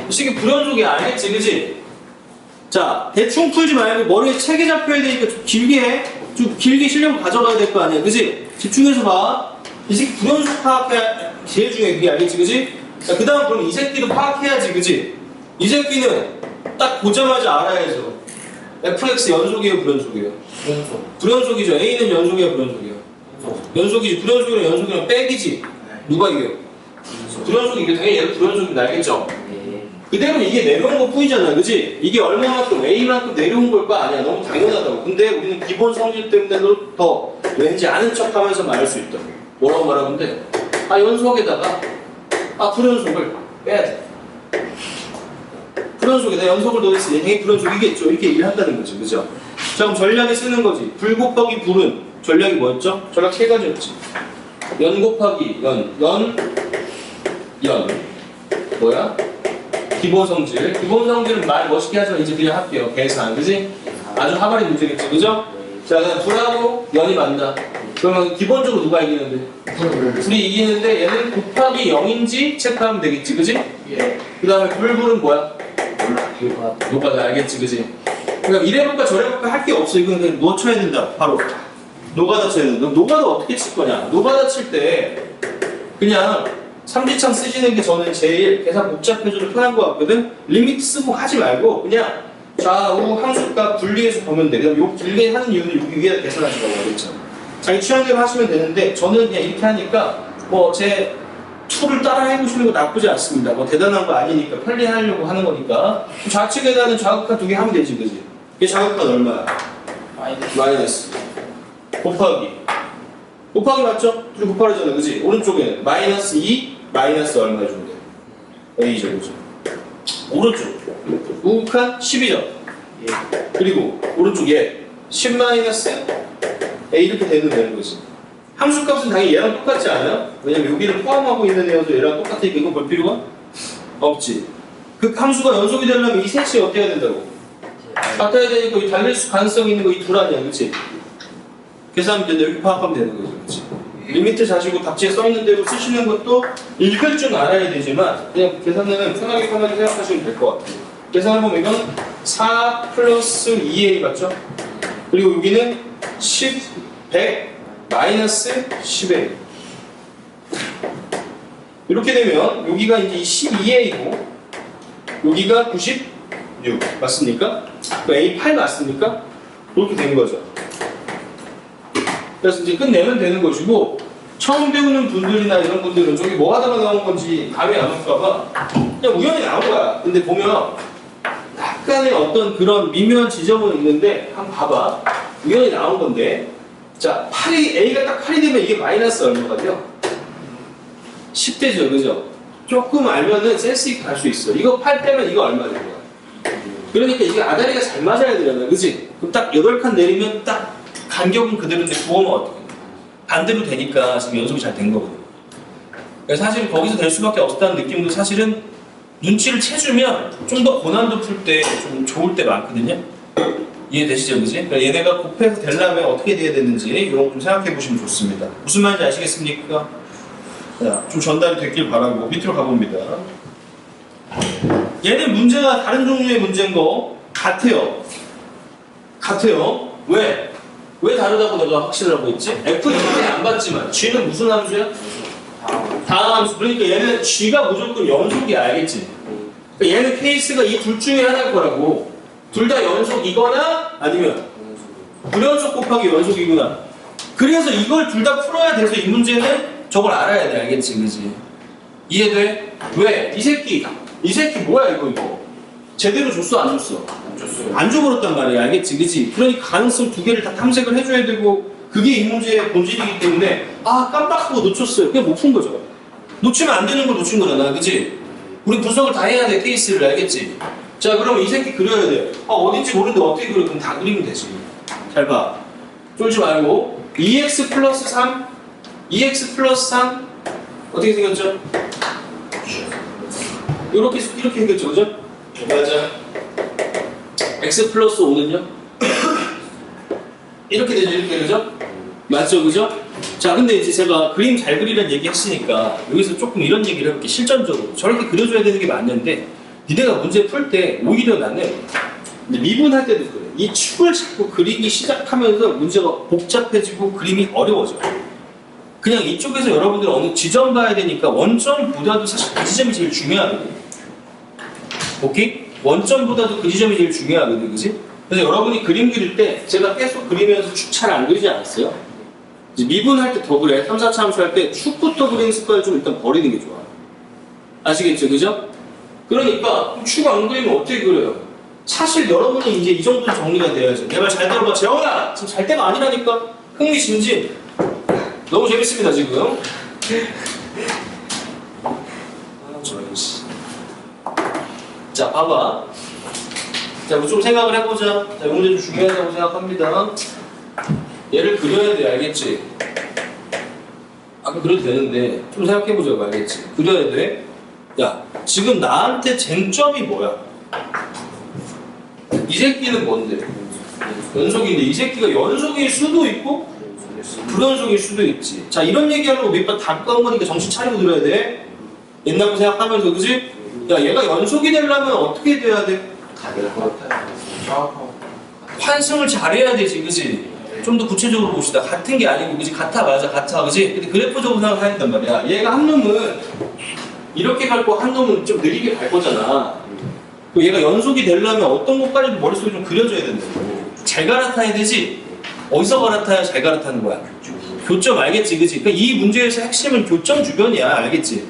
이 새끼 불연속이야. 알겠지, 그치? 자, 대충 풀지 말고 머리에 체계 잡혀야 되니까 좀 길게 해. 좀 길게 실력을 가져가야 될 거 아니야, 그치? 집중해서 봐. 이 새끼 불연속 파악해야 제일 중요해, 그게 알겠지, 그치? 자, 그 다음 그럼 이 새끼도 파악해야지, 그치? 이 새끼는 딱 보자마자 알아야죠. fx 연속이에요, 불연속이에요? 불연속이죠. a는 연속이야, 불연속이야? 연속이지. 불연속이랑 연속이랑 백이지. 누가 이겨요? 불연속이 이게 당연히 얘도 불연속인데 알겠죠? 그대로 이게 내려온 것 뿐이잖아, 그치? 이게 얼마만큼 a만큼 내려온 걸 거 아니야. 너무 당연하다고. 근데 우리는 기본 성질 때문에도 더 왠지 아는 척 하면서 말할 수 있다. 뭐라고 말하면 돼? 연속에다가 불연속을 빼야 돼. 불연속에다 연속을 넣었으니 당연히 불연속이겠죠. 이렇게 얘기를 한다는 거지, 그죠? 자, 그럼 전략에 쓰는 거지. 불 곱하기 불은 전략이 뭐였죠? 전략 세 가지였지. 연 곱하기 연 뭐야? 기본 성질. 기본 성질은 말 멋있게 하지만 이제 그냥 할게요. 계산, 그지? 아주 하바리 문제겠죠, 그죠? 자, 그냥 불하고 연이 만다. 그러면 기본적으로 누가 이기는데? 불이 이기는데 얘는 곱하기 0인지 체크하면 되겠지, 그지? 예. 그 다음에 불은 뭐야? 노가다, 알겠지, 그지? 그러니까 이래볼까 저래볼까 할 게 없어. 이건 그냥 놓쳐야 된다, 바로. 노가다 쳐야 된다. 노가다 어떻게 칠 거냐? 노가다 칠 때 그냥 삼지창 쓰시는 게 저는 제일 계산 복잡해져도 편한 것 같거든? 리미트 쓰고 하지 말고 그냥 좌우 함수값 분리해서 보면 돼. 그다음 요 길게 하는 이유는 여기 위에다 계산하시라고 하겠죠. 자기 취향대로 하시면 되는데 저는 그냥 이렇게 하니까 뭐 제 툴을 따라 해보시는 거 나쁘지 않습니다. 뭐 대단한 거 아니니까 편리하려고 하는 거니까 좌측에다는 좌극한 두 개 하면 되지, 그지? 이게 좌극한 얼마야? 마이너스 곱하기 맞죠? 둘이 곱하잖아, 그지? 오른쪽에는 마이너스 2 마이너스 얼마 주면 돼? A죠, 그죠? 오른쪽 우극한 12점 그리고 오른쪽 얘 10 마이너스 A 이렇게 되는 거지. 함수값은 당연히 얘랑 똑같지 않아요? 왜냐면 여기를 포함하고 있는 애여도 얘랑 똑같으니까 이거 볼 필요가 없지. 그 함수가 연속이 되려면 이 셋이 어때야 된다고? 같아야 되니까 이 달릴 수 가능성이 있는 거 이 둘 아니야, 그치? 계산하면 된다. 이렇게 파악하면 되는 거죠, 그치? 리미트 자시고 답지에 써있는 대로 쓰시는 것도 읽을 줄 알아야 되지만 그냥 계산은 편하게 생각하시면 될 것 같아요. 계산해보면 이건 4 플러스 2a 맞죠? 그리고 여기는 10, 100 마이너스 10a 이렇게 되면 여기가 이제 12a고 여기가 96 맞습니까? a 8 맞습니까? 그렇게 된 거죠. 그래서 이제 끝내면 되는 것이고 처음 배우는 분들이나 이런 분들은 저기 뭐 하다가 나온 건지 감이 안 올까봐 그냥 우연히 나온 거야. 근데 보면 약간의 어떤 그런 미묘한 지점은 있는데 한번 봐봐. 우연히 나온 건데 자, 8이, A가 딱 8이 되면 이게 마이너스 얼마가 돼요? 10대죠, 그죠? 조금 알면은 센스 있게 갈 수 있어. 이거 8 빼면 이거 얼마 된 거야? 그러니까 이게 아다리가 잘 맞아야 되잖아, 그지? 그럼 딱 8칸 내리면 딱 간격은 그대로인데 부어면 어떻게 돼? 반대로 되니까 지금 연속이 잘 된 거거든. 그래서 사실 거기서 될 수밖에 없다는 느낌도 사실은 눈치를 채주면 좀 더 고난도 풀 때 좀 좋을 때 많거든요. 이해되시죠, 그지? 그러니까 얘네가 곱해서 되려면 어떻게 돼야 되는지 이런 거 좀 생각해 보시면 좋습니다. 무슨 말인지 아시겠습니까? 자, 좀 전달이 됐길 바라고 밑으로 가봅니다. 얘는 문제가 다른 종류의 문제인 거 같아요. 왜? 왜 다르다고 내가 확신을 하고 있지? F는 안 봤지만 G는 무슨 함수야? 다음 함수. 그러니까 얘는 G가 무조건 연속이야, 알겠지? 그러니까 얘는 케이스가 이 둘 중에 하나일 거라고. 둘 다 연속이거나 아니면 불연속 곱하기 연속이구나. 그래서 이걸 둘 다 풀어야 돼서 이 문제는 저걸 알아야 돼, 알겠지, 그지? 이해돼? 왜? 이 새끼 뭐야 이거? 제대로 줬어, 안 줬어? 안 줘버렸단 말이야, 알겠지, 그지? 그러니까 가능성 두 개를 다 탐색을 해줘야 되고 그게 이 문제의 본질이기 때문에 아 깜빡하고 놓쳤어요. 그냥 못 푼 거죠. 놓치면 안 되는 걸 놓친 거잖아, 그지? 우리 분석을 다 해야 돼, 케이스를, 알겠지? 자, 그럼 이 새끼 그려야 돼. 어딘지 모르는데 어떻게 그려? 그럼 다 그리면 되지. 잘 봐. 쫄지 말고 2x 플러스 3 어떻게 생겼죠? 이렇게 생겼죠, 그죠? 맞아. x 플러스 5는요? 이렇게 되죠, 이렇게, 그죠? 맞죠, 그죠? 자, 근데 이제 제가 그림 잘 그리라는 얘기 했으니까 여기서 조금 이런 얘기를 해볼게. 실전적으로 저렇게 그려줘야 되는 게 맞는데 니네가 문제 풀 때 오히려 나는 미분할 때도 그래. 이 축을 자꾸 그리기 시작하면서 문제가 복잡해지고 그림이 어려워져. 그냥 이쪽에서 여러분들 어느 지점 봐야 되니까 원점보다도 사실 그 지점이 제일 중요하거든. 오케이? 원점보다도 그 지점이 제일 중요하거든, 그지? 그래서 여러분이 그림 그릴 때 제가 계속 그리면서 축 잘 안 그리지 않았어요? 이제 미분할 때 더 그래. 3, 4차 함수 할 때 축부터 그리는 습관을 좀 일단 버리는 게 좋아. 아시겠죠, 그죠? 그러니까 축 안 그리면 어떻게 그려요? 사실 여러분이 이제 이 정도 정리가 돼야죠. 내 말 잘 들어봐. 재원아! 지금 잘 때가 아니라니까. 흥미진진. 너무 재밌습니다, 지금. 자, 봐봐. 자, 뭐 좀 생각을 해보자. 자, 이 문제 좀 중요하다고 생각합니다. 얘를 그려야 돼, 알겠지? 아까 그려도 되는데, 좀 생각해보자고, 알겠지? 그려야 돼. 야, 지금 나한테 쟁점이 뭐야? 이 새끼는 뭔데? 연속인데, 이 새끼가 연속일 수도 있고, 불연속일 수도 있지. 자, 이런 얘기하려고 몇 번 다 깐 거니까 정신 차리고 들어야 돼. 옛날 거 생각하면서, 그지? 야, 얘가 연속이 되려면 어떻게 돼야 돼? 환승을 잘해야 되지, 그지? 좀 더 구체적으로 봅시다. 같은 게 아니고, 그지? 같아, 맞아, 같아, 그지? 근데 그래프적으로 생각해야 된단 말이야. 얘가 한 놈은 이렇게 갈 거, 한 놈은 좀 느리게 갈 거잖아. 얘가 연속이 되려면 어떤 것까지도 머릿속에 좀 그려줘야 된다고. 잘 갈아타야 되지? 어디서 갈아타야 잘 갈아타는 거야? 교점 알겠지, 그지? 그러니까 이 문제에서 핵심은 교점 주변이야, 알겠지?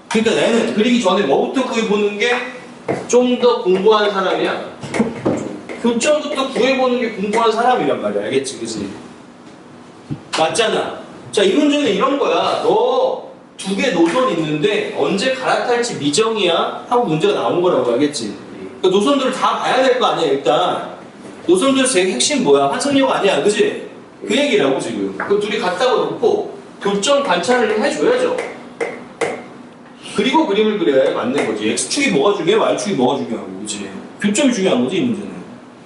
그러니까 얘는 그리기 전에 뭐부터 구해보는 게 좀 더 공부한 사람이야. 교점부터 구해보는 게 공부한 사람이란 말이야. 알겠지? 그치? 맞잖아. 자, 이 문제는 이런 거야. 너 두 개 노선 있는데 언제 갈아탈지 미정이야? 하고 문제가 나온 거라고. 알겠지? 그러니까 노선들을 다 봐야 될 거 아니야, 일단. 노선들 제일 핵심 뭐야? 환승역 아니야, 그지? 그 얘기라고, 지금. 그 둘이 같다고 놓고 교점 관찰을 해줘야죠. 그리고 그림을 그려야 맞는 거지. X축이 뭐가 중요해? Y축이 뭐가 중요하고, 그지? 교점이 중요한 거지, 이 문제는.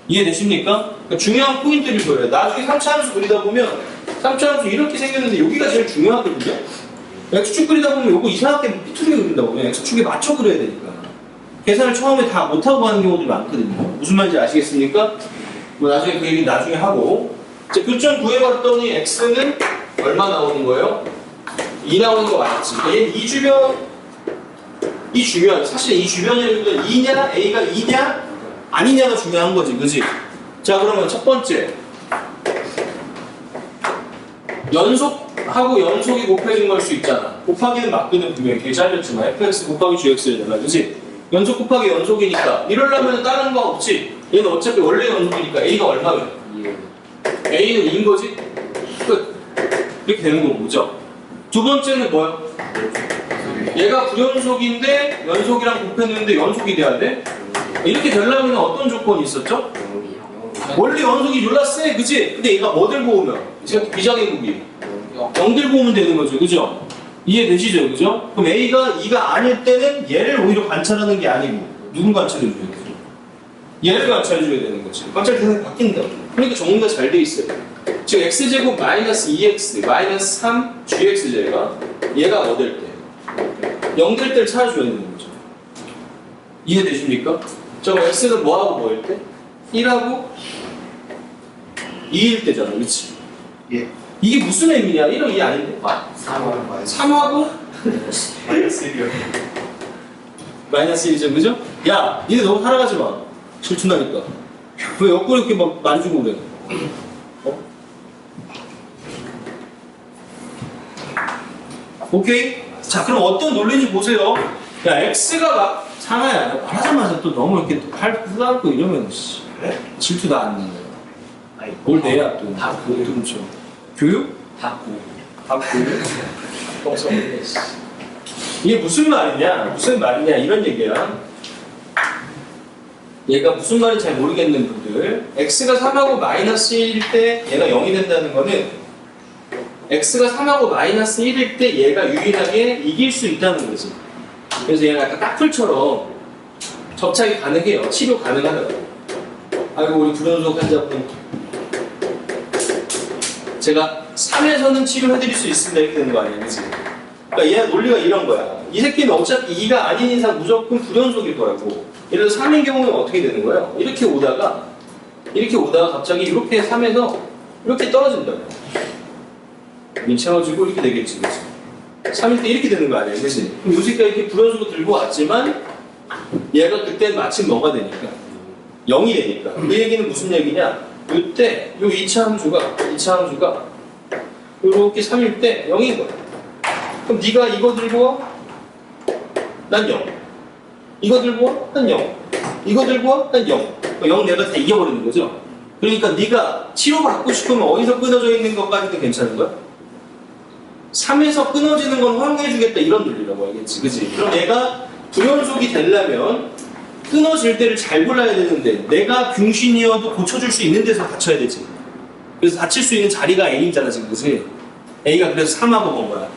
이해되십니까? 그러니까 중요한 포인트를 줘야 돼. 나중에 3차 함수 그리다 보면 3차 함수 이렇게 생겼는데 여기가 제일 중요하거든요? X축 그리다 보면 요거 이상하게 삐뚤게 그린다고. 그냥 X축에 맞춰 그려야 되니까. 계산을 처음에 다 못하고 하는 경우들이 많거든요. 무슨 말인지 아시겠습니까? 뭐 나중에 그 얘기 나중에 하고. 자, 교점 구해봤더니 X는 얼마 나오는 거예요? 2 나오는 거 맞지? 얘는 이 주변, 이 주변, 사실 이 주변이라기보다 2냐, A가 2냐, 아니냐가 중요한 거지, 그지? 자, 그러면 첫 번째. 연속하고 연속이 곱해진 걸 수 있잖아. 곱하기는 맞거든, 분명히. 되게 잘렸지만. fx 곱하기 gx잖아, 그지? 연속 곱하기 연속이니까. 이러려면 다른 거 없지? 얘는 어차피 원래 연속이니까 A가 얼마면? A는 2인 거지? 끝. 이렇게 되는 거고, 그죠? 두 번째는 뭐야? 얘가 불연속인데 연속이랑 곱했는데 연속이 돼야 돼? 이렇게 되려면 어떤 조건이 있었죠? 원래 연속이 졸라 세, 그치? 근데 얘가 뭐 들고 오면? 비정의국이 0 들고 오면 되는 거죠, 그죠? 이해되시죠, 그죠? 그럼 A가 2가 아닐 때는 얘를 오히려 관찰하는 게 아니고 누군 관찰해줘야 돼? 얘를 관찰해줘야 되는 거지. 관찰 대상이 바뀐다고. 그러니까 정리가 잘 돼 있어요. 지금 x제곱 마이너스 2x 마이너스 3 gx제가 얘가 뭐 될 때? 0 될 때를 찾아줘야 되는 거죠. 이해되십니까? 저 x는 뭐하고 뭐일 때? 1하고 2일 때잖아, 그치? 예. 이게 무슨 의미냐? 1은 2 아닌데? 3하고 마이너스 1이요. 마이너스 1이죠, 그죠? 야, 니네 너무 살아가지 마. 질투나니까. 왜 옆구리 이렇게 막 만지고 그래? 어? 오케이? 자, 그럼 어떤 논리인지 보세요. 야, X가 막 상하야. 말하자마자 또 너무 이렇게 또 팔 부담고 이러면 질투도 안 나네. 뭘 내야 또. 다 그렇죠. 교육? 닫고. 이게 무슨 말이냐? 무슨 말이냐? 이런 얘기야. 얘가 무슨 말인지 잘 모르겠는 분들. X가 3하고 마이너스 1일 때 얘가 0이 된다는 거는 X가 3하고 마이너스 1일 때 얘가 유일하게 이길 수 있다는 거지. 그래서 얘가 약간 까풀처럼 접착이 가능해요. 치료 가능하다고. 아이고, 우리 불연속 환자분. 제가 3에서는 치료해드릴 수 있습니다. 이렇게 되는 거 아니야, 그치? 그러니까 얘 논리가 이런 거야. 이 새끼는 어차피 2가 아닌 이상 무조건 불연속일 거라고. 예를 들어 3인 경우는 어떻게 되는 거예요? 이렇게 오다가 갑자기 이렇게 3에서 이렇게 떨어진다고. 채워지고 이렇게 되겠지, 그치? 3일 때 이렇게 되는 거 아니야, 그치? 그럼 이 새끼가 이렇게 불연속으로 들고 왔지만 얘가 그때 마침 뭐가 되니까? 0이 되니까. 그 얘기는 무슨 얘기냐? 이때 요 2차 함수가 이렇게 3일 때 0인 거야. 그럼 네가 이거 들고 와? 난 0. 이거 들고 와? 난 0. 이거 들고 와? 난 0. 0 내가 다 이겨버리는 거죠. 그러니까 네가 치료받고 싶으면 어디서 끊어져 있는 것까지도 괜찮은 거야? 3에서 끊어지는 건 허용해주겠다 이런 논리라고 알겠지, 그치? 그럼 얘가 불연속이 되려면 끊어질 때를 잘 골라야 되는데 내가 병신이어도 고쳐줄 수 있는 데서 다쳐야 되지. 그래서 다칠 수 있는 자리가 A잖아 지금, 그치? A가 그래서 3하고 본 거야.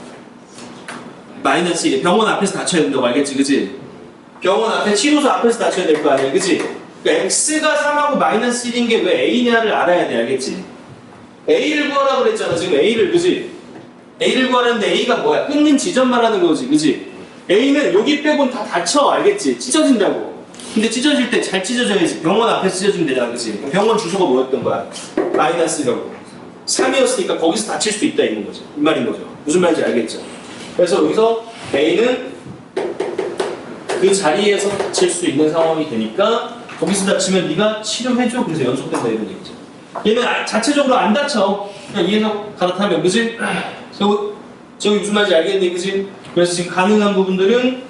마이너스 1. 병원 앞에서 다쳐야 된다고 알겠지, 그치? 병원 앞에 치료소 앞에서 다쳐야 될 거 아니야, 그치? 그러니까 X가 3하고 마이너스 1인 게 왜 A냐를 알아야 돼, 알겠지? A를 구하라고 그랬잖아, 지금 A를, 그치? A를 구하라는데 A가 뭐야? 끊는 지점 말하는 거지, 그치? A는 여기 빼곤 다 다쳐, 알겠지? 찢어진다고. 근데 찢어질 때 잘 찢어져야지. 병원 앞에 찢어지면 되잖아, 그치? 병원 주소가 뭐였던 거야? 마이너스라고. 3이었으니까 거기서 다칠 수 있다, 이런 거죠. 이 말인 거죠. 무슨 말인지 알겠죠? 그래서 여기서 A는 그 자리에서 다칠 수 있는 상황이 되니까 거기서 다치면 네가 치료해줘. 그래서 연속된다, 이런 얘기죠. 얘는 자체적으로 안 다쳐. 그냥 이해서 갈아타면, 그치? 저기 무슨 말인지 알겠니, 그치? 그래서 지금 가능한 부분들은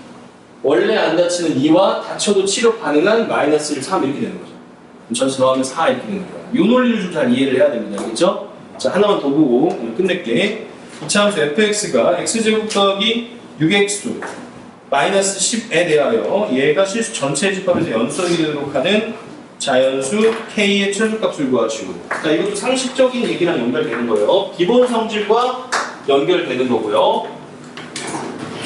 원래 안 다치는 2와 다쳐도 치료 가능한 마이너스 1, 3 이렇게 되는 거죠. 전체 더하면 4 이렇게 되는 거예요. 이 논리를 좀 잘 이해를 해야 됩니다. 알겠죠? 자, 하나만 더 보고 오늘 끝낼게. 이차함수 fx가 x제곱 더하기 6x 마이너스 10에 대하여 얘가 실수 전체 집합에서 연속이 되도록 하는 자연수 k의 최소값을 구하시오. 자, 이것도 상식적인 얘기랑 연결되는 거예요. 기본 성질과 연결되는 거고요.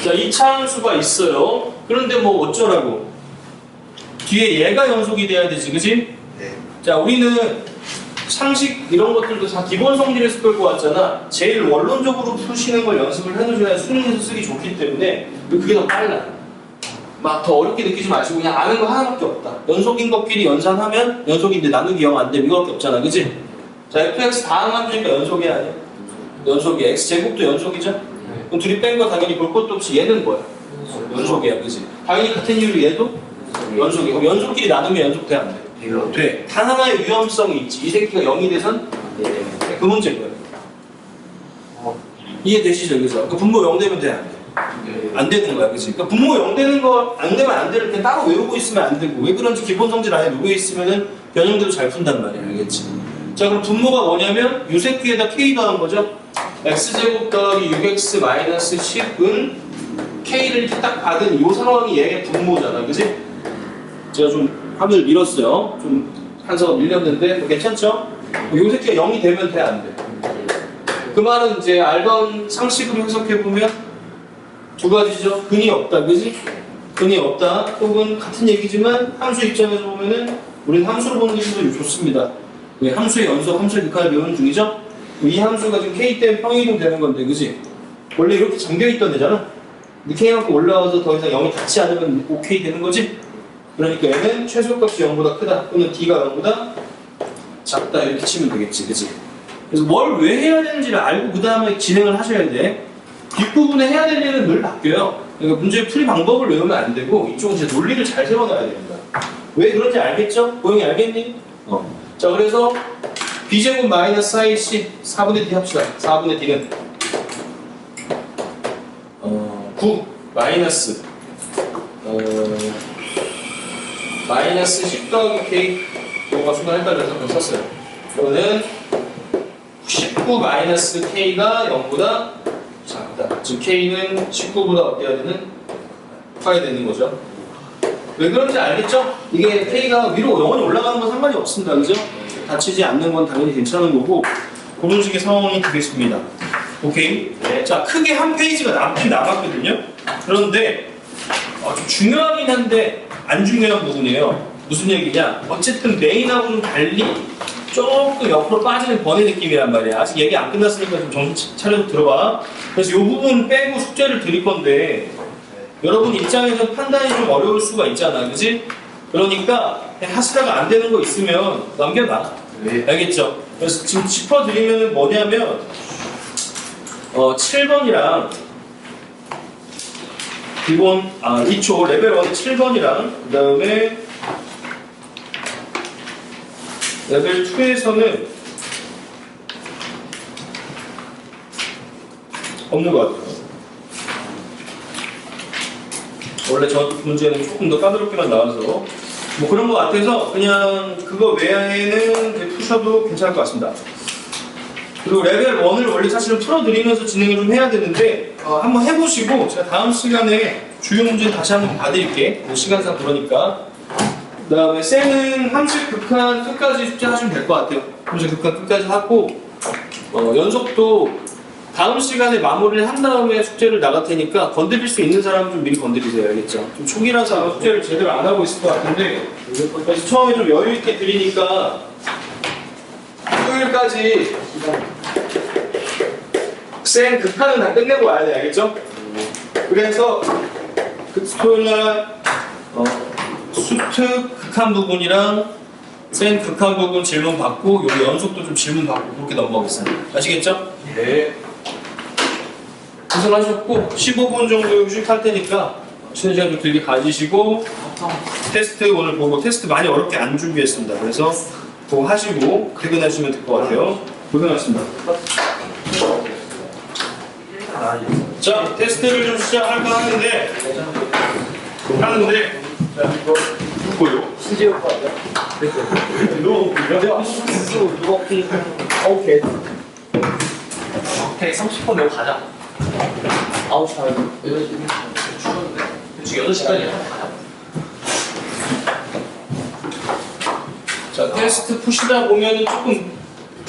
자, 이차함수가 있어요. 그런데 뭐 어쩌라고? 뒤에 얘가 연속이 돼야 되지, 그지? 네. 자, 우리는 상식 이런 것들도 다 기본 성질에서 끌고 왔잖아. 제일 원론적으로 푸시는 걸 연습을 해두셔야 수능에서 쓰기 좋기 때문에 그게 더 빨라. 막 더 어렵게 느끼지 마시고 그냥 아는 거 하나밖에 없다. 연속인 것끼리 연산하면 연속인데 나누기 0 안 되면 이거밖에 없잖아, 그지? 자, fx 다항함수니까 연속이 아니야. 연속이야. x제곱도 연속이죠? 그럼 둘이 뺀 거 당연히 볼 것도 없이 얘는 뭐야? 연속이야, 그지? 당연히 같은 이유로 얘도 연속이야. 그럼 연속끼리 나누면 연속돼, 안 돼? 돼. 단 하나의 위험성이 있지. 이 새끼가 0이 돼선 그 문제인 거예요. 이해되시죠? 그래서 그 분모 0 되면 돼, 안 돼? 안 되는 거야, 그치? 그러니까 분모 0 되는 거 안 되면 안 되는 그냥 따로 외우고 있으면 안 되고 왜 그런지 기본 성질 안에 누워 있으면은 변형대로 잘 푼단 말이야, 알겠지? 자, 그럼 분모가 뭐냐면 요 새끼에다 k 더한 거죠? x제곱 더하기 6x 마이너스 10은 k를 이렇게 딱 받은 요 상황이 얘의 분모잖아, 그치? 제가 좀 화면을 밀었어요. 좀 한서가 밀렸는데 뭐 괜찮죠? 요 새끼가 0이 되면 돼, 안 돼? 그 말은 이제 알던 상식으로 해석해보면 두 가지죠. 근이 없다, 그지? 근이 없다. 혹은 같은 얘기지만 함수 입장에서 보면은 우리는 함수로 보는 게 더 좋습니다. 왜? 함수의 연속, 함수의 극한을 배우는 중이죠? 이 함수가 지금 k 때문에 평이동 되는 건데, 그지? 원래 이렇게 잠겨있던 애잖아? 근데 k만큼 올라와서 더 이상 0이 닿지 않으면 OK 되는 거지? 그러니까 얘는 최소값이 0보다 크다 또는 d가 0보다 작다 이렇게 치면 되겠지, 그치? 그래서 뭘 왜 해야 되는지를 알고 그 다음에 진행을 하셔야 돼. 뒷부분에 해야 될 일은 늘 바뀌어요. 그러니까 문제의 풀이 방법을 외우면 안 되고 이쪽은 이제 논리를 잘 세워놔야 됩니다. 왜 그런지 알겠죠? 고영이 알겠니? 자, 그래서 b제곱 마이너스 4ac 4분의 d 합시다. 4분의 d는 9 마이너스 마이너스 10 더하기 k 이거가 순간 헷갈려서 그냥 썼어요. 이거는 19 마이너스 k가 0보다 작다. 즉 k는 19보다 어때야 되는? 커야 되는 거죠. 왜 그런지 알겠죠? 이게 k가 위로 영원히 올라가는 건 상관이 없습니다. 그죠? 다치지 않는 건 당연히 괜찮은 거고 그런 식의 상황이 되겠습니다. 오케이? 네. 자, 크게 한 페이지가 남긴 남았거든요. 그런데 좀 중요하긴 한데 안 중요한 부분이에요. 무슨 얘기냐? 어쨌든 메인하고 좀 달리 조금 옆으로 빠지는 번의 느낌이란 말이야. 아직 얘기 안 끝났으니까 좀 정신 차려서 들어봐. 그래서 이 부분 빼고 숙제를 드릴 건데 여러분 입장에서 판단이 좀 어려울 수가 있잖아, 그지? 그러니까 그냥 하시다가 안 되는 거 있으면 남겨놔. 네. 알겠죠? 그래서 지금 짚어드리면 뭐냐면 7번이랑 기본 2초 레벨 1 7번이랑 그 다음에 레벨 2에서는 없는 것 같아요. 원래 저 문제는 조금 더 까다롭게만 나와서 뭐 그런 것 같아서 그냥 그거 외에는 푸셔도 괜찮을 것 같습니다. 그리고 레벨 1을 원래 사실은 풀어드리면서 진행을 좀 해야 되는데 한번 해보시고 제가 다음 시간에 주요 문제는 다시 한번 봐드릴게. 뭐 시간상 그러니까. 그 다음에 쌤은 함수 극한 끝까지 숙제 하시면 될 것 같아요. 함수 극한 끝까지 하고 연속도 다음 시간에 마무리를 한 다음에 숙제를 나갈 테니까 건드릴 수 있는 사람은 좀 미리 건드리세요. 알겠죠? 좀 초기라서 아마 숙제를 제대로 안 하고 있을 것 같은데 그래서 처음에 좀 여유 있게 드리니까 토요일까지 쌤 극한은 다 끝내고 와야 돼. 알겠죠? 그래서 그 토요일날 수특 극한 부분이랑 쌤 극한 부분 질문 받고 여기 연속도 좀 질문 받고 그렇게 넘어가겠습니다. 아시겠죠? 네. 고생하셨고 15분 정도 휴식할 테니까 쉬는 시간 좀 길게 가지시고 테스트 오늘 보고 테스트 많이 어렵게 안 준비했습니다. 그래서 그거 하시고 퇴근하시면 될 것 같아요. 고생하셨습니다. 아, 예. 자, 테스트를 좀 시작할까 하는데 자, 이거 누구요? 수지오 거죠? 너 누가 오케이? 오케이. 오케이, 30분 내고 가자. 9시 반에. 8시. 지금 8시까지야. 가자. 자, 테스트 푸시다 보면은 조금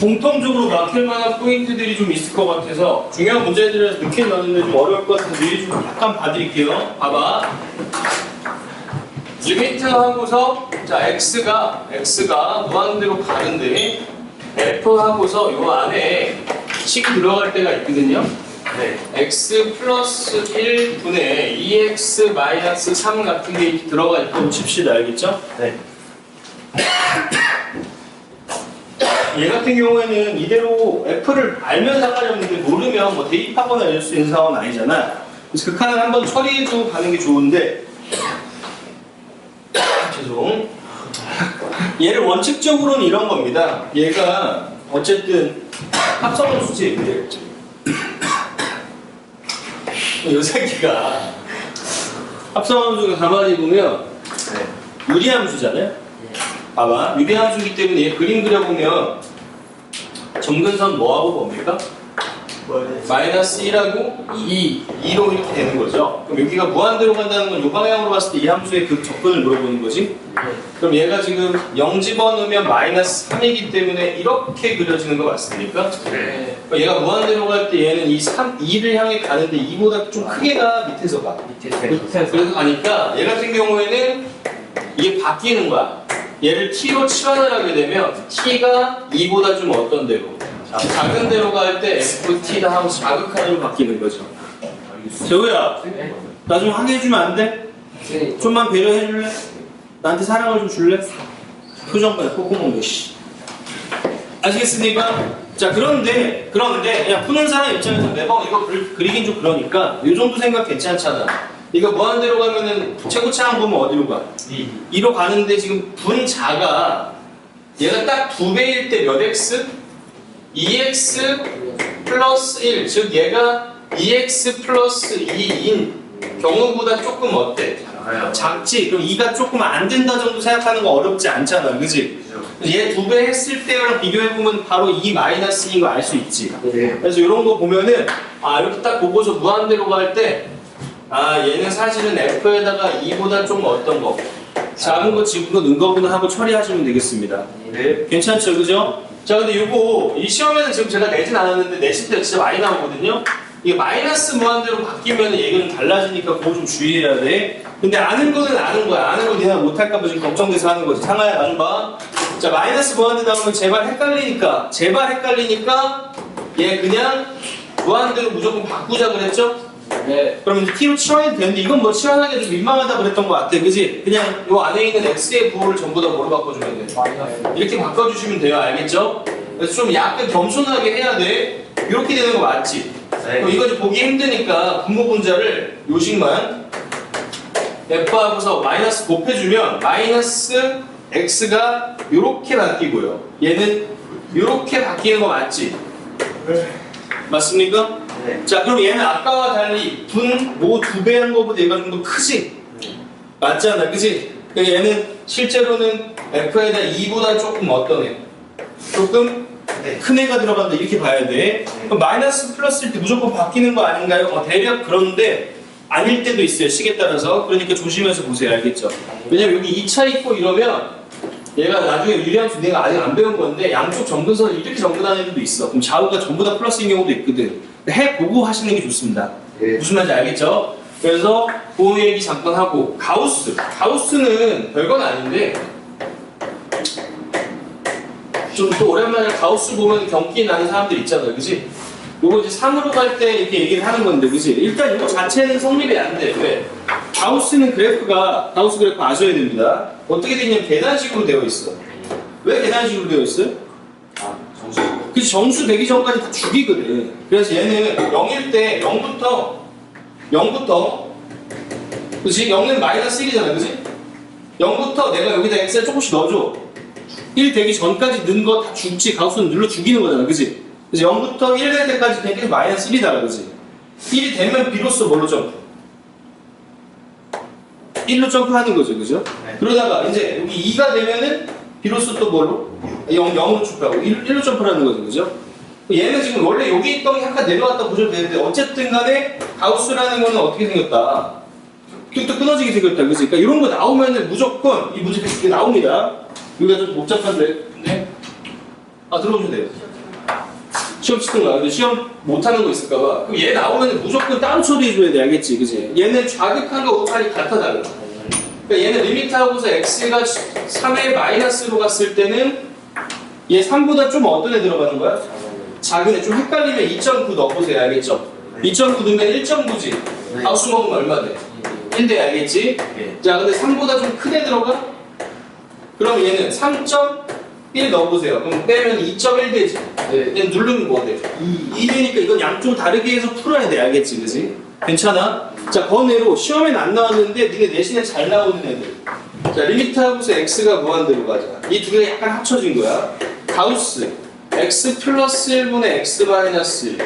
공통적으로 막힐 만한 포인트들이 좀 있을 것 같아서 중요한 문제들을 늦게 넣었는데 좀 어려울 것 같아서 미리 좀 약간 봐드릴게요. 봐봐. 리미트 하고서 자 x가 무한대로 가는데 f 하고서 요 안에 식 들어갈 때가 있거든요. 네. x 플러스 1분의 2x 마이너스 3 같은 게 이렇게 들어가 있고 칩시다. 알겠죠? 네. 얘 같은 경우에는 이대로 f를 알면 상관이 없는데 모르면 뭐 대입하거나 이럴 수 있는 상황은 아니잖아. 그래서 그 칸을 한번 처리해주고 가는 게 좋은데 죄송. 얘를 원칙적으로는 이런 겁니다. 얘가 어쨌든 합성원 수지 되겠죠. 이 새끼가 합성원 수가 가만히 보면 유리함수잖아요. 봐봐, 유리함수기 때문에 얘 그림 그려보면 점근선 뭐하고 뭡니까? 마이너스 1하고 2로 이렇게 되는 거죠. 그럼 여기가 무한대로 간다는 건 이 방향으로 봤을 때 이 함수의 그 접근을 물어보는 거지. 그럼 얘가 지금 0 집어넣으면 마이너스 3이기 때문에 이렇게 그려지는 거 맞습니까? 네. 그럼 얘가 무한대로 갈 때 얘는 이 2를 향해 가는데 2보다 좀 크게 가, 밑에서 가. 그래서 가니까 얘 같은 경우에는 이게 바뀌는 거야. 얘를 t로 치환을 하게 되면 t가 2보다 좀 어떤 대로? 작은 대로 갈 때 ft다 하고 자극하는 바뀌는 거죠. 재호야, 나 좀 하게 해주면 안 돼? 좀만 배려해 줄래? 나한테 사랑을 좀 줄래? 표정 봐, 콧구멍 씨. 아시겠습니까? 자, 그런데 그냥 푸는 사람 입장에서 매번 이거 그리긴 좀 그러니까 이 정도 생각 괜찮잖아. 이거 무한대로 가면은 최고차항 보면 어디로 가? 2로 가는데 지금 분자가 얘가 딱 2배일 때 몇 x? 2x 플러스 1, 즉 얘가 2x 플러스 2인 경우보다 조금 어때? 작지? 그럼 2가 조금 안 된다 정도 생각하는 거 어렵지 않잖아, 그지? 얘 2배 했을 때랑 비교해보면 바로 2 마이너스인 거 알 수 있지. 그래서 이런 거 보면은 이렇게 딱 보고서 무한대로 갈 때 얘는 사실은 f에다가 2보다 좀 어떤 거 작은 거 집은 거 는 거구나 하고 처리하시면 되겠습니다. 네. 괜찮죠, 그죠? 자, 근데 요거 이 시험에는 지금 제가 내진 않았는데 내실 때 진짜 많이 나오거든요. 이게 마이너스 무한대로 바뀌면 얘기는 달라지니까 그거 좀 주의해야 돼. 근데 아는 거는 아는 거야. 아는 거 니가 못할까봐 지금 걱정돼서 하는 거지. 상하야, 나 좀 봐. 자, 마이너스 무한대 나오면 제발 헷갈리니까 얘 그냥 무한대로 무조건 바꾸자 그랬죠? 네. 그럼 이제 t로 치환이 되는데 이건 뭐 치환하기 좀 민망하다 그랬던 것 같아, 그지? 그냥 요 안에 있는 x의 부호를 전부 다 뭐로 바꿔주면 돼? 이렇게 바꿔주시면 돼요, 알겠죠? 그래서 좀 약간 겸손하게 해야 돼. 이렇게 되는 거 맞지? 그럼 이거 좀 보기 힘드니까 분모 분자를 요식만 f하고서 마이너스 곱해주면 마이너스 x가 이렇게 바뀌고요. 얘는 이렇게 바뀌는 거 맞지? 맞습니까? 네. 자, 그럼 얘는 아까와 달리 분모 2배 한 거보다 얘가 좀 더 크지? 맞잖아, 그지? 그러니까 얘는 실제로는 f에다 2보다 조금 어떤 애? 조금 큰 애가 들어간다 이렇게 봐야 돼. 그럼 마이너스 플러스일 때 무조건 바뀌는 거 아닌가요? 대략 그런데 아닐 때도 있어요, 식에 따라서. 그러니까 조심해서 보세요, 알겠죠? 왜냐면 여기 2차 있고 이러면 얘가 나중에 유리함수 내가 아직 안 배운 건데 양쪽 점근선을 이렇게 점근하는 애들도 있어. 그럼 좌우가 전부 다 플러스인 경우도 있거든. 해보고 하시는 게 좋습니다. 네. 무슨 말인지 알겠죠? 그래서 그 얘기 잠깐 하고 가우스는 별건 아닌데 좀 또 오랜만에 가우스 보면 경기 나는 사람들 있잖아요, 그지? 요거 이제 3으로 갈 때 이렇게 얘기를 하는 건데, 그지? 일단 이거 자체는 성립이 안 돼. 왜? 가우스 그래프 아셔야 됩니다. 어떻게 되냐면 계단식으로 되어 있어. 왜 계단식으로 되어 있어요? 정수. 그치, 정수 되기 전까지 다 죽이거든. 그래서 얘는 0일 때 0부터 그치? 0은 마이너스 1이잖아, 그치? 0부터 내가 여기다 x를 조금씩 넣어줘. 1 되기 전까지 넣은 거 다 죽지. 가우스는 눌러 죽이는 거잖아, 그치? 그래서 0부터 1 될 때까지 그냥 계속 마이너스 1이다, 그치? 1이 되면 비로소 뭘로 점프? 1로 점프하는 거죠, 그죠? 네. 그러다가 이제 여기 2가 되면은 비로소 또 뭘로? 0으로 점프하고 1로 점프를 하는 거죠, 그죠? 얘는 지금 원래 여기 있던 게 약간 내려왔다 보셔도 되는데 어쨌든 간에 가우스라는 거는 어떻게 생겼다? 뚝뚝 끊어지게 생겼다, 그지? 그러니까 이런 거 나오면은 무조건 이 문제가 이렇게 나옵니다. 여기가 좀 복잡한데, 근데 들어오셔도 돼요. 시험 치든가. 근데 시험 못하는 거 있을까봐. 그럼 얘 나오면 무조건 따로 처리해줘야 돼, 알겠지? 그지? 얘는 좌극한과 우극한이 같아, 달라. 그러니까 얘는 리미트하고서 x가 3의 마이너스로 갔을 때는 얘 3보다 좀 어떤 애 들어가는 거야? 작은 애. 좀 헷갈리면 2.9 넣어보세요, 알겠죠? 2.9 넣으면 1.9지. 네. 하우스 먹으면 얼마 돼? 1대, 알겠지? 네. 자, 근데 3보다 좀 큰 애 들어가? 그럼 얘는 3.1 넣어보세요. 그럼 빼면 2.1 되지. 얘 누르면 뭐 돼? 2 되니까 이건 양쪽 다르게 해서 풀어야 돼, 알겠지? 그지? 괜찮아? 자, 번외로 시험엔 안 나왔는데 니네 내신에 잘 나오는 애들. 자, 리미트하고서 x가 무한대로 가자. 이 두 개가 약간 합쳐진 거야. 가우스 x 플러스 1분의 x 마이너스 1.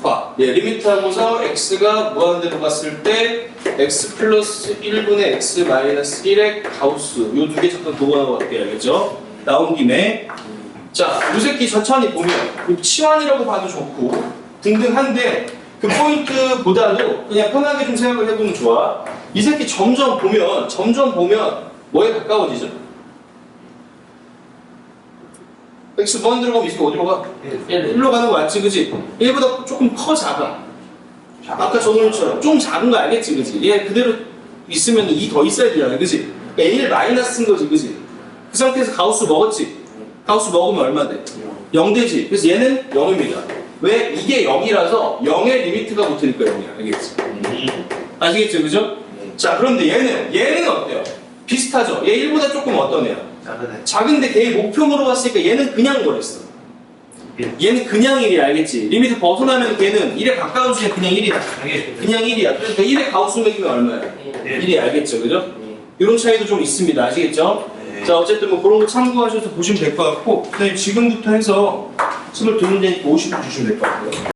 화. 예, 리미트하고서 x가 무한대로 갔을 때 x 플러스 1분의 x 마이너스 1의 가우스. 요 두 개 잠깐 보고 나갈게요, 알겠죠? 나온 김에 자, 이 새끼 천천히 보면 치환이라고 봐도 좋고 등등한데 그 포인트보다도 그냥 편하게 좀 생각을 해보면 좋아. 이 새끼 점점 보면 뭐에 가까워지죠? x 무한대로 가면 이 새끼 어디로 가? 1로 가는 거 맞지, 그지? 1보다 조금 커, 작아. 아까 저놈처럼 좀 작은 거 알겠지, 그지? 얘 그대로 있으면 2 더 있어야 되잖아, 그지? 1 마이너스인 거지, 그지? 그 상태에서 가우스 먹었지? 가우스 먹으면 얼마 돼? 0 되지? 그래서 얘는 0입니다. 왜? 이게 0이라서 0의 리미트가 붙으니까 0이야, 알겠지? 아시겠죠, 그죠? 자, 그런데 얘는 어때요? 비슷하죠? 얘 1보다 조금 어떤 애야? 작은 작은데 걔의 목표물로 갔으니까 얘는 그냥 뭐랬어? 얘는 그냥 1이야, 알겠지? 리미트 벗어나면 걔는 1에 가까운 수에 그냥 1이다. 그냥 1이야. 그래서 1의 가우스 매기면 얼마야? 1이 알겠죠, 그죠? 이런 차이도 좀 있습니다. 아시겠죠? 자, 어쨌든 뭐 그런 거 참고하셔서 보시면 될 것 같고, 선생님 지금부터 해서 22문제니까 50분 주시면 될 것 같고요.